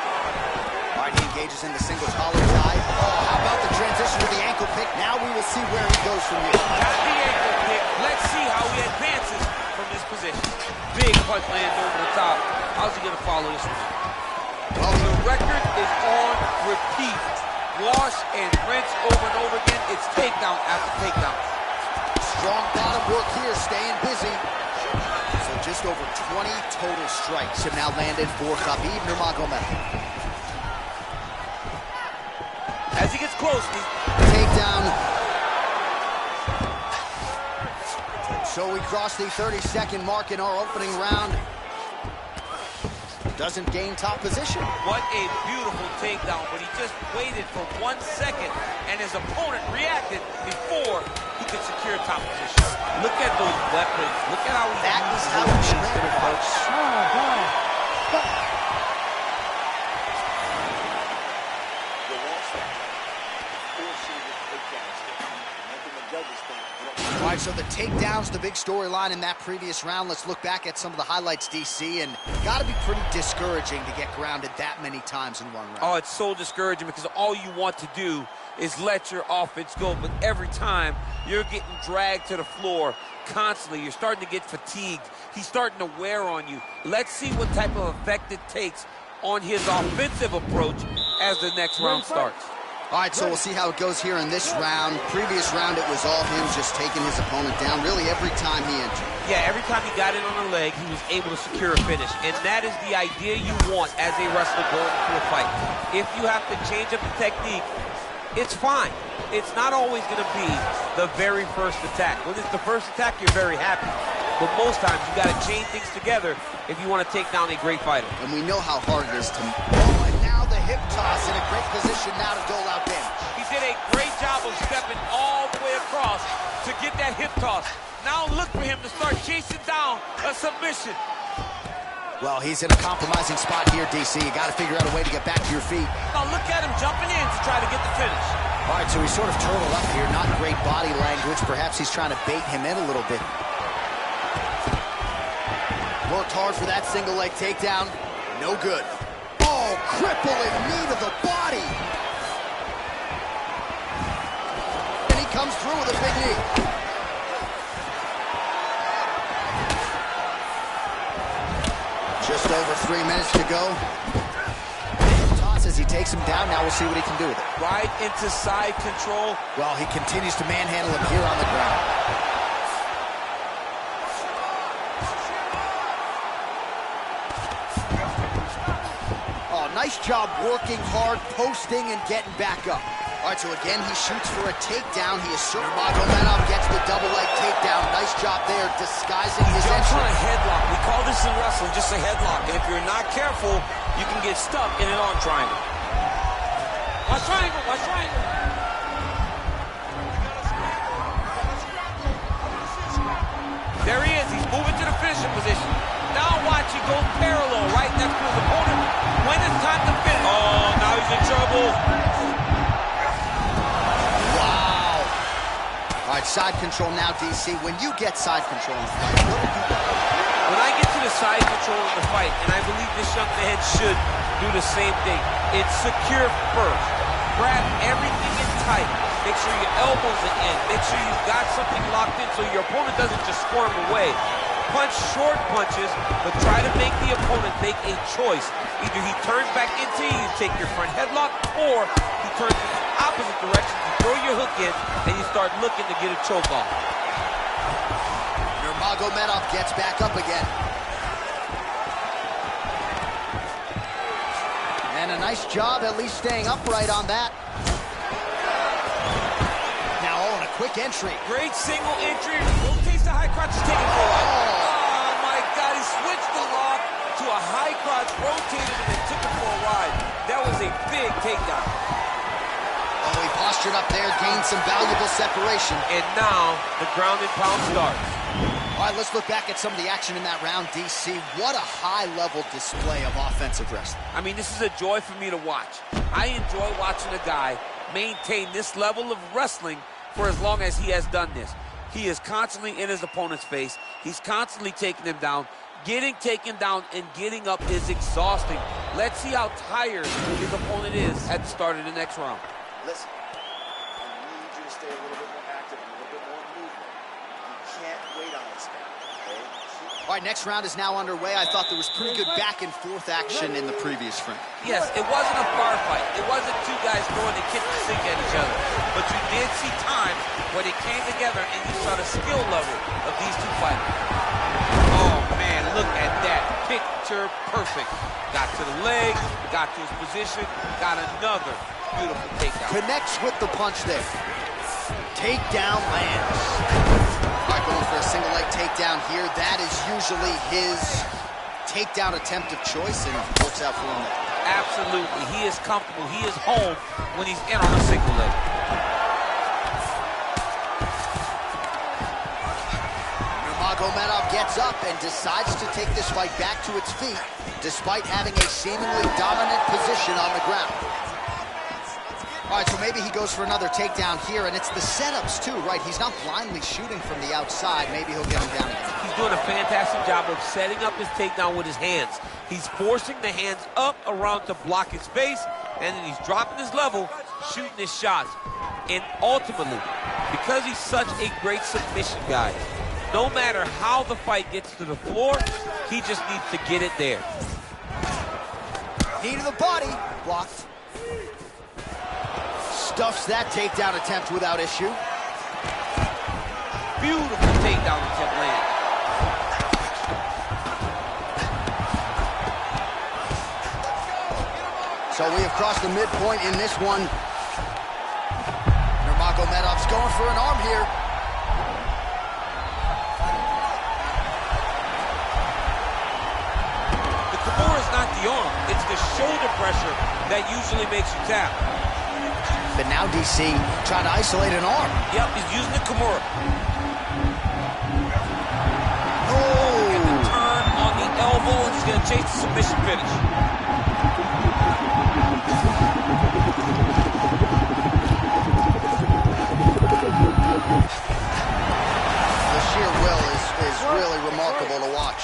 All right, he engages in the singles collar tie. Oh, how about the transition to the ankle pick? Now we will see where he goes from here. Got the ankle pick. Let's see how he advances from this position. Big punch lands over the top. How's he going to follow this one? Well, the record is on repeat. Wash and rinse over and over again. It's takedown after takedown. Strong bottom work here, staying busy. So just over 20 total strikes have now landed for Khabib Nurmagomedov. As he gets close, takedown. So we cross the 30-second mark in our opening round. Doesn't gain top position. What a beautiful takedown, but he just waited for 1 second, and his opponent reacted before he could secure top position. Look at those weapons. Look at how he that is how he should have folks. Oh, God. All right, so the takedown's the big storyline in that previous round. Let's look back at some of the highlights, DC, and got to be pretty discouraging to get grounded that many times in one round. Oh, it's so discouraging because all you want to do is let your offense go, but every time you're getting dragged to the floor constantly. You're starting to get fatigued. He's starting to wear on you. Let's see what type of effect it takes on his offensive approach as the next round starts. All right, so we'll see how it goes here in this round. Previous round, it was all him just taking his opponent down really every time he entered. Yeah, every time he got in on a leg, he was able to secure a finish. And that is the idea you want as a wrestler going into a fight. If you have to change up the technique, it's fine. It's not always going to be the very first attack. When it's the first attack, you're very happy. But most times, you got to chain things together if you want to take down a great fighter. And we know how hard it is to... Oh, and now the hip toss in a great position now to dole out damage. He did a great job of stepping all the way across to get that hip toss. Now look for him to start chasing down a submission. Well, he's in a compromising spot here, DC. You got to figure out a way to get back to your feet. Now look at him jumping in to try to get the finish. All right, so he's sort of turtled up here. Not great body language. Perhaps he's trying to bait him in a little bit. Worked hard for that single leg takedown. No good. Oh, crippling knee to the body. And he comes through with a big knee. Just over 3 minutes to go. Toss as he takes him down. Now we'll see what he can do with it. Right into side control. Well, he continues to manhandle him here on the ground. Nice job working hard, posting, and getting back up. All right, so again, he shoots for a takedown. He is Nurmagomedov gets the double leg takedown. Nice job there, disguising his entry. Jumps on a headlock. We call this in wrestling just a headlock. And if you're not careful, you can get stuck in an arm triangle. Watch triangle, watch triangle. There he is. He's moving to the finishing position. Now watch, he goes parallel right next to his opponent. When it's time to finish. Oh, now he's in trouble. Wow. All right, side control now, DC. When you get side control in the fight, what do you do? When I get to the side control in the fight, and I believe this young man should do the same thing, it's secure first. Grab everything in tight. Make sure your elbows are in. Make sure you've got something locked in so your opponent doesn't just squirm away. Punch short punches, but try to make the opponent make a choice. Either he turns back into you, you take your front headlock, or he turns in the opposite direction, you throw your hook in, and you start looking to get a choke off. Nurmagomedov gets back up again. And a nice job at least staying upright on that. Now all in a quick entry. Great single entry, rotates the high crotch, is taken for a while. Oh my God, he switched the lock to a high crotch, rotated and then took it for a ride. That was a big takedown. Oh, he postured up there, gained some valuable separation. And now the ground and pound starts. All right, let's look back at some of the action in that round, DC. What a high-level display of offensive wrestling. I mean, this is a joy for me to watch. I enjoy watching a guy maintain this level of wrestling for as long as he has done this. He is constantly in his opponent's face. He's constantly taking him down. Getting taken down and getting up is exhausting. Let's see how tired his opponent is at the start of the next round. Listen, I need you to stay a little bit more active, a little bit more movement. You can't wait on this guy, okay? All right, next round is now underway. I thought there was pretty good back-and-forth action in the previous frame. Yes, it wasn't a bar fight. It wasn't two guys throwing the kitchen sink at each other. But you did see times when it came together and you saw the skill level of these two fighters. Oh, man, look at that. Picture perfect. Got to the leg, got to his position, got another beautiful takedown. Connects with the punch there. Takedown lands. All right, going for a single leg takedown here. That is usually his takedown attempt of choice, and works out for him. Absolutely. He is comfortable. He is home when he's in on a single leg. Nurmagomedov gets up and decides to take this fight back to its feet, despite having a seemingly dominant position on the ground. All right, so maybe he goes for another takedown here, and it's the setups too, right? He's not blindly shooting from the outside. Maybe he'll get him down again. He's doing a fantastic job of setting up his takedown with his hands. He's forcing the hands up around to block his face, and then he's dropping his level, shooting his shots. And ultimately, because he's such a great submission guy, no matter how the fight gets to the floor, he just needs to get it there. Knee to the body, blocked. Stuffs that takedown attempt without issue. Beautiful takedown attempt land. So we have crossed the midpoint in this one. Nurmagomedov's going for an arm here. The Kimura is not the arm. It's the shoulder pressure that usually makes you tap. But now DC trying to isolate an arm. Yep, he's using the Kimura. Oh! And the turn on the elbow, and he's going to chase the submission finish. The sheer will is really remarkable to watch.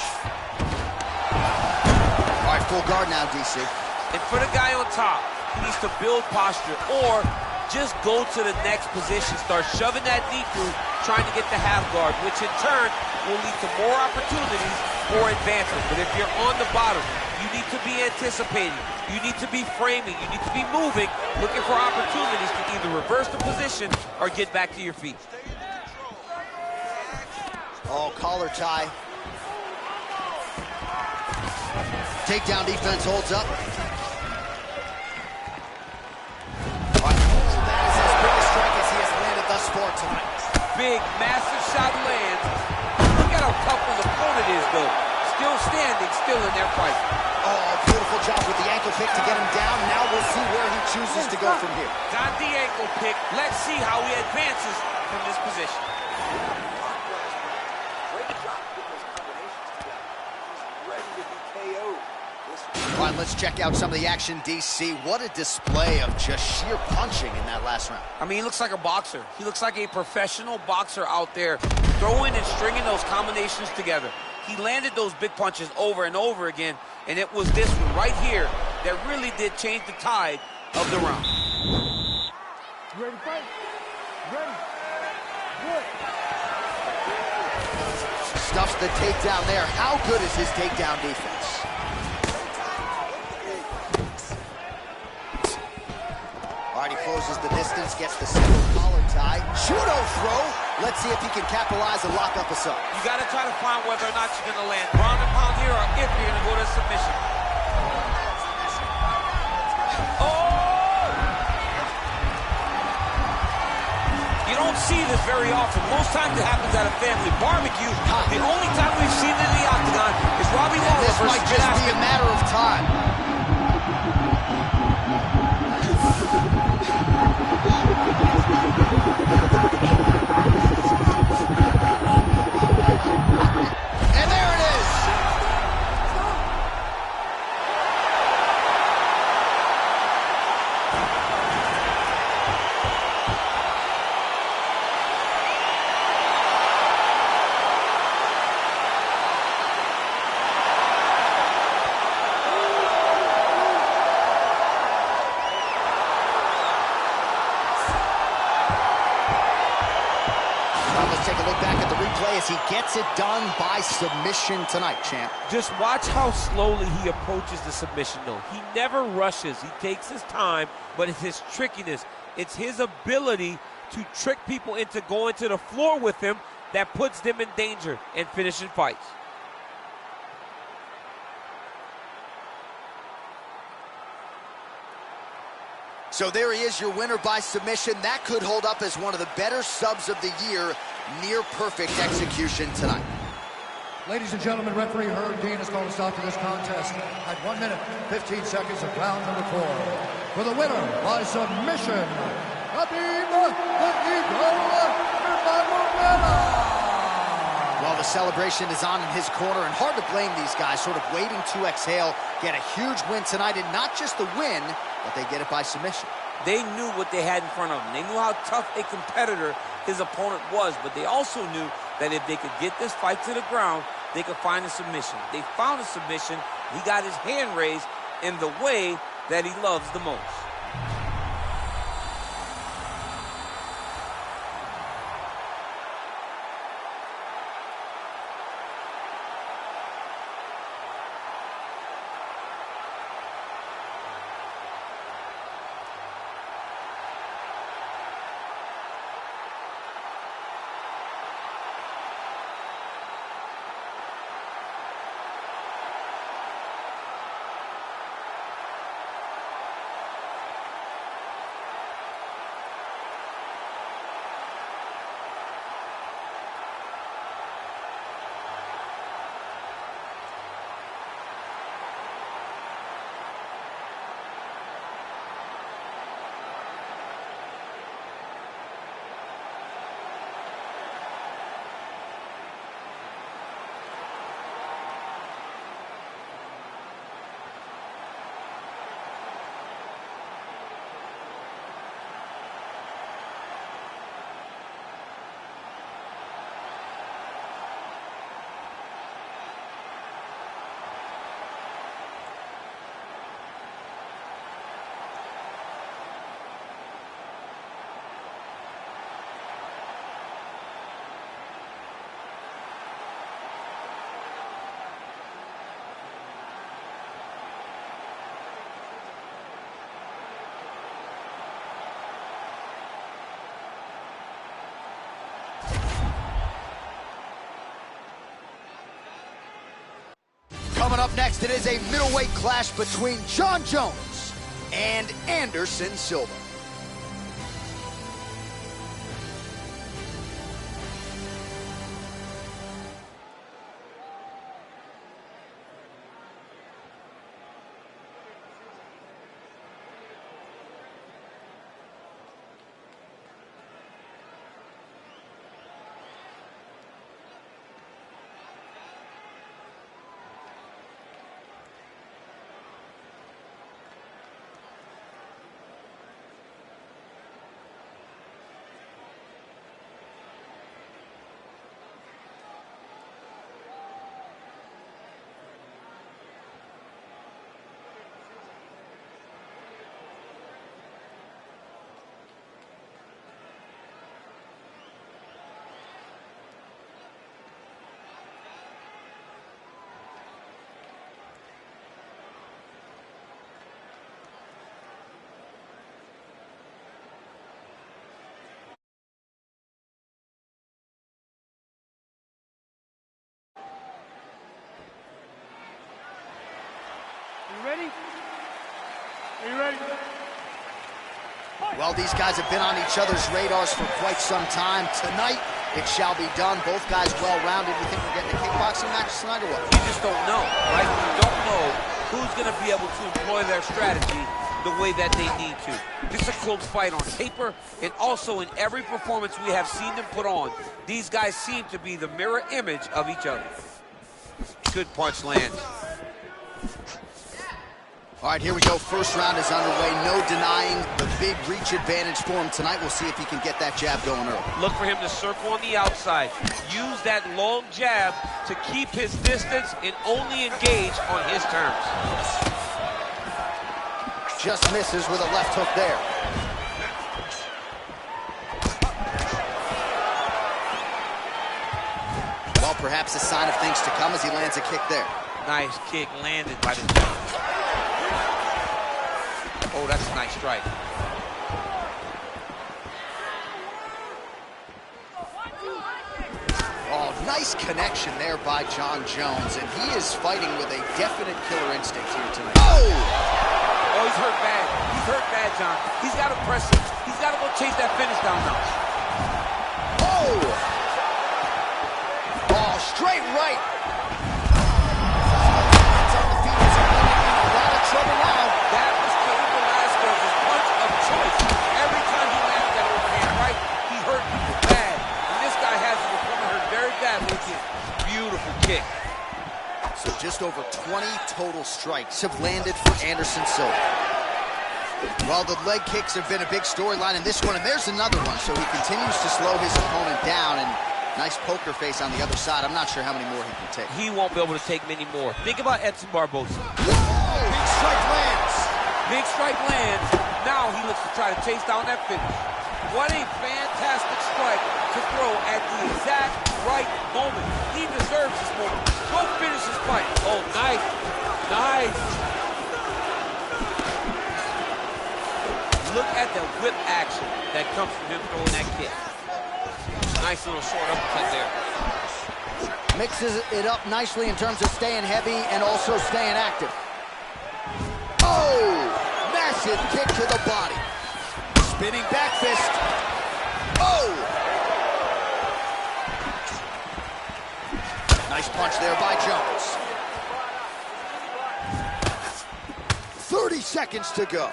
All right, full guard now, DC. And for the guy on top, he needs to build posture or just go to the next position, start shoving that knee through, trying to get the half guard, which in turn will lead to more opportunities for advancement. But if you're on the bottom, you need to be anticipating, you need to be framing, you need to be moving, looking for opportunities to either reverse the position or get back to your feet. Oh, collar tie. Takedown defense holds up. Sport tonight. Big, massive shot lands. Look at how tough his opponent is, though. Still standing, still in their fight. Oh, beautiful job with the ankle pick to get him down. Now we'll see where he chooses to go from here. Got the ankle pick. Let's see how he advances from this position. Great job putting those combinations together. He's ready to be KO'd. All right, let's check out some of the action, DC. What a display of just sheer punching in that last round. I mean, he looks like a boxer. He looks like a professional boxer out there throwing and stringing those combinations together. He landed those big punches over and over again, and it was this one right here that really did change the tide of the round. You ready to fight? Ready? Good. Stuffs the takedown there. How good is his takedown defense? All right, he closes the distance, gets the single collar tie. Judo throw. Let's see if he can capitalize and lock up a sub. You got to try to find whether or not you're going to land ground and pound here or if you're going to go to submission. Oh! You don't see this very often. Most times it happens at a family barbecue. The only time we've seen it in the octagon is Robbie Lawler This might just be a matter of time. And there it is. As he gets it done by submission tonight, champ. Just watch how slowly he approaches the submission, though. He never rushes. He takes his time, but it's his trickiness. It's his ability to trick people into going to the floor with him that puts them in danger and finishing fights. So there he is, your winner by submission. That could hold up as one of the better subs of the year. Near perfect execution tonight. Ladies and gentlemen, referee Herb Dean has called a stop to this contest at 1 minute, 15 seconds of round number 4. For the winner by submission, Well, the celebration is on in his corner, and hard to blame these guys, sort of waiting to exhale, get a huge win tonight, and not just the win, but they get it by submission. They knew what they had in front of them. They knew how tough a competitor his opponent was, but they also knew that if they could get this fight to the ground, they could find a submission. They found a submission. He got his hand raised in the way that he loves the most. Coming up next, it is a middleweight clash between Jon Jones and Anderson Silva. You ready? Are you ready? Well, these guys have been on each other's radars for quite some time. Tonight, it shall be done. Both guys well-rounded. You think we're getting a kickboxing match tonight or what? You just don't know, right? You don't know who's going to be able to employ their strategy the way that they need to. This is a close fight on paper, and also in every performance we have seen them put on, these guys seem to be the mirror image of each other. Good punch lands. All right, here we go. First round is underway. No denying the big reach advantage for him tonight. We'll see if he can get that jab going early. Look for him to circle on the outside. Use that long jab to keep his distance and only engage on his terms. Just misses with a left hook there. Well, perhaps a sign of things to come as he lands a kick there. Nice kick landed by the judge. Oh, that's a nice strike. Oh, nice connection there by Jon Jones, and he is fighting with a definite killer instinct here tonight. Oh! Oh, he's hurt bad. He's hurt bad, Jon. He's got to press it. He's got to go chase that finish down now. Oh! Oh, straight right. It's on the feet. It's in a lot of trouble now. That was Cain Velasquez's punch of choice. Every time he landed that overhand right, he hurt people bad. And this guy has his opponent hurt very bad with his beautiful kick. So just over 20 total strikes have landed for Anderson Silva. Well, the leg kicks have been a big storyline in this one, and there's another one. So he continues to slow his opponent down, and nice poker face on the other side. I'm not sure how many more he can take. He won't be able to take many more. Think about Edson Barboza. Whoa! Big strike lands. Big strike lands. Now he looks to try to chase down that finish. What a fantastic strike to throw at the exact right moment. He deserves this moment. Go finish his fight. Oh, nice. Nice. Look at the whip action that comes from him throwing that kick. Nice little short uppercut there. Mixes it up nicely in terms of staying heavy and also staying active. Oh! Massive kick to the body. Spinning back fist. Oh! Nice punch there by Jones. 30 seconds to go.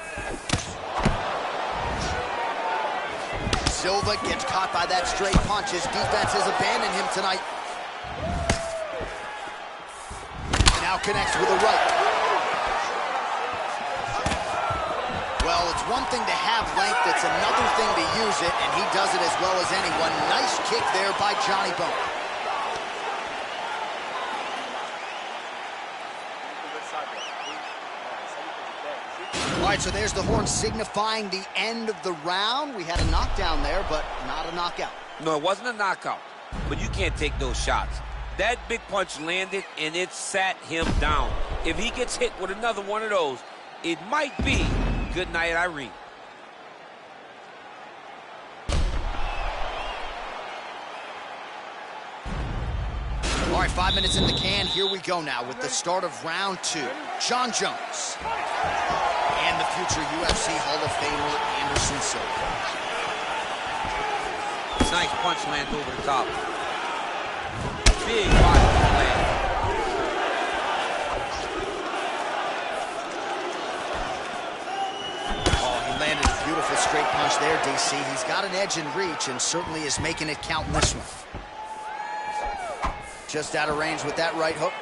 Silva gets caught by that straight punch. His defense has abandoned him tonight. Now connects with a right. Well, it's one thing to have length, it's another thing to use it, and he does it as well as anyone. Nice kick there by Johnny Bone. All right, so there's the horn signifying the end of the round. We had a knockdown there, but not a knockout. No, it wasn't a knockout, but you can't take those shots. That big punch landed, and it sat him down. If he gets hit with another one of those, it might be good night, Irene. All right, 5 minutes in the can. Here we go now with the start of round 2. Jon Jones and the future UFC Hall of Famer Anderson Silva. Nice punch lands over the top. Big body land. Oh, he landed a beautiful straight punch there, DC. He's got an edge in reach and certainly is making it count in this one. Just out of range with that right hook.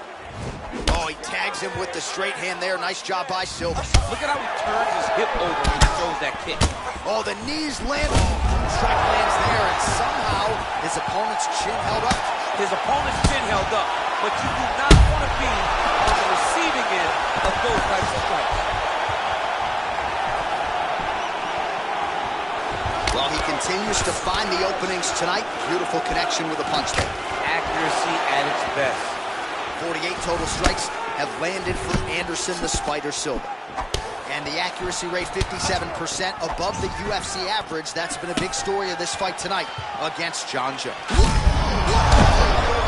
Oh, he tags him with the straight hand there. Nice job by Silva. Look at how he turns his hip over when he throws that kick. Oh, the knees land. Oh, strike lands there, and somehow his opponent's chin held up. His opponent's chin held up, but you do not want to be on the receiving end of those types of strikes. Well, he continues to find the openings tonight. Beautiful connection with a punch there. Accuracy at its best. 48 total strikes have landed for Anderson the Spider Silva. And the accuracy rate 57% above the UFC average. That's been a big story of this fight tonight against Jon Jones. Over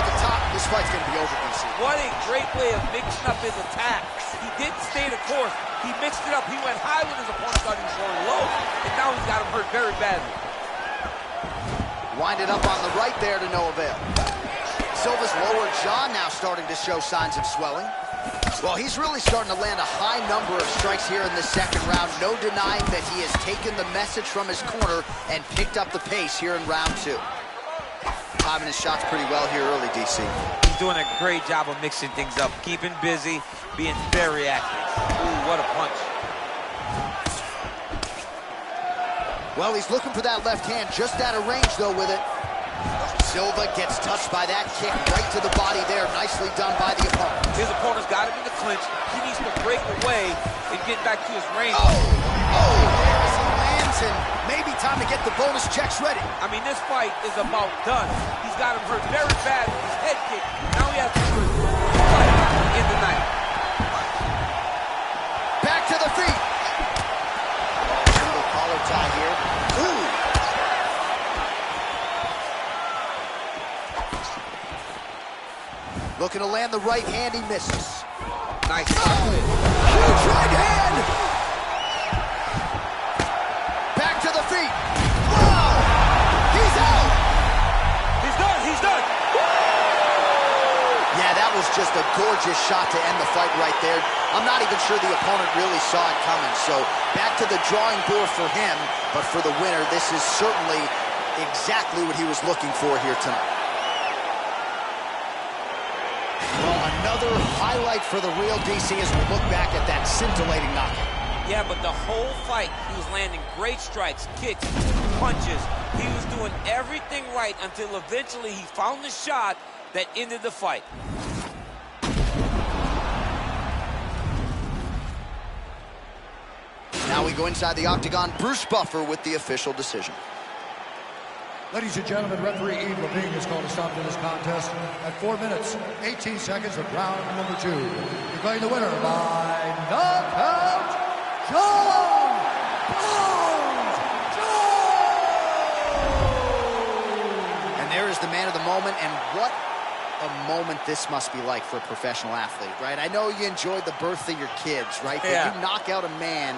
the top, this fight's gonna be over, DC. What a great way of mixing up his attacks. He didn't stay the course. He mixed it up. He went high when his opponent thought he was going low, and now he's got him hurt very badly. Winded up on the right there to no avail. Silva's lower jaw now starting to show signs of swelling. Well, he's really starting to land a high number of strikes here in the second round. No denying that he has taken the message from his corner and picked up the pace here in round 2. Timing his shots pretty well here early, DC. He's doing a great job of mixing things up, keeping busy, being very active. Ooh, what a punch. Well, he's looking for that left hand, just out of range, though, with it. Silva gets touched by that kick right to the body there. Nicely done by the opponent. His opponent's got him in the clinch. He needs to break away and get back to his range. Oh, there as he lands, and maybe time to get the bonus checks ready. I mean, this fight is about done. He's got him hurt very bad with his head kick. Now he has to fight in the night. Back to the feet. Little collar tie here. Ooh. Looking to land the right hand, he misses. Nice. Huge right hand. Back to the feet. Wow. He's out. He's done. He's done. Yeah, that was just a gorgeous shot to end the fight right there. I'm not even sure the opponent really saw it coming. So back to the drawing board for him. But for the winner, this is certainly exactly what he was looking for here tonight. Well, another highlight for the real DC as we look back at that scintillating knockout. Yeah, but the whole fight, he was landing great strikes, kicks, punches. He was doing everything right until eventually he found the shot that ended the fight. Now we go inside the octagon. Bruce Buffer with the official decision. Ladies and gentlemen, referee Yves Lavigne has called a stop to this contest at 4 minutes, 18 seconds of round number 2. Declaring the winner by knockout, Zhang! And there is the man of the moment, and what a moment this must be like for a professional athlete, right? I know you enjoyed the birth of your kids, right? Yeah. But you knock out a man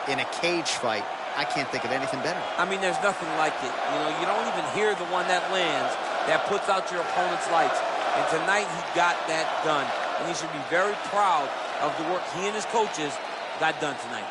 in a cage fight, I can't think of anything better. I mean, there's nothing like it. You know, you don't even hear the one that lands, that puts out your opponent's lights. And tonight, he got that done. And he should be very proud of the work he and his coaches got done tonight.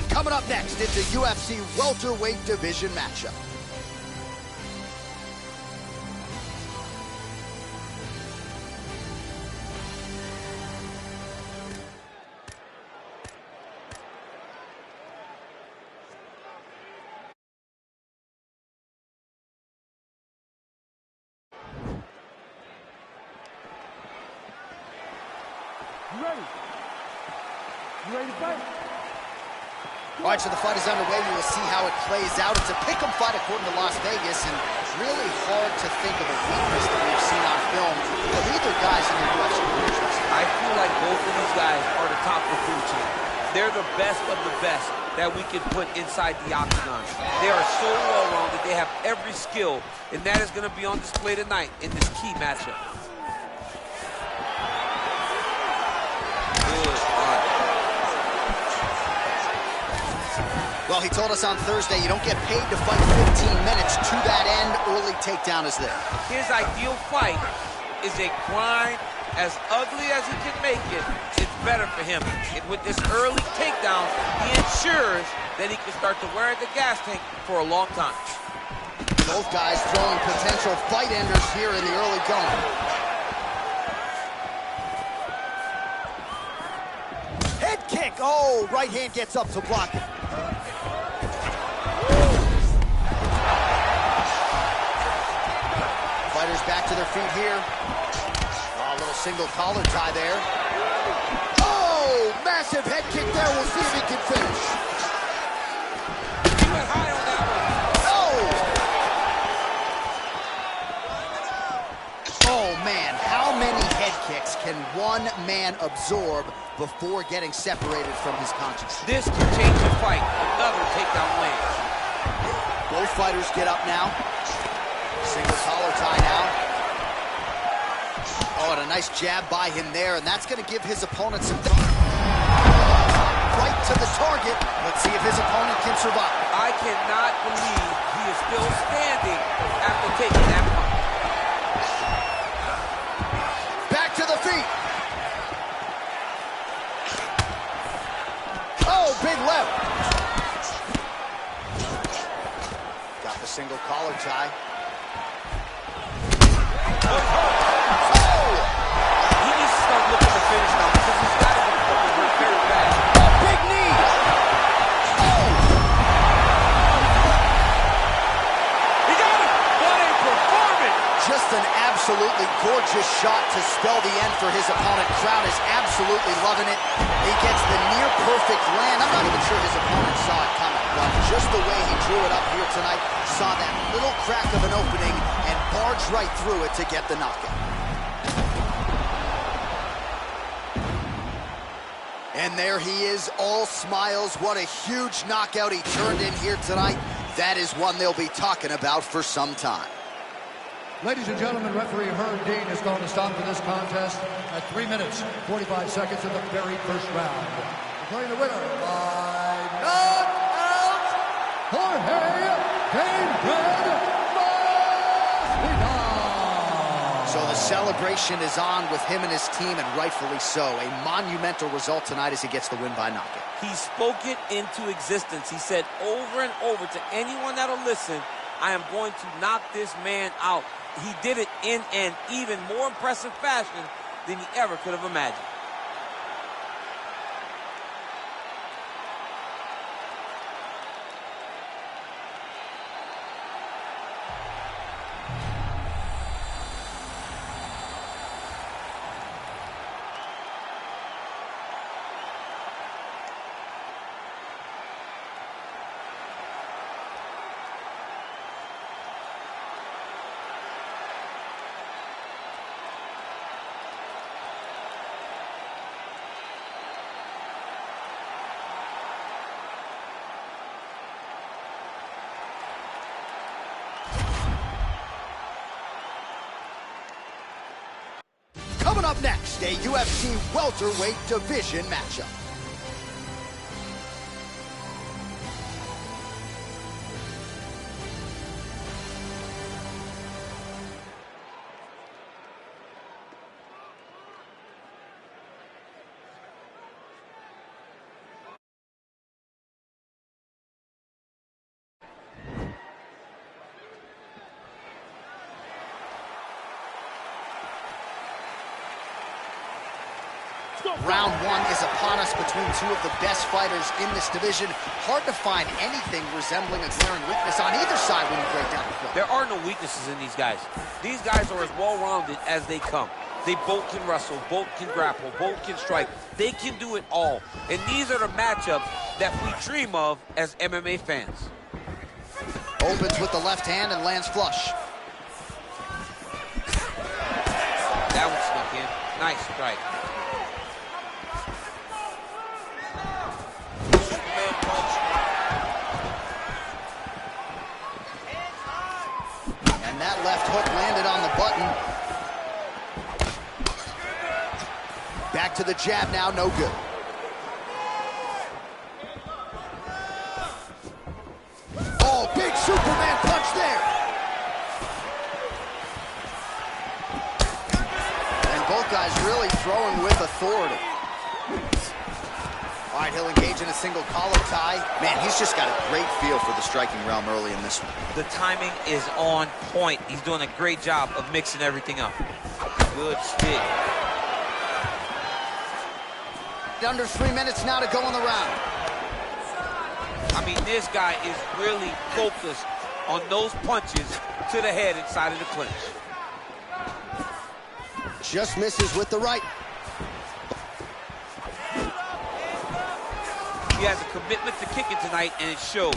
Coming up next, it's a UFC welterweight division matchup. You ready? You ready to fight? All right, so the fight is underway. You will see how it plays out. It's a pick'em fight according to Las Vegas, and it's really hard to think of a weakness that we've seen on film from either guys in the UFC careers. I feel like both of these guys are the top of the food chain. They're the best of the best that we can put inside the octagon. They are so well-rounded. They have every skill, and that is going to be on display tonight in this key matchup. Well, he told us on Thursday you don't get paid to fight 15 minutes. To that end, early takedown is there. His ideal fight is a grind. As ugly as he can make it, it's better for him. And with this early takedown, he ensures that he can start to wear the gas tank for a long time. Both guys throwing potential fight enders here in the early going. Head kick. Oh, right hand gets up to block it. Fighters back to their feet here. Oh, a little single collar tie there. Oh, massive head kick there. We'll see if he can finish. He went high on that one. Oh! Oh, man. How many head kicks can one man absorb before getting separated from his consciousness? This can change the fight. Another takedown lands. Both fighters get up now. Single collar tie now. Oh, and a nice jab by him there, and that's going to give his opponent some time. Right to the target. Let's see if his opponent can survive. I cannot believe he is still standing after taking that punch. single collar tie. He needs to start looking to finish now because he's got to be fucking hurt very bad. Oh, big knee! Oh! He got it! What a performance! Just an absolutely gorgeous shot to spell the end for his opponent. Crowd is absolutely loving it. He gets the near-perfect land. I'm not even sure his opponent saw it coming, but just the way he drew it up here tonight, saw that little crack of an opening and barged right through it to get the knockout. And there he is, all smiles. What a huge knockout he turned in here tonight. That is one they'll be talking about for some time. Ladies and gentlemen, referee Herb Dean is going to stop for this contest at 3 minutes, 45 seconds of the very first round. Declaring the winner by knockout, Jorge Gamebred. So the celebration is on with him and his team, and rightfully so. A monumental result tonight as he gets the win by knockout. He spoke it into existence. He said over and over to anyone that'll listen, I am going to knock this man out. He did it in an even more impressive fashion than he ever could have imagined. Coming up next, a UFC welterweight division matchup. Round one is upon us between two of the best fighters in this division. Hard to find anything resembling a glaring weakness on either side when you break down the film. There are no weaknesses in these guys. These guys are as well-rounded as they come. They both can wrestle, both can grapple, both can strike. They can do it all. And these are the matchups that we dream of as MMA fans. Opens with the left hand and lands flush. That one snuck in. Nice strike. And that left hook landed on the button. Back to the jab now, no good. Oh, big Superman punch there. And both guys really throwing with authority. All right, he'll engage in a single collar tie. Man, he's just got a great feel for the striking realm early in this one. The timing is on point. He's doing a great job of mixing everything up. Good stick. Under 3 minutes now to go in the round. I mean, this guy is really focused on those punches to the head inside of the clinch. Just misses with the right. He has a commitment to kicking tonight, and it shows.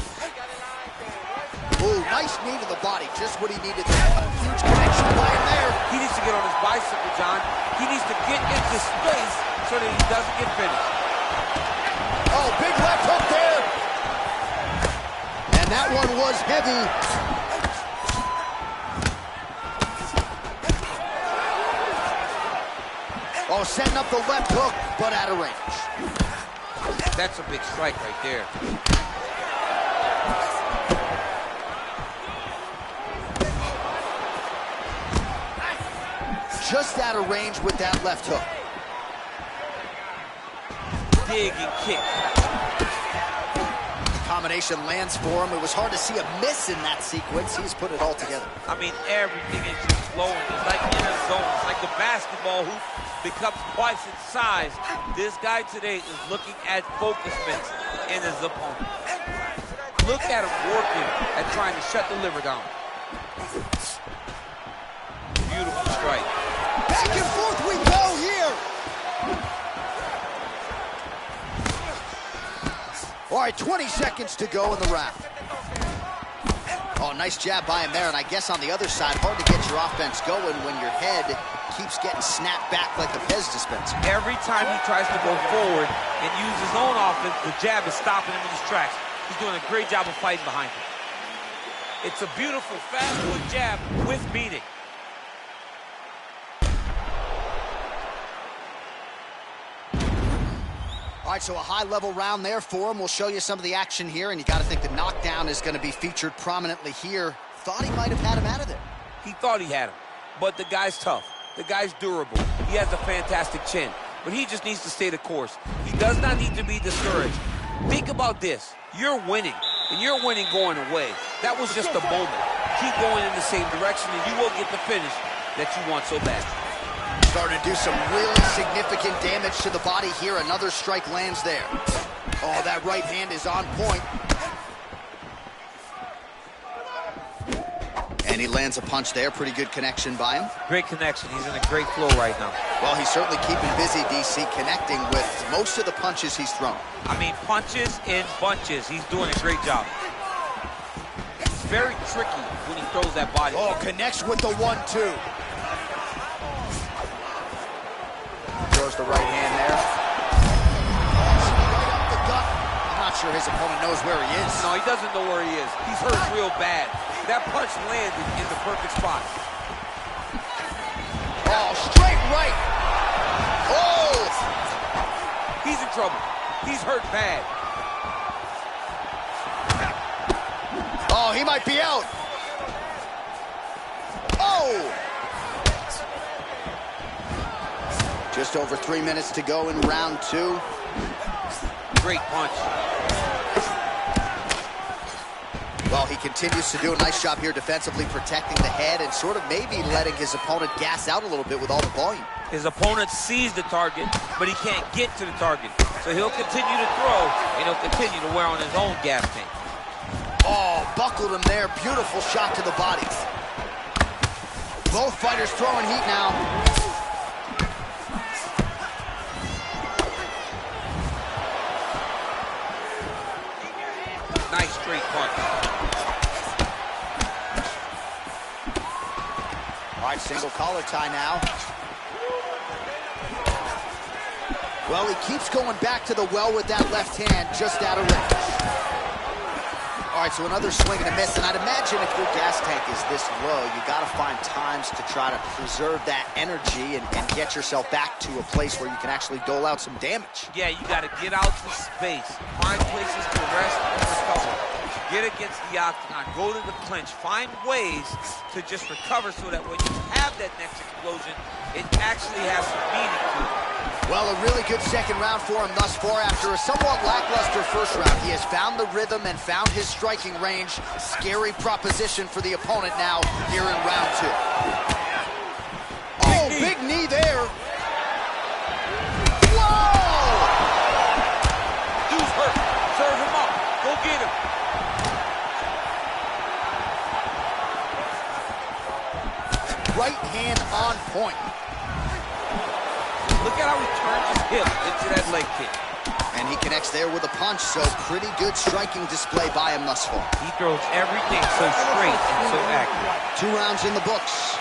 Ooh, nice knee to the body. Just what he needed there. A huge connection by him there. He needs to get on his bicycle, John. He needs to get into space so that he doesn't get finished. Oh, big left hook there. And that one was heavy. Oh, setting up the left hook, but out of range. That's a big strike right there. Just out of range with that left hook. Dig and kick. Combination lands for him. It was hard to see a miss in that sequence. He's put it all together. I mean, everything is just flowing. It's like in a zone. It's like the basketball hoop becomes twice its size. This guy today is looking at focus mitts in his opponent. Look at him working at trying to shut the liver down. Beautiful strike. Back and forth we go here. All right, 20 seconds to go in the round. Oh, nice jab by him there, and I guess on the other side, hard to get your offense going when your head keeps getting snapped back like a Pez dispenser. Every time he tries to go forward and use his own offense, the jab is stopping him in his tracks. He's doing a great job of fighting behind him. It's a beautiful fast foot jab with meaning. All right, so a high-level round there for him. We'll show you some of the action here, and you got to think the knockdown is going to be featured prominently here. Thought he might have had him out of there. He thought he had him, but the guy's tough. The guy's durable. He has a fantastic chin, but he just needs to stay the course. He does not need to be discouraged. Think about this. You're winning, and you're winning going away. That was just a moment. Keep going in the same direction, and you will get the finish that you want so bad. Starting to do some really significant damage to the body here. Another strike lands there. Oh, that right hand is on point. And he lands a punch there. Pretty good connection by him. Great connection. He's in a great flow right now. Well, he's certainly keeping busy, DC, connecting with most of the punches he's thrown. I mean, punches in bunches. He's doing a great job. It's very tricky when he throws that body. Oh, connects with the 1-2. Throws the right hand there. Right up the gut. I'm not sure his opponent knows where he is. No, he doesn't know where he is. He's hurt real bad. That punch landed in the perfect spot. Oh, straight right. Oh! He's in trouble. He's hurt bad. Oh, he might be out. Oh! Just over 3 minutes to go in round 2. Great punch. Well, he continues to do a nice job here defensively, protecting the head and sort of maybe letting his opponent gas out a little bit with all the volume. His opponent sees the target, but he can't get to the target. So he'll continue to throw, and he'll continue to wear on his own gas tank. Oh, buckled him there. Beautiful shot to the body. Both fighters throwing heat now. Nice straight punch. All right, single collar tie now. Well, he keeps going back to the well with that left hand, just out of range. All right, so another swing and a miss, and I'd imagine if your gas tank is this low, you got to find times to try to preserve that energy and get yourself back to a place where you can actually dole out some damage. Yeah, you got to get out to space, find places to rest and recover. Get against the octagon, go to the clinch, find ways to just recover so that when you have that next explosion, it actually has some meaning to it. Well, a really good second round for him thus far. After a somewhat lackluster first round, he has found the rhythm and found his striking range. Scary proposition for the opponent now here in round 2. Oh, big knee there. Whoa! Dude's hurt. Serve him up. Go get him. Right hand on point. Look at how he turns his hip into that leg kick. And he connects there with a punch, so pretty good striking display by him thus far. He throws everything so straight and so accurate. 2 rounds in the books.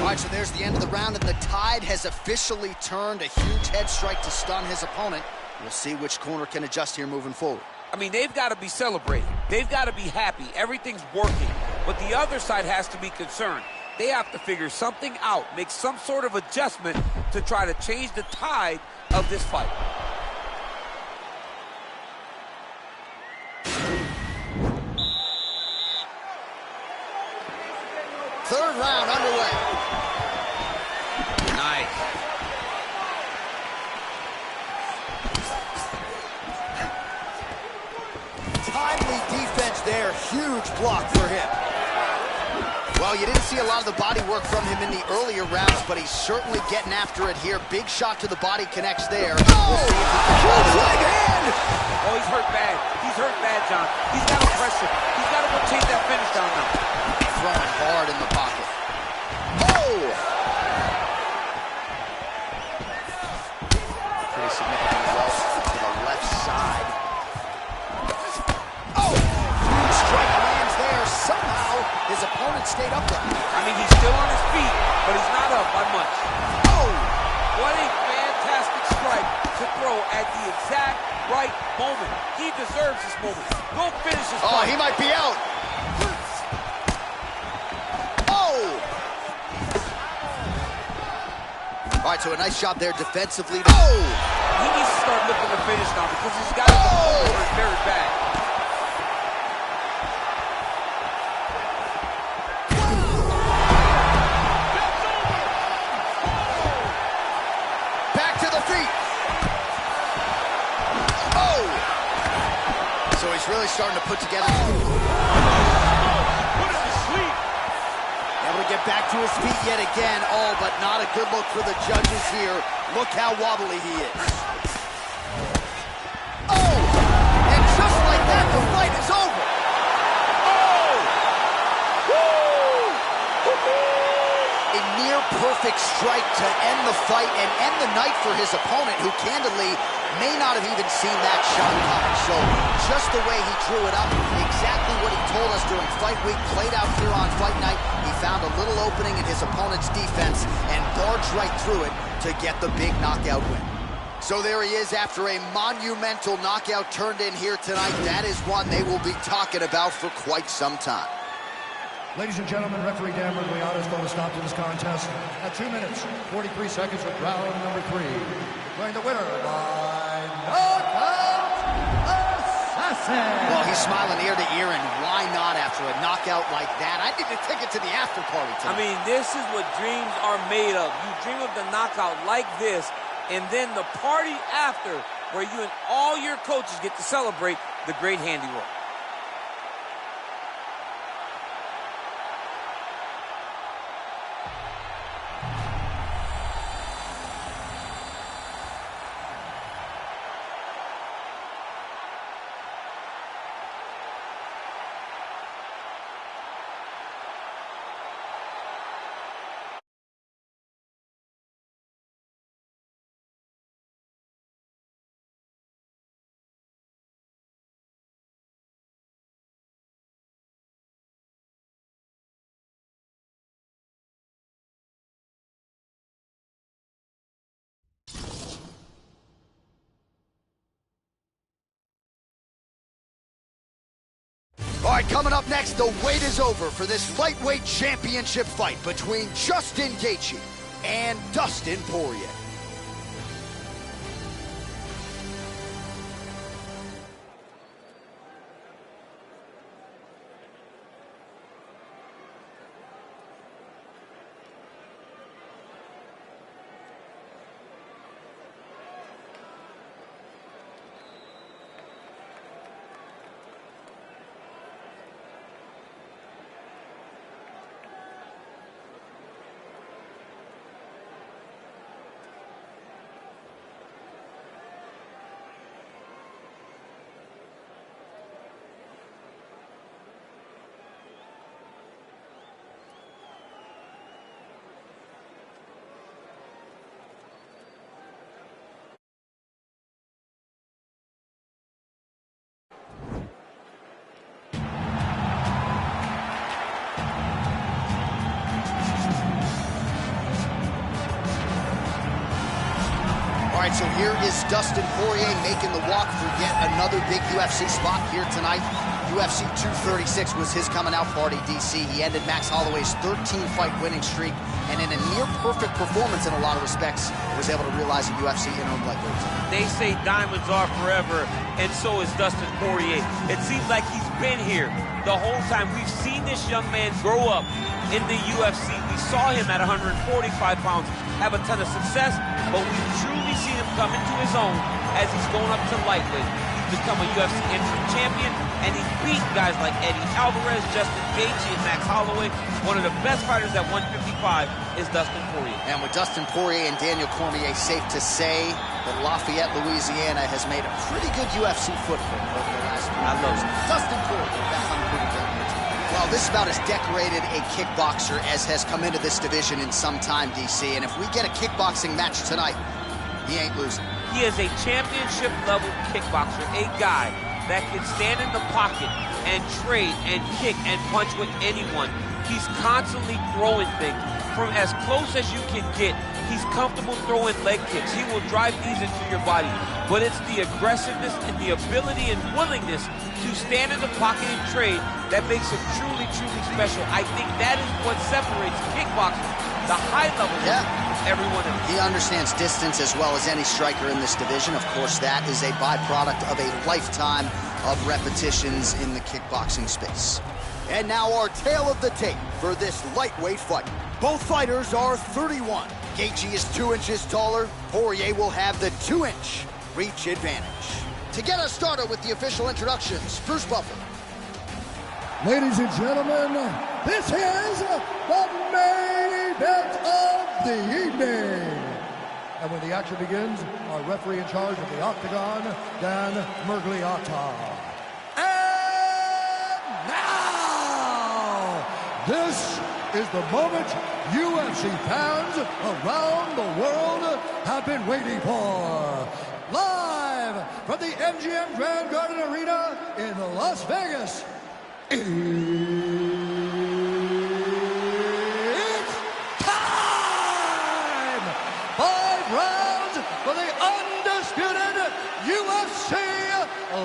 All right, so there's the end of the round, and the tide has officially turned. A huge head strike to stun his opponent. We'll see which corner can adjust here moving forward. I mean, they've got to be celebrating. They've got to be happy. Everything's working. But the other side has to be concerned. They have to figure something out, make some sort of adjustment to try to change the tide of this fight. Third round underway. huge block for him. Well, you didn't see a lot of the body work from him in the earlier rounds, but he's certainly getting after it here. Big shot to the body connects there. Oh! Huge leg hand! Oh, he's hurt bad. He's hurt bad, John. He's got to press it. He's got to go chase that finish down now. Throwing hard in the pocket. Oh! Pretty significant loss to the left side. Oh! Huge strike lands there. Somehow his opponent stayed upright. I mean, he's still on his feet, but he's not up by much. Oh! What a fantastic strike to throw at the exact right moment. He deserves this moment. Go finish this fight. Oh, he might be out. Oh! All right, so a nice job there defensively. Oh! He needs to start looking to finish now because he's got his opponent hurt very bad. Really starting to put together. Put him to sleep. Able to get back to his feet yet again. Oh, but not a good look for the judges here. Look how wobbly he is. Oh! And just like that, the fight is over. Oh! A near perfect strike to end the fight and end the night for his opponent, who candidly may not have even seen that shot coming. So just the way he drew it up, exactly what he told us during fight week, played out here on fight night. He found a little opening in his opponent's defense and barged right through it to get the big knockout win. So there he is after a monumental knockout turned in here tonight. That is one they will be talking about for quite some time. Ladies and gentlemen, referee Dan Mergliano is going to stop to this contest at 2 minutes, 43 seconds with round number 3. Declaring the winner by knockout assassin. Well, he's smiling ear to ear, and why not after a knockout like that? I need a ticket to the after party tonight. I mean, this is what dreams are made of. You dream of the knockout like this, and then the party after, where you and all your coaches get to celebrate the great handiwork. All right, coming up next, the wait is over for this lightweight championship fight between Justin Gaethje and Dustin Poirier. All right, so here is Dustin Poirier making the walk for yet another big UFC spot here tonight. UFC 236 was his coming out party, DC. He ended Max Holloway's 13-fight winning streak, and in a near-perfect performance in a lot of respects, was able to realize a UFC interim lightweight. They say diamonds are forever, and so is Dustin Poirier. It seems like he's been here the whole time. We've seen this young man grow up in the UFC. We saw him at 145 pounds have a ton of success, but we've truly seen him come into his own as he's going up to lightweight. He become a UFC interim champion, and he's beat guys like Eddie Alvarez, Justin Gaethje, and Max Holloway. One of the best fighters at 155 is Dustin Poirier. And with Dustin Poirier and Daniel Cormier, safe to say that Lafayette, Louisiana has made a pretty good UFC footprint over the last few years. Dustin Poirier, that hung pretty good. Well, this is about as decorated a kickboxer as has come into this division in some time, DC. And if we get a kickboxing match tonight, he ain't losing. He is a championship-level kickboxer, a guy that can stand in the pocket and trade and kick and punch with anyone. He's constantly throwing things from as close as you can get. He's comfortable throwing leg kicks. He will drive these into your body. But it's the aggressiveness and the ability and willingness to stand in the pocket and trade that makes him truly, truly special. I think that is what separates kickboxing, the high level, from everyone else. He understands distance as well as any striker in this division. Of course, that is a byproduct of a lifetime of repetitions in the kickboxing space. And now our tale of the tape for this lightweight fight. Both fighters are 31. Gaethje is 2 inches taller. Poirier will have the 2-inch reach advantage. To get us started with the official introductions, Bruce Buffer. Ladies and gentlemen, this is the main event of the evening. And when the action begins, our referee in charge of the Octagon, Dan Murgliata. And now, this is the moment UFC fans around the world have been waiting for. Live from the MGM Grand Garden Arena in Las Vegas, it's time! 5 rounds for the undisputed UFC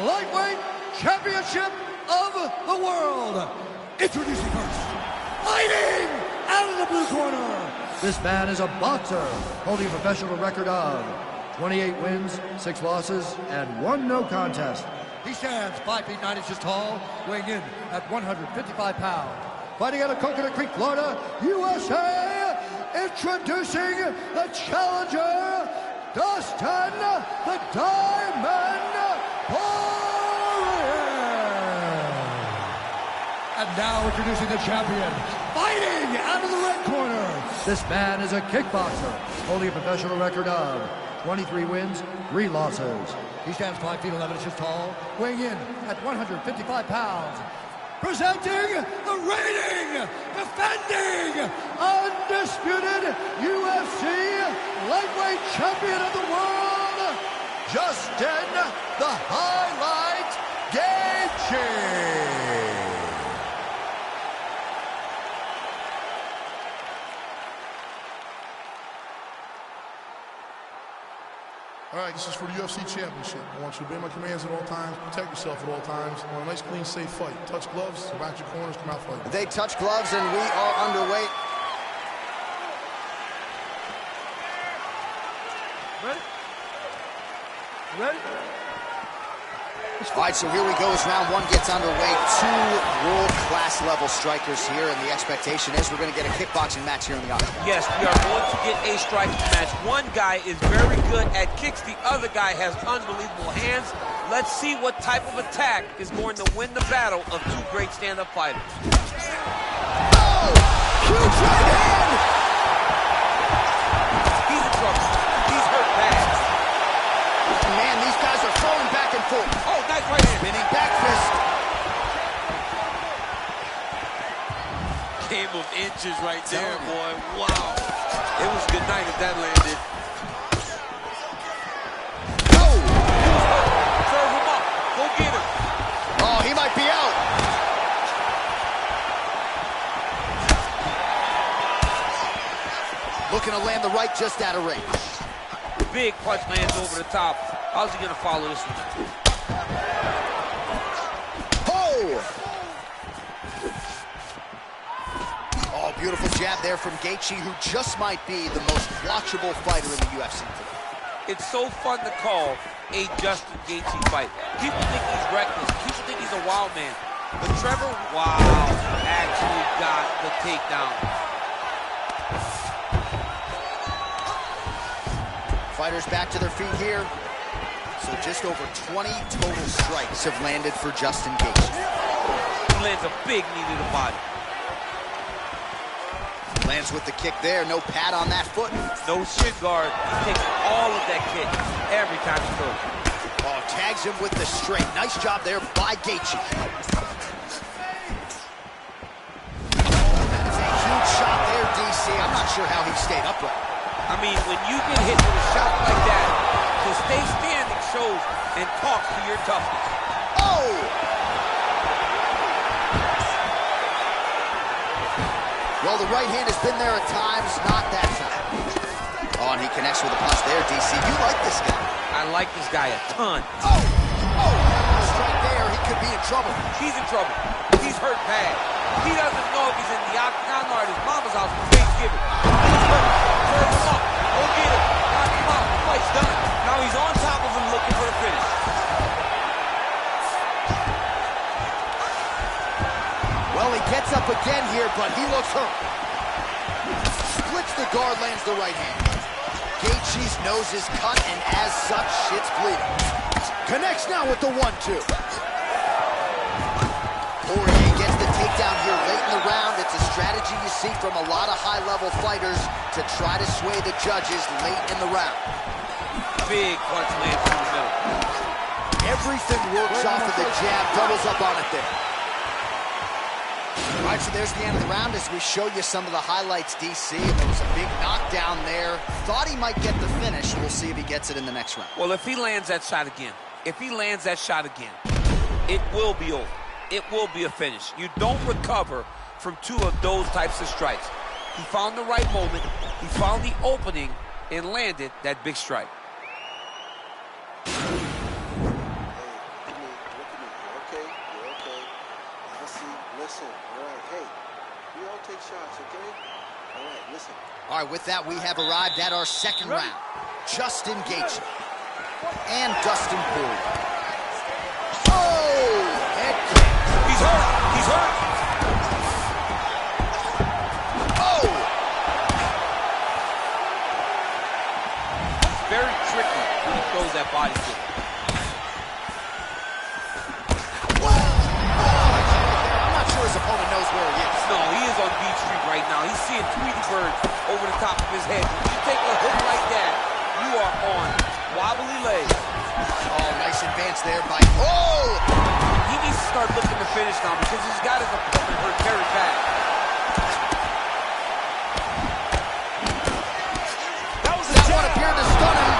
Lightweight Championship of the World. Introducing first, fighting out of the blue corner. This man is a boxer holding a professional record of 28 wins, 6 losses, and 1 no contest. He stands 5 feet 9 inches tall, weighing in at 155 pounds. Fighting out of Coconut Creek, Florida, USA, introducing the challenger, Dustin the Diamond Poirier. And now introducing the champion, fighting out of the red corner. This man is a kickboxer, holding a professional record of 23 wins, 3 losses. He stands 5 feet 11 inches tall, weighing in at 155 pounds. Presenting the reigning, defending, undisputed UFC lightweight champion of the world, Justin the Highlight Gaethje. All right, this is for the UFC Championship. I want you to obey my commands at all times, protect yourself at all times. I want a nice, clean, safe fight. Touch gloves, go back to your corners, come out fighting. They touch gloves, and we are underway. Ready? Ready? All right, so here we go as round 1 gets underway. 2 world-class level strikers here, and the expectation is we're going to get a kickboxing match here in the Octagon. Yes, we are going to get a striking match. One guy is very good at kicks. The other guy has unbelievable hands. Let's see what type of attack is going to win the battle of 2 great stand-up fighters. Oh! Huge right hand! He's in trouble. He's hurt bad. Man, these guys are falling back and forth. Oh, nice right hand. Spinning back fist. Game of inches right there, boy. Wow. It was good night if that landed. Oh! Serve him up. Go get him. Oh, he might be out. Looking to land the right just out of range. Big punch lands over the top. How's he going to follow this one? Oh, beautiful jab there from Gaethje, who just might be the most watchable fighter in the UFC today. It's so fun to call a Justin Gaethje fight. People think he's reckless. People think he's a wild man. But Trevor, wow, actually got the takedown. Fighters back to their feet here. So just over 20 total strikes have landed for Justin Gaethje. He lands a big knee to the body. Lands with the kick there, no pad on that foot. No shin guard. He takes all of that kick every time he throws. Oh, tags him with the straight. Nice job there by Gaethje. That's a huge shot there, DC. I'm not sure how he stayed upright. I mean, when you get hit with a shot like that, to stay standing shows and talks to your toughness. Oh! Well, the right hand has been there at times, not that time. Oh, and he connects with a punch there, DC. You like this guy. I like this guy a ton. Oh! Oh! Strike there, he could be in trouble. He's in trouble. He's hurt bad. He doesn't know if he's in the octagon or at his mama's house for Thanksgiving. He's hurt. Serve him up. Go get him. Knock him out. The fight's done. Now he's on top of him looking for the finish. Well, he gets up again here, but he looks hurt. Splits the guard, lands the right hand. Gaethje's nose is cut, and as such, shit's bleeding. Connects now with the 1-2. Poirier gets the takedown here late in the round. It's a strategy you see from a lot of high-level fighters to try to sway the judges late in the round. Big punch lands through the middle. Everything works off of the jab, doubles up on it there. All right, so there's the end of the round as we show you some of the highlights, DC. There was a big knockdown there. Thought he might get the finish. We'll see if he gets it in the next round. Well, if he lands that shot again, it will be over. It will be a finish. You don't recover from two of those types of strikes. He found the right moment, he found the opening, and landed that big strike. All right, with that, we have arrived at our second round. Justin Gaethje and Dustin Poirier. Oh! Head kick. He's hurt. He's hurt. Oh! It's very tricky when he throws that body kick. I'm not sure his opponent knows where he is. No, he is on Beach Street right now. He's seeing Tweety birds over the top of his head. When you take a hook like that, you are on wobbly legs. Oh, nice advance there by... Oh! He needs to start looking to finish now because he's got his opponent hurt very bad. That one appeared to stun him.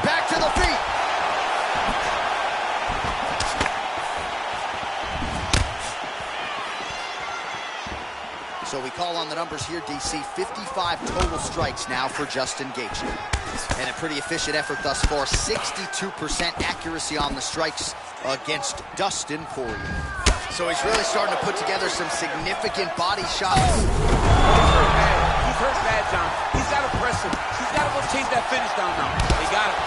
Back to the feet. So we call on the numbers here, DC. 55 total strikes now for Justin Gaethje. And a pretty efficient effort thus far. 62% accuracy on the strikes against Dustin Poirier. So he's really starting to put together some significant body shots. He's hurt bad, John. He's got to press him. He's got to go chase that finish down now. They got him.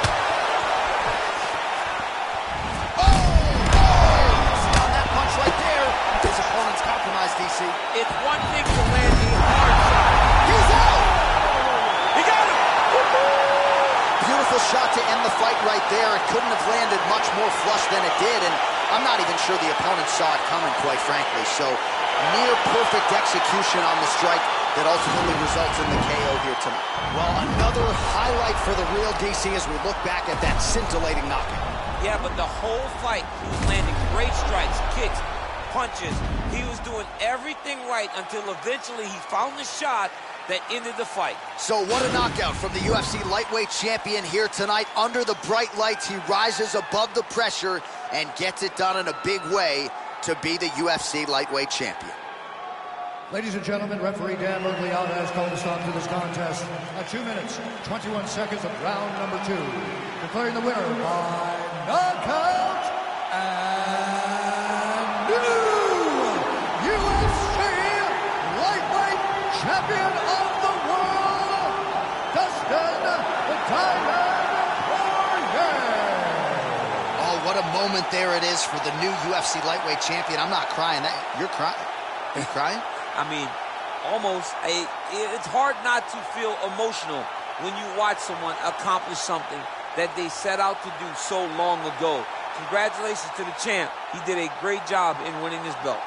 On that punch right there, his opponent's compromised, DC. It's one thing to land a hard shot. He's out! He got him! Beautiful shot to end the fight right there. It couldn't have landed much more flush than it did, and I'm not even sure the opponent saw it coming, quite frankly. So, near perfect execution on the strike that ultimately results in the KO here tonight. Well, another highlight for the real DC as we look back at that scintillating knockout. Yeah, but the whole fight, he was landing great strikes, kicks, punches. He was doing everything right until eventually he found the shot that ended the fight. So what a knockout from the UFC lightweight champion here tonight. Under the bright lights, he rises above the pressure and gets it done in a big way to be the UFC lightweight champion. Ladies and gentlemen, referee Dan Mergliata has called a stop to this contest at 2 minutes, 21 seconds of round number 2. Declaring the winner by knockout and new UFC lightweight champion of the world, Dustin the Diamond Poirier. Oh, what a moment there it is for the new UFC lightweight champion. I'm not crying. You're crying. Are you crying? I mean, almost. It's hard not to feel emotional when you watch someone accomplish something that they set out to do so long ago. Congratulations to the champ. He did a great job in winning this belt.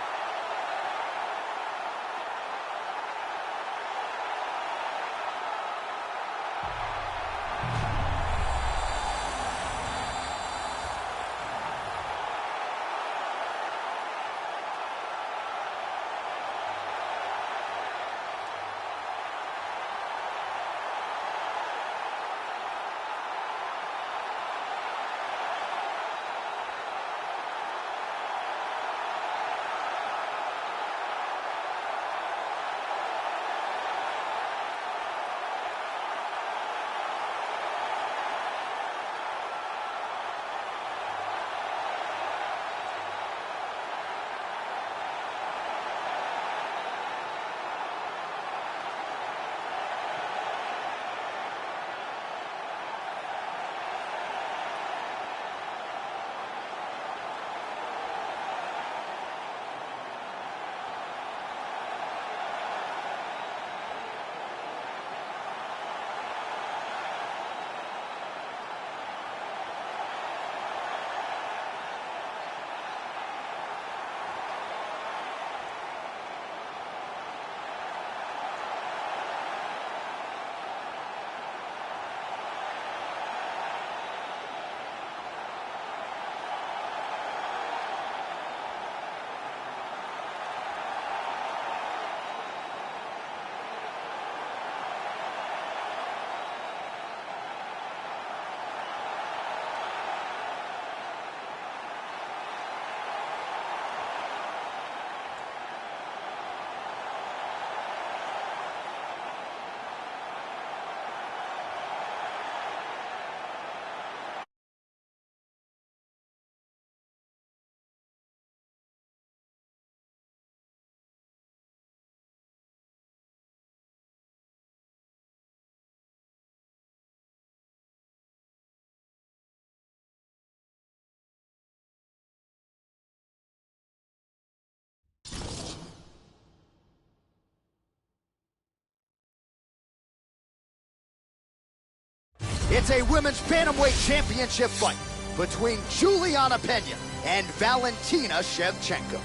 It's a women's bantamweight championship fight between Juliana Pena and Valentina Shevchenko.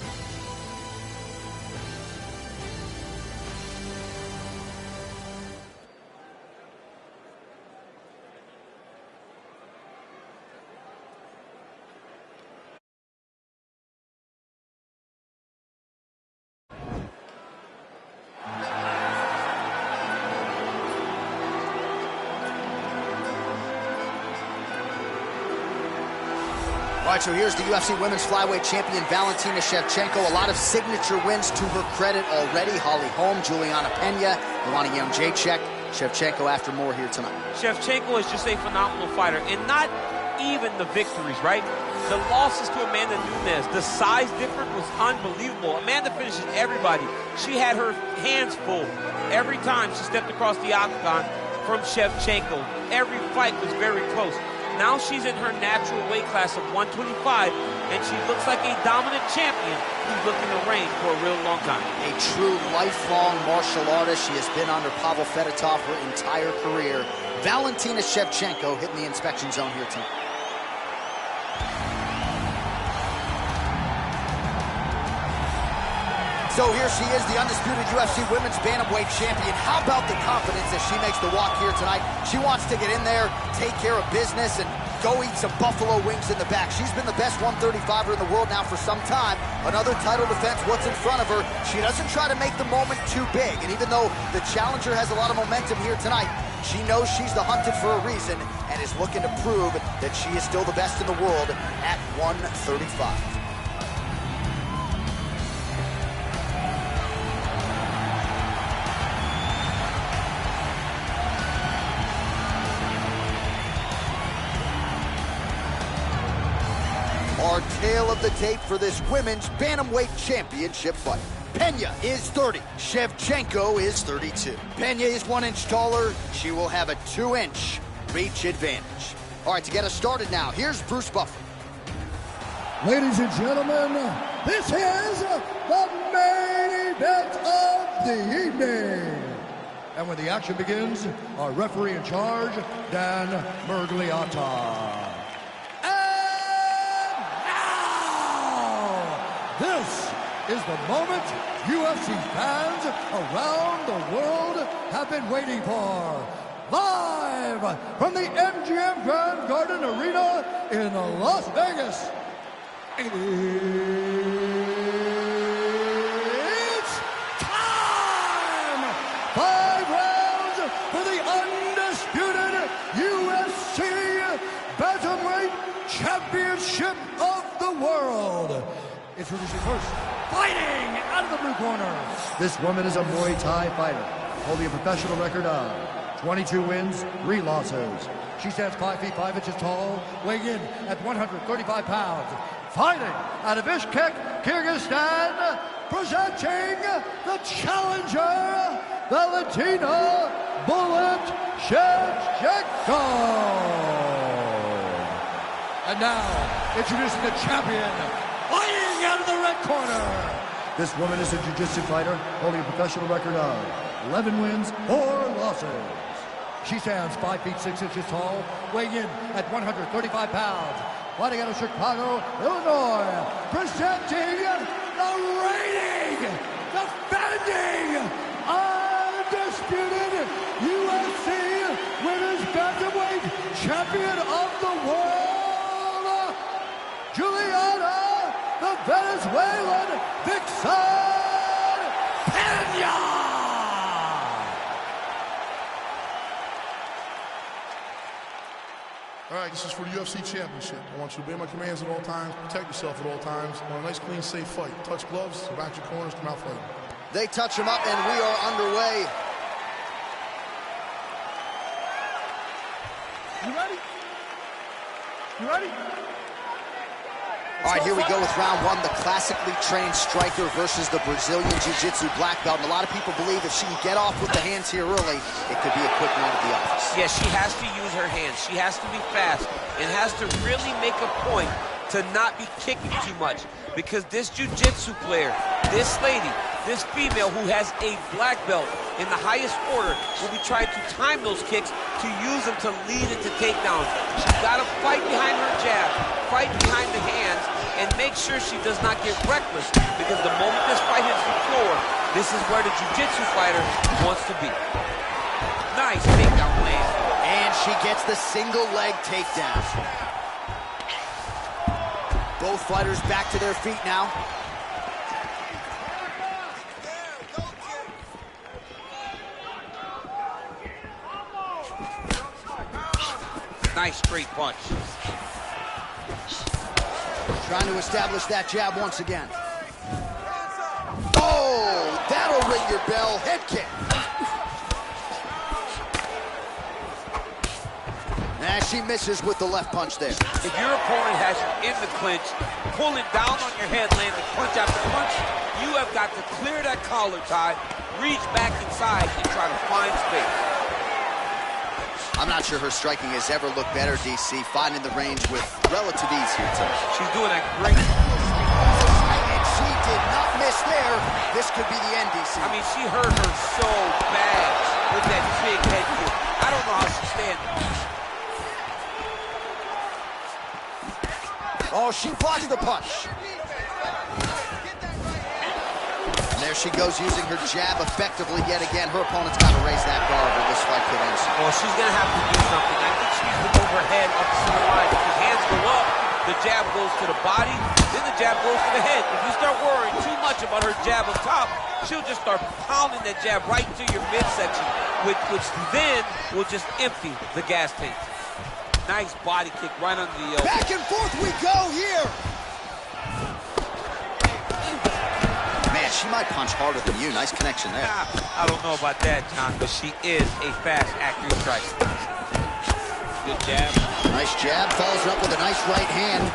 All right, so here's the UFC Women's Flyweight Champion Valentina Shevchenko. A lot of signature wins to her credit already. Holly Holm, Juliana Pena, Joanna Jędrzejczyk, Shevchenko after more here tonight. Shevchenko is just a phenomenal fighter, and not even the victories, right? The losses to Amanda Nunes, the size difference was unbelievable. Amanda finishes everybody. She had her hands full every time she stepped across the octagon from Shevchenko. Every fight was very close. Now she's in her natural weight class of 125, and she looks like a dominant champion who's looking to reign for a real long time. A true lifelong martial artist. She has been under Pavel Fedotov her entire career. Valentina Shevchenko hitting the inspection zone here tonight. So here she is, the undisputed UFC Women's Bantamweight Champion. How about the confidence as she makes the walk here tonight? She wants to get in there, take care of business, and go eat some buffalo wings in the back. She's been the best 135er in the world now for some time. Another title defense, what's in front of her? She doesn't try to make the moment too big. And even though the challenger has a lot of momentum here tonight, she knows she's the hunted for a reason and is looking to prove that she is still the best in the world at 135. Our tale of the tape for this women's bantamweight championship fight. Pena is 30. Shevchenko is 32. Pena is 1 inch taller. She will have a 2-inch reach advantage. All right, to get us started now, here's Bruce Buffer. Ladies and gentlemen, this is the main event of the evening. And when the action begins, our referee in charge, Dan Mergliata. And now, this is the moment UFC fans around the world have been waiting for. Live from the MGM Grand Garden Arena in Las Vegas. It's time! 5 rounds for the undisputed UFC Bantamweight Championship of the World. Introducing first, fighting out of the blue corner. This woman is a Muay Thai fighter, holding a professional record of 22 wins, 3 losses. She stands 5 feet 5 inches tall, weighing in at 135 pounds. Fighting out of Bishkek, Kyrgyzstan, presenting the challenger, Valentina Bullet Shevchenko. And now, introducing the champion, fighting out of the red corner. This woman is a jiu-jitsu fighter, holding a professional record of 11 wins, 4 losses. She stands 5 feet 6 inches tall, weighing in at 135 pounds. Fighting out of Chicago, Illinois, presenting the reigning, defending, undisputed UFC Women's Bantamweight Champion of the World, Juliana, the Venezuelan Vixen Peña. All right, this is for the UFC Championship. I want you to obey my commands at all times, protect yourself at all times. I want a nice, clean, safe fight. Touch gloves, back your corners, come out fighting. They touch him up, and we are underway. You ready? You ready? All right, here we go with round 1, the classically trained striker versus the Brazilian Jiu-Jitsu black belt. And a lot of people believe if she can get off with the hands here early, it could be a quick night at the office. Yeah, she has to use her hands. She has to be fast and has to really make a point to not be kicking too much. Because this Jiu-Jitsu player, this lady, this female who has a black belt in the highest order will be trying to time those kicks to use them to lead into takedowns. She's got to fight behind her jab, fight behind the hands, and make sure she does not get reckless, because the moment this fight hits the floor, this is where the jiu-jitsu fighter wants to be. Nice takedown land. And she gets the single leg takedown. Both fighters back to their feet now. Nice straight punch. Trying to establish that jab once again. Oh, that'll ring your bell. Head kick. And she misses with the left punch there. If your opponent has you in the clinch, pulling down on your head, landing punch after punch, you have got to clear that collar tie, reach back inside, and try to find space. I'm not sure her striking has ever looked better, DC, finding the range with relative ease here tonight. She's doing a great... And she did not miss there. This could be the end, DC. I mean, she hurt her so bad with that big head kick. I don't know how she's standing. Oh, she blocks the punch. And there she goes, using her jab effectively yet again. Her opponent's got to raise that guard or this fight could end. Well, she's going to have to do something. I think she needs to move her head up to the line. If the hands go up, the jab goes to the body, then the jab goes to the head. If you start worrying too much about her jab on top, she'll just start pounding that jab right to your midsection, which then will just empty the gas tank. Nice body kick right under the elbow. Back and forth we go here. Man, she might punch harder than you. Nice connection there. I don't know about that, John, but she is a fast, accurate striker. Good jab. Nice jab. Follows up with a nice right hand.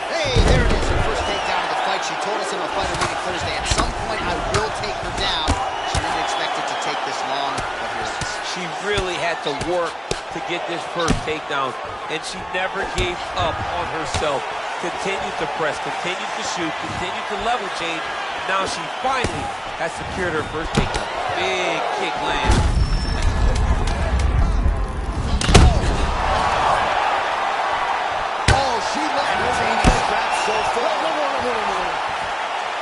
Hey, there it is. Her first takedown of the fight. She told us in our fighter meeting Thursday, at some point I will take her down. She didn't expect it to take this long, but here it is. She really had to work to get this first takedown, and she never gave up on herself. Continued to press, continued to shoot, continued to level change, Now she finally has secured her first takedown. Big kick lands. Oh, she landed the trap so far.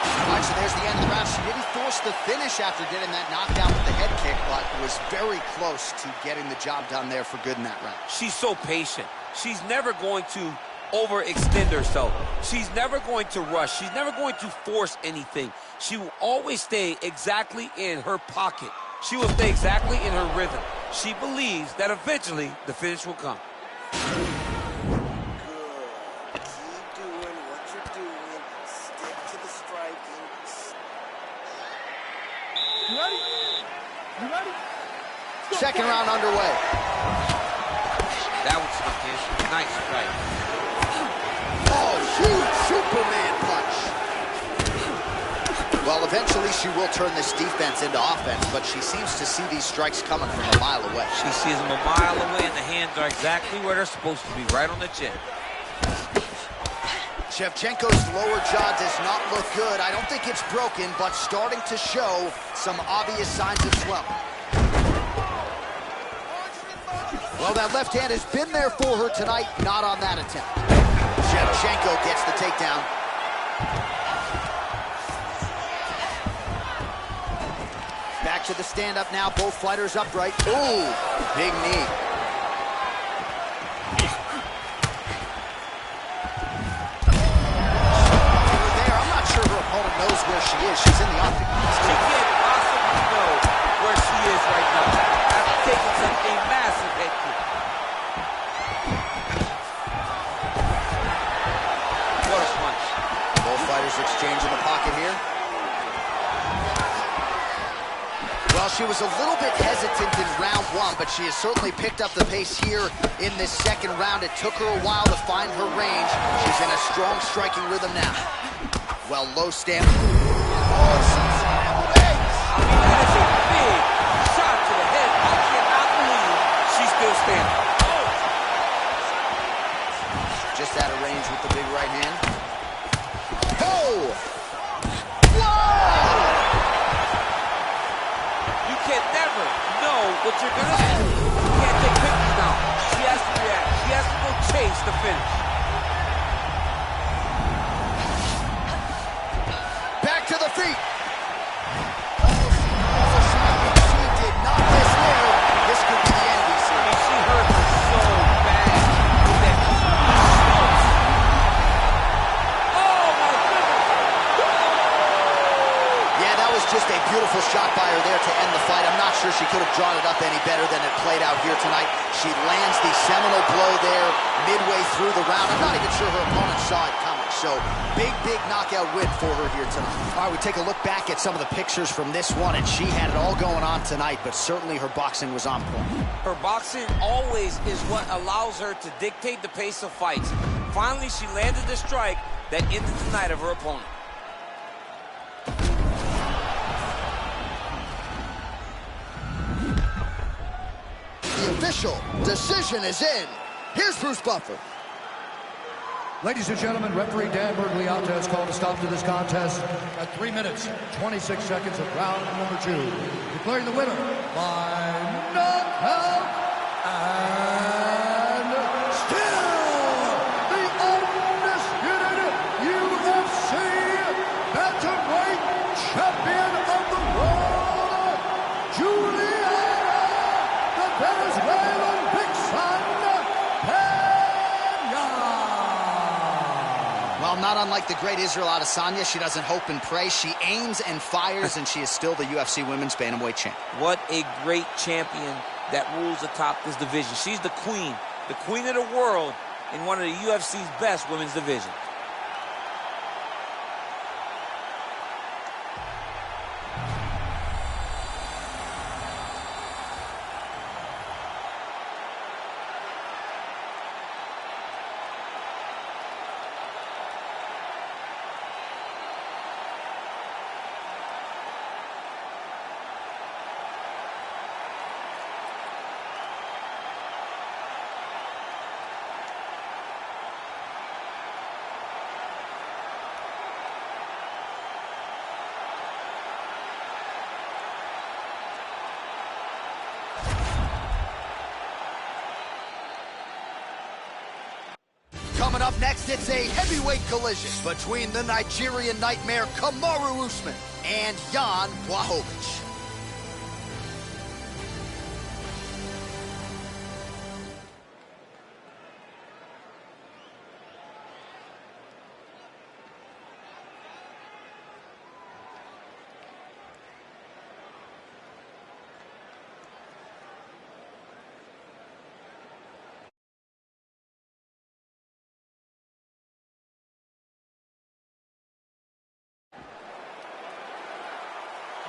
All right, so there's the end of the round. She didn't force the finish after getting that knockdown with the head kick, but was very close to getting the job done there for good in that round. She's so patient. She's never going to overextend herself. She's never going to rush. She's never going to force anything. She will always stay exactly in her pocket. She will stay exactly in her rhythm. She believes that eventually the finish will come. Second round underway. That was something. Nice strike. Oh, huge Superman punch. Well, eventually she will turn this defense into offense, but she seems to see these strikes coming from a mile away. She sees them a mile away, and the hands are exactly where they're supposed to be, right on the chin. Shevchenko's lower jaw does not look good. I don't think it's broken, but starting to show some obvious signs of swelling. Well, that left hand has been there for her tonight, not on that attempt. Shevchenko gets the takedown. Back to the stand-up now, both fighters upright. Ooh, big knee. There, I'm not sure her opponent knows where she is. She's in the octagon. She can't possibly know where she is right now. After taking a massive head kick. What a punch. Both fighters exchange in the pocket here. Well, she was a little bit hesitant in round one, but she has certainly picked up the pace here in this second round. It took her a while to find her range. She's in a strong striking rhythm now. Well, low stamp. Oh, she's scrambled eggs. I mean, that is a big shot to the head. I cannot believe she's still standing. Just out of range with the big right hand. Oh! Whoa! You can never know what you're going to do. You can't take pictures now. She has to react. She has to go chase the finish. Back to the feet. She did not miss there. This could be the end, we see. I mean, she hurt her so bad with that. Oh, my goodness. Yeah, that was just a beautiful shot by her there to end the fight. I'm not sure she could have drawn it up any better than it played out here tonight. She lands the seminal blow there midway through the round. I'm not even sure her opponent saw it coming. So, big knockout win for her here tonight. All right, we take a look back at some of the pictures from this one, and she had it all going on tonight, but certainly her boxing was on point. Her boxing always is what allows her to dictate the pace of fights. Finally, she landed the strike that ended the night of her opponent. The official decision is in. Here's Bruce Buffer. Ladies and gentlemen, referee Dan Bergliata has called a stop to this contest at 3 minutes, 26 seconds of round number 2. Declaring the winner by knockout and still the undisputed UFC Bantamweight Champion of the world, Juliana, the Venezuelan Vixen, Well, not unlike the great Israel Adesanya, she doesn't hope and pray. She aims and fires, and she is still the UFC Women's Bantamweight champ. What a great champion that rules atop this division. She's the queen of the world in one of the UFC's best women's divisions. Coming up next, it's a heavyweight collision between the Nigerian nightmare Kamaru Usman and Jan Blachowicz.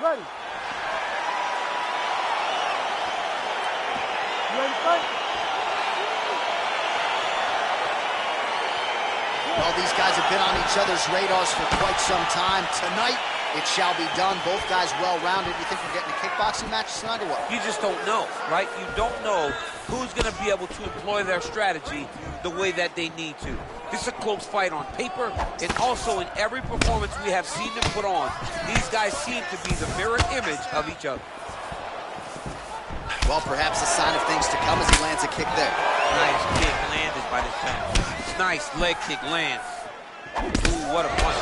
Ready. You ready to fight? Well, these guys have been on each other's radars for quite some time. Tonight, it shall be done. Both guys well-rounded. You think we're getting a kickboxing match tonight or what? You just don't know, right? You don't know who's going to be able to employ their strategy the way that they need to. This is a close fight on paper, and also in every performance we have seen them put on, these guys seem to be the mirror image of each other. Well, perhaps a sign of things to come as he lands a kick there. Nice kick landed by the champ. Nice leg kick lands. Ooh, what a punch.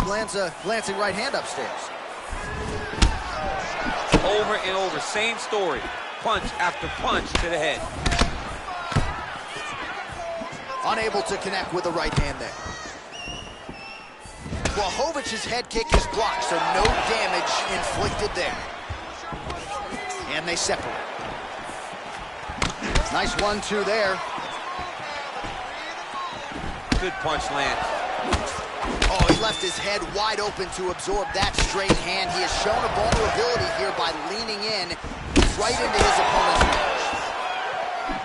Lands a glancing right hand upstairs. Over and over, same story. Punch after punch to the head. Unable to connect with the right hand there. Blachowicz' head kick is blocked, so no damage inflicted there. And they separate. Nice 1-2 there. Good punch lands. Oh, he left his head wide open to absorb that straight hand. He has shown a vulnerability here by leaning in right into his opponent's range.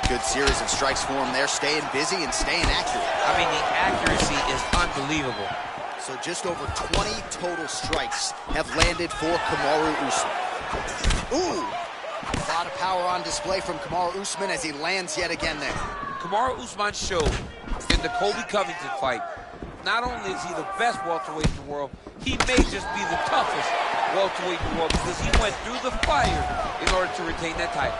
Good series of strikes for him there, staying busy and staying accurate. I mean, the accuracy is unbelievable. So just over 20 total strikes have landed for Kamaru Usman. Ooh! A lot of power on display from Kamaru Usman as he lands yet again there. Kamaru Usman showed in the Colby Covington fight, not only is he the best welterweight in the world, he may just be the toughest welterweight in the world because he went through the fire in order to retain that title.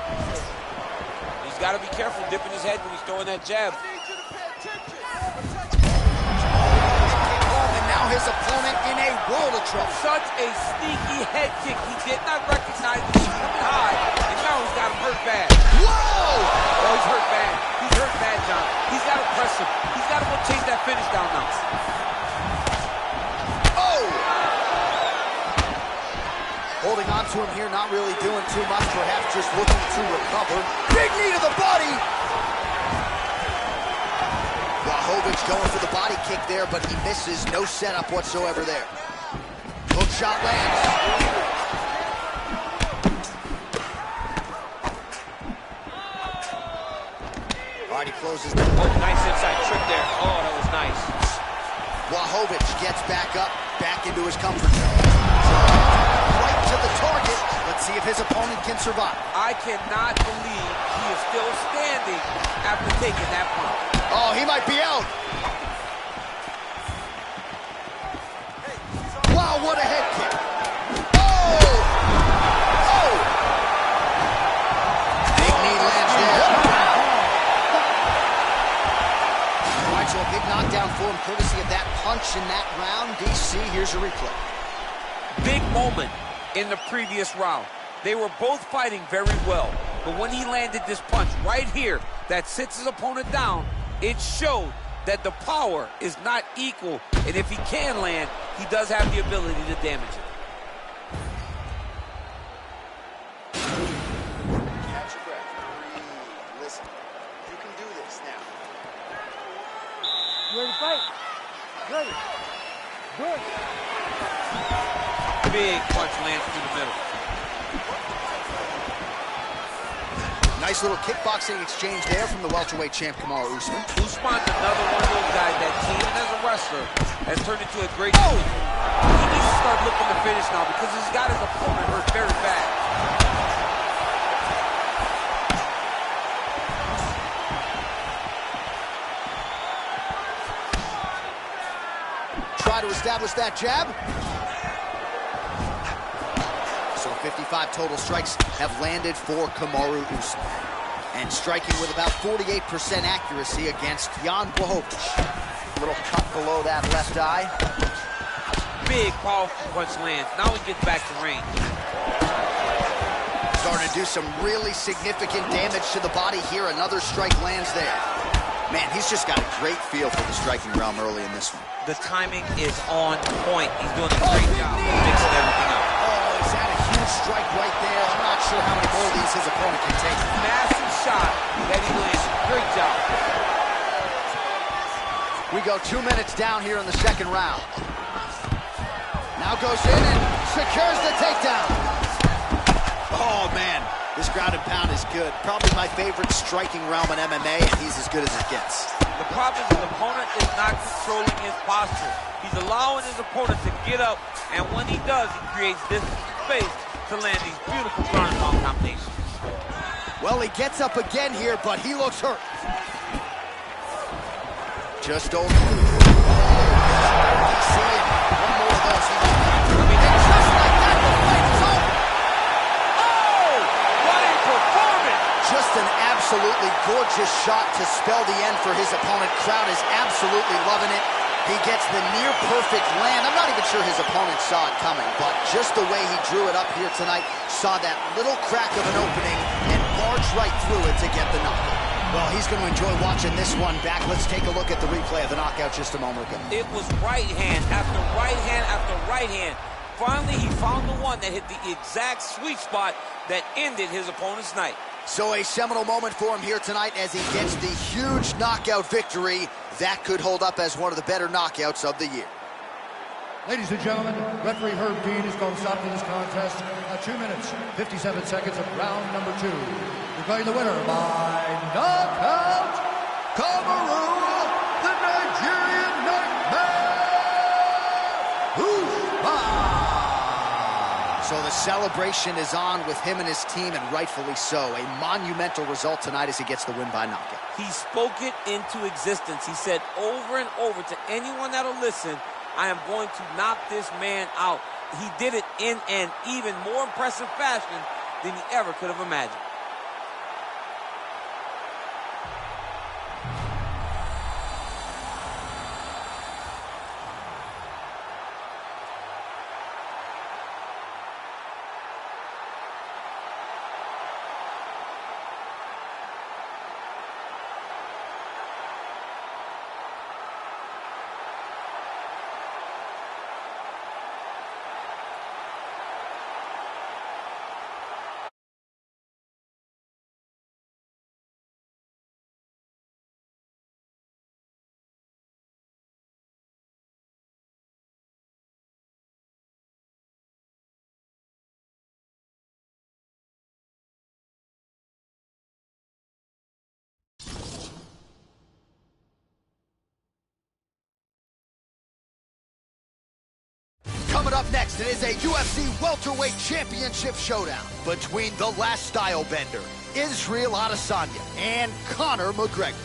He's got to be careful dipping his head when he's throwing that jab. And now his opponent in a world of trouble. Such a sneaky head kick. He did not recognize it. He's coming high, and now he's got him hurt bad. Whoa! Oh, he's hurt bad. He's hurt bad, John. He's got to press him. He's got to go chase that finish down now. Oh! Holding on to him here, not really doing too much, perhaps just looking to recover. Big knee to the body! Blachowicz going for the body kick there, but he misses. No setup whatsoever there. Hook shot lands. Alright, he closes the... Oh, nice inside trick there. Oh, that was nice. Blachowicz gets back up, back into his comfort zone. Right to the target. Let's see if his opponent can survive. I cannot believe he is still standing after taking that punch. Oh, he might be out. Wow, what a head kick. Oh! Oh! Big knee lands there. All right, so a big knockdown for him, courtesy of that punch in that round. DC, here's a replay. Big moment in the previous round. They were both fighting very well, but when he landed this punch right here that sits his opponent down, it showed that the power is not equal, and if he can land, he does have the ability to damage it. Catch your breath. Breathe. Listen. You can do this now. You ready to fight? Ready. Good. Big punch lands through the middle. Nice little kickboxing exchange there from the welterweight champ Kamaru Usman. Usman's another one of those guys that came in as a wrestler has turned into a great... Oh! He needs to start looking to finish now because he's got his opponent hurt very bad. Try to establish that jab. So 55 total strikes have landed for Kamaru Usman. and striking with about 48% accuracy against Jan Blachowicz. Little cut below that left eye. Big, powerful punch lands. Now he gets back to range. Starting to do some really significant damage to the body here. Another strike lands there. Man, he's just got a great feel for the striking realm early in this one. The timing is on point. He's doing a great job mixing everything up. Oh, he's had a huge strike right there. I'm not sure how many more of these his opponent can take. Massive shot that he landed. Great job. We go 2 minutes down here in the second round. Now goes in and secures the takedown. Oh, man, this ground and pound is good. Probably my favorite striking realm in MMA, and he's as good as it gets. The problem is his opponent is not controlling his posture. He's allowing his opponent to get up, and when he does, he creates this space to land these beautiful ground and pound combinations. Well, he gets up again here, but he looks hurt. Just over. One more of those. Just like that, the fight is over. Oh, what a performance! Just an absolutely gorgeous shot to spell the end for his opponent. Crowd is absolutely loving it. He gets the near-perfect land. I'm not even sure his opponent saw it coming, but just the way he drew it up here tonight, saw that little crack of an opening and barged right through it to get the knockout. Well, he's going to enjoy watching this one back. Let's take a look at the replay of the knockout just a moment ago. It was right hand after right hand after right hand. Finally, he found the one that hit the exact sweet spot that ended his opponent's night. So a seminal moment for him here tonight as he gets the huge knockout victory. That could hold up as one of the better knockouts of the year. Ladies and gentlemen, referee Herb Dean has called a stop to this contest at 2 minutes, 57 seconds of round number 2. Declaring the winner by knockout, Cameroon, the Nigerian Nightmare, So the celebration is on with him and his team, and rightfully so. A monumental result tonight as he gets the win by knockout. He spoke it into existence. He said over and over to anyone that'll listen, I am going to knock this man out. He did it in an even more impressive fashion than he ever could have imagined. Coming up next, it is a UFC Welterweight Championship showdown between the last style bender, Israel Adesanya, and Conor McGregor.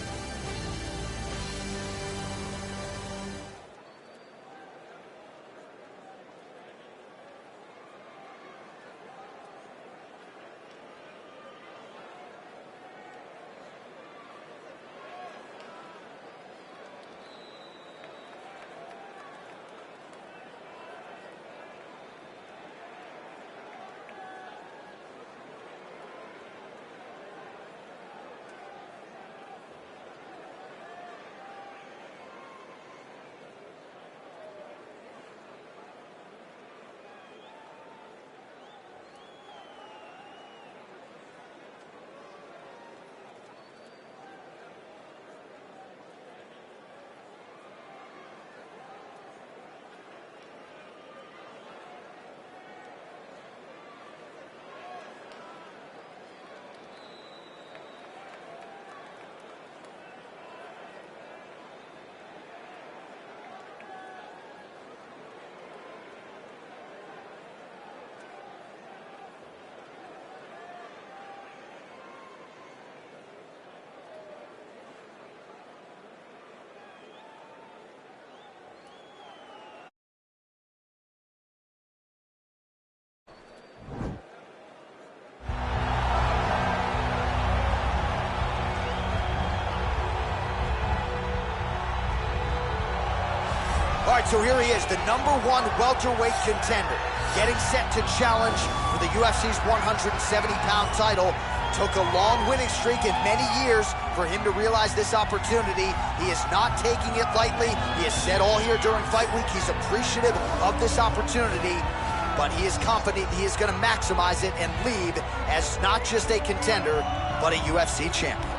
All right, so here he is, the #1 welterweight contender, getting set to challenge for the UFC's 170-pound title. Took a long winning streak in many years for him to realize this opportunity. He is not taking it lightly. He has said all here during fight week he's appreciative of this opportunity, but he is confident he is going to maximize it and leave as not just a contender, but a UFC champion.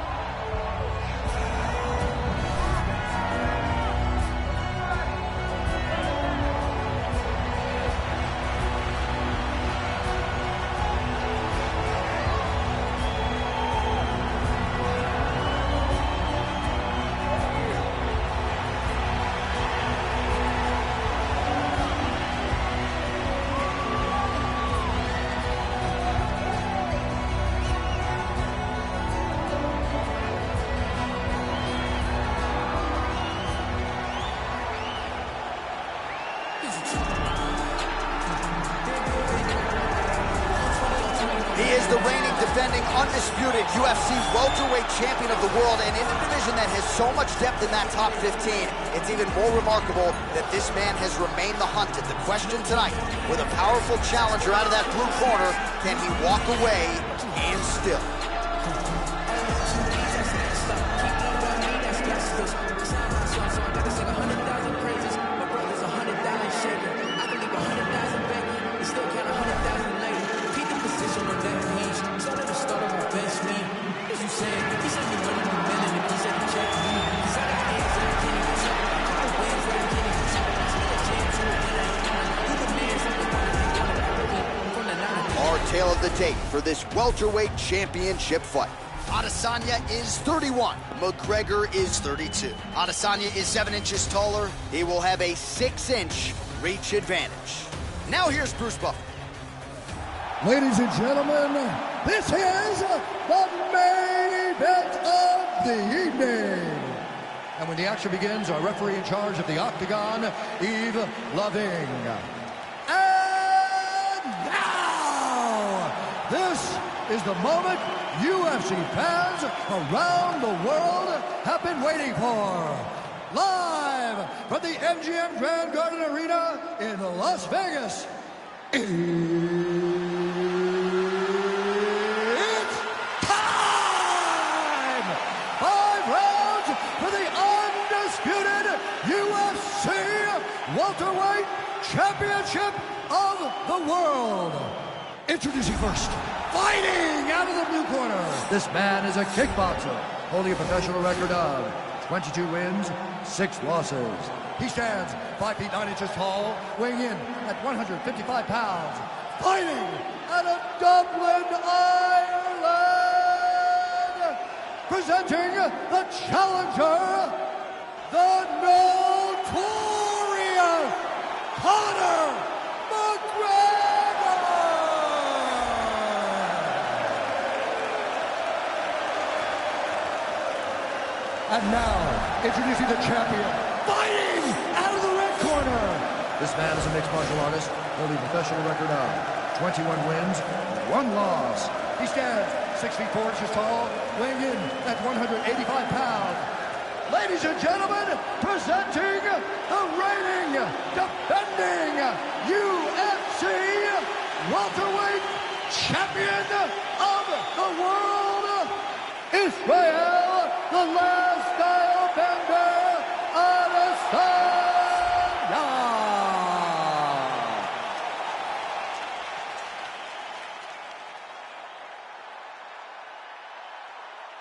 He is the reigning, defending, undisputed UFC welterweight champion of the world, and in a division that has so much depth in that top 15, it's even more remarkable that this man has remained the hunted. The question tonight, with a powerful challenger out of that blue corner, can he walk away and still? Tale of the tape for this welterweight championship fight. Adesanya is 31. McGregor is 32. Adesanya is 7 inches taller. He will have a 6-inch reach advantage. Now here's Bruce Buffer. Ladies and gentlemen, this is the main event of the evening. And when the action begins, our referee in charge of the Octagon, Yves Lavigne. This is the moment UFC fans around the world have been waiting for. Live from the MGM Grand Garden Arena in Las Vegas, it's time! 5 rounds for the undisputed UFC welterweight championship of the world. Introducing first, fighting out of the blue corner. This man is a kickboxer, holding a professional record of 22 wins, 6 losses. He stands 5 feet 9 inches tall, weighing in at 155 pounds. Fighting out of Dublin, Ireland. Presenting the challenger, the notorious Conor McGregor. And now, introducing the champion, fighting out of the red corner. This man is a mixed martial artist, holding a professional record of 21 wins, 1 loss. He stands 6 feet 4 inches tall, weighing in at 185 pounds. Ladies and gentlemen, presenting the reigning, defending UFC welterweight champion of the world, Israel, the last style bender, Adesanya.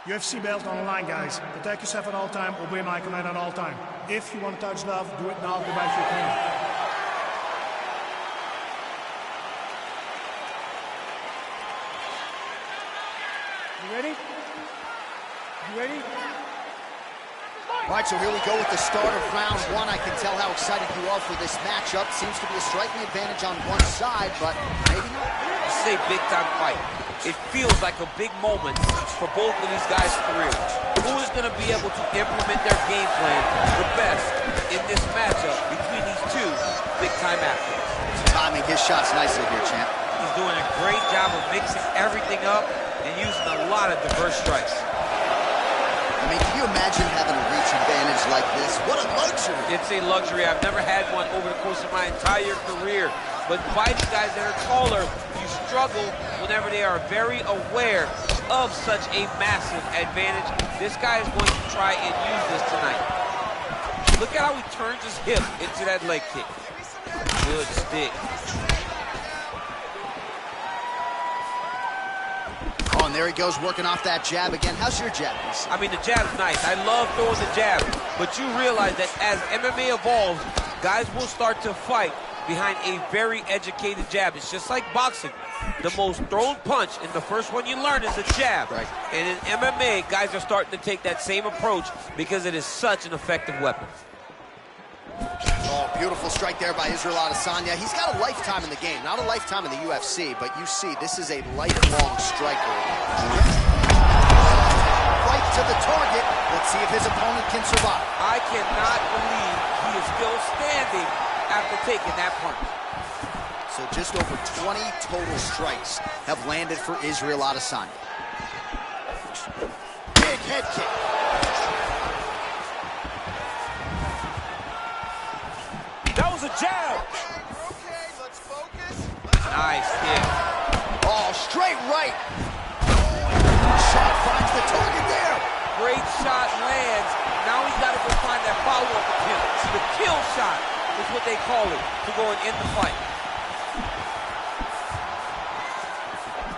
UFC belt on the line, guys. Protect yourself at all time, obey my command at all time. If you want to touch love, do it now, go back to your corner. You ready? You ready? All right, so here we go with the start of round 1. I can tell how excited you are for this matchup. Seems to be a striking advantage on one side, but maybe not. This is a big-time fight. It feels like a big moment for both of these guys' careers. Who is going to be able to implement their game plan the best in this matchup between these two big-time athletes? Timing his shots nicely here, champ. He's doing a great job of mixing everything up and using a lot of diverse strikes. I mean, can you imagine having a reach advantage like this? What a luxury. It's a luxury. I've never had one over the course of my entire career. But fighting guys that are taller, you struggle whenever they are very aware of such a massive advantage. This guy is going to try and use this tonight. Look at how he turns his hip into that leg kick. Good stick. Oh, and there he goes, working off that jab again. How's your jab, DC? I mean, the jab's nice. I love throwing the jab. But you realize that as MMA evolves, guys will start to fight behind a very educated jab. It's just like boxing. The most thrown punch, and the first one you learn is a jab. Right. And in MMA, guys are starting to take that same approach because it is such an effective weapon. Oh, beautiful strike there by Israel Adesanya. He's got a lifetime in the game, not a lifetime in the UFC, but you see, this is a lifelong striker. Right to the target. Let's see if his opponent can survive. I cannot believe he is still standing after taking that punch. So just over 20 total strikes have landed for Israel Adesanya. Big head kick. That was a jab. Okay, let's focus. Nice kick. Oh, straight right. Shot finds the target there. Great shot lands. Now he's got to go find that follow-up attempt. The kill shot is what they call it to go and end the fight.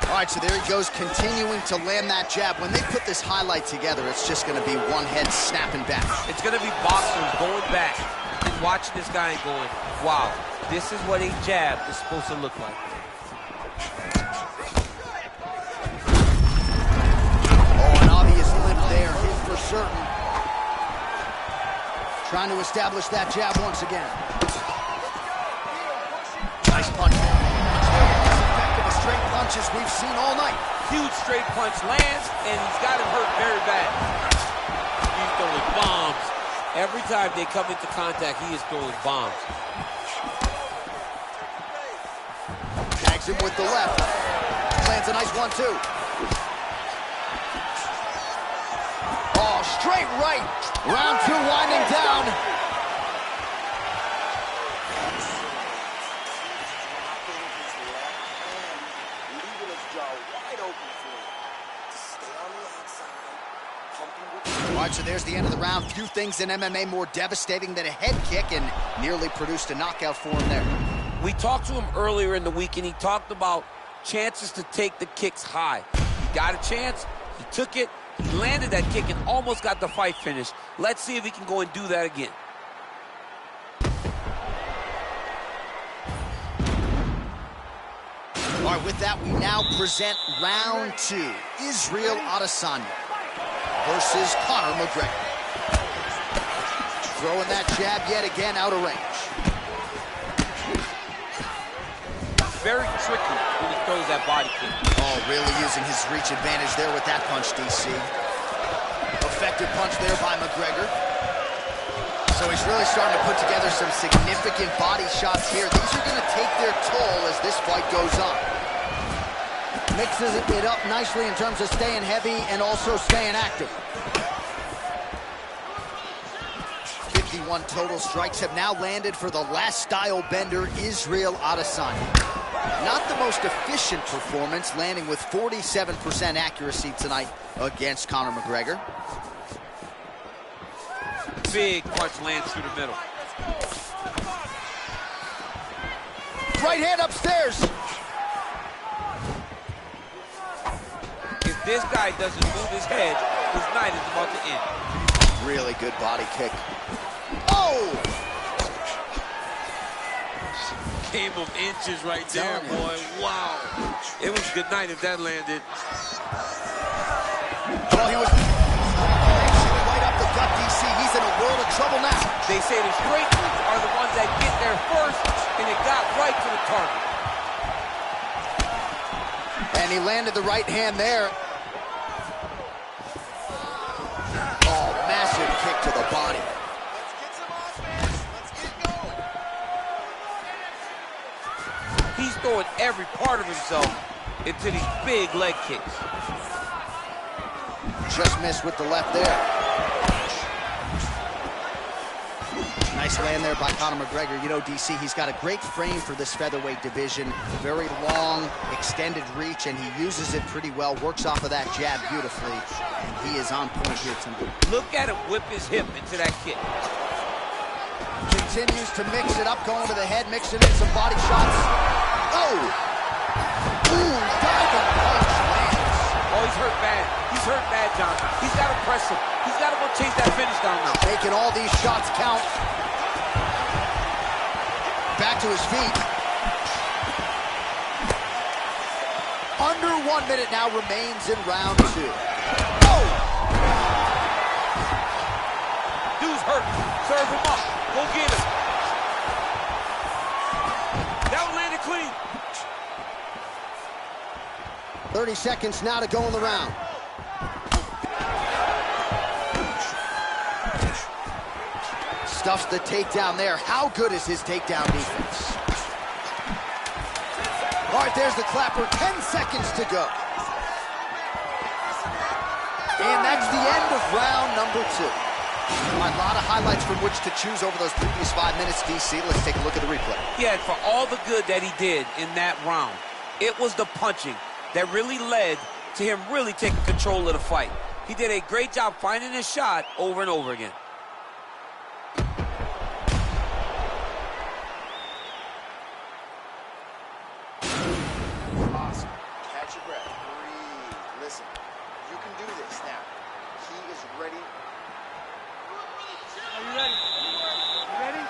All right, so there he goes, continuing to land that jab. When they put this highlight together, it's just going to be one head snapping back. It's going to be boxers going back and watching this guy and going, wow, this is what a jab is supposed to look like. Oh, an obvious limp there, hit for certain. Trying to establish that jab once again. Nice punch there. As effective as straight punches we've seen all night. Huge straight punch lands, and he's got him hurt very bad. He's throwing bombs. Every time they come into contact, he is throwing bombs. Tags him with the left. Lands a nice 1-2. Oh, straight right. Round 2 winding down. All right, so there's the end of the round. Few things in MMA more devastating than a head kick, and nearly produced a knockout for him there. We talked to him earlier in the week, and he talked about chances to take the kicks high. He got a chance, he took it, he landed that kick, and almost got the fight finished. Let's see if he can go and do that again. All right, with that, we now present round 2. Israel Adesanya versus Conor McGregor. Throwing that jab yet again out of range. Very tricky when he throws that body kick. Oh, really using his reach advantage there with that punch, DC. Effective punch there by McGregor. So he's really starting to put together some significant body shots here. These are going to take their toll as this fight goes on. Mixes it up nicely in terms of staying heavy and also staying active. 51 total strikes have now landed for the last style bender, Israel Adesanya. Not the most efficient performance, landing with 47% accuracy tonight against Conor McGregor. Big punch lands through the middle. Right hand upstairs. If this guy doesn't move his head, his night is about to end. Really good body kick. Oh! Game of inches right there, boy. Wow. It was good night if that landed. Oh, he was right up the gut, DC. He's in a world of trouble now. They say the straight ones are the ones that get there first, and it got right to the target. And he landed the right hand there. Oh, massive kick to the body. He's throwing every part of himself into these big leg kicks. just missed with the left there. Nice land there by Conor McGregor. You know, DC, he's got a great frame for this featherweight division. Very long, extended reach, and he uses it pretty well. Works off of that jab beautifully, and he is on point here tonight. Look at him whip his hip into that kick. Continues to mix it up, going to the head, mixing in some body shots. Oh! Ooh, diving punch lands. Oh, he's hurt bad. He's hurt bad, John. He's got to press him. He's got to go chase that finish down now. Making all these shots count. Back to his feet. Under 1 minute now remains in round 2. Oh! Dude's hurt. Serve him up. Go get him. That one landed clean. 30 seconds now to go in the round. Stuffs the takedown there. How good is his takedown defense? All right, there's the clapper. 10 seconds to go. And that's the end of round number 2. A lot of highlights from which to choose over those previous 5 minutes, DC. Let's take a look at the replay. Yeah, for all the good that he did in that round, it was the punching that really led to him really taking control of the fight. He did a great job finding his shot over and over again. Awesome. Catch your breath. Breathe. Listen, you can do this now. He is ready. Are you ready? You ready?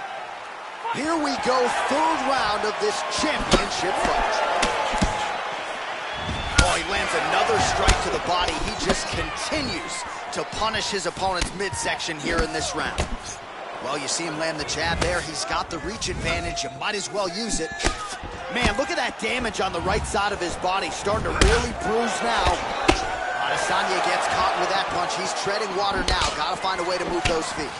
Here we go, 3rd round of this championship fight. Oh, he lands another strike to the body. He just continues to punish his opponent's midsection here in this round. Well, you see him land the jab there. He's got the reach advantage. You might as well use it. Man, look at that damage on the right side of his body. Starting to really bruise now. Adesanya gets caught with that punch. He's treading water now. Got to find a way to move those feet.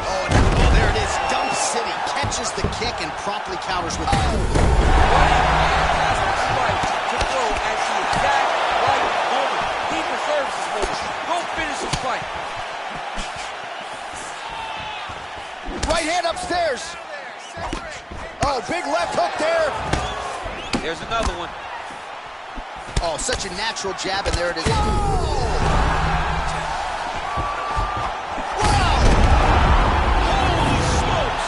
Oh, there it is. Dump City catches the kick and promptly counters with the move. Right to throw at the exact right moment. He deserves this moment. Go finish his fight. Right hand upstairs. Oh, big left hook there. There's another one. Oh, such a natural jab, and there it is. Wow! Holy smokes!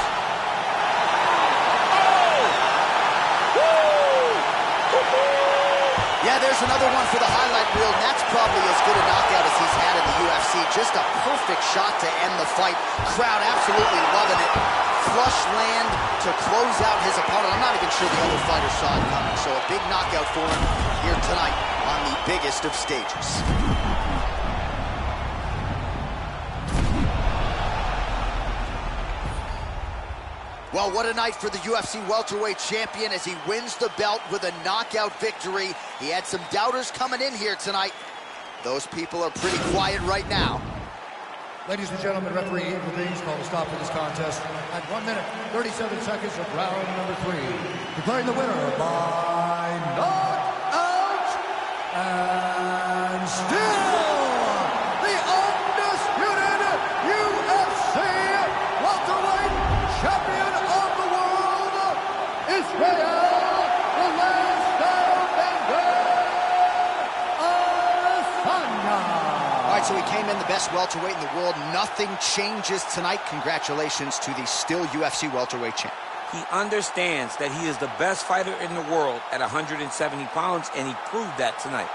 Yeah, there's another one for the highlight reel, and that's probably as good a knockout as he's had in the UFC. Just a perfect shot to end the fight. Crowd absolutely loving it. Flush land to close out his opponent. I'm not even sure the other fighter saw it coming, so a big knockout for him here tonight on the biggest of stages. Well, what a night for the UFC welterweight champion as he wins the belt with a knockout victory. He had some doubters coming in here tonight. Those people are pretty quiet right now. Ladies and gentlemen, referee intervenes, call a stop to this contest at 1 minute, 37 seconds of round number 3. Declaring the winner by knockout and still the undisputed UFC welterweight champion of the world, Israel Adesanya. All right, so he came in the best welterweight in the world. Nothing changes tonight. Congratulations to the still UFC welterweight champ. He understands that he is the best fighter in the world at 170 pounds, and he proved that tonight.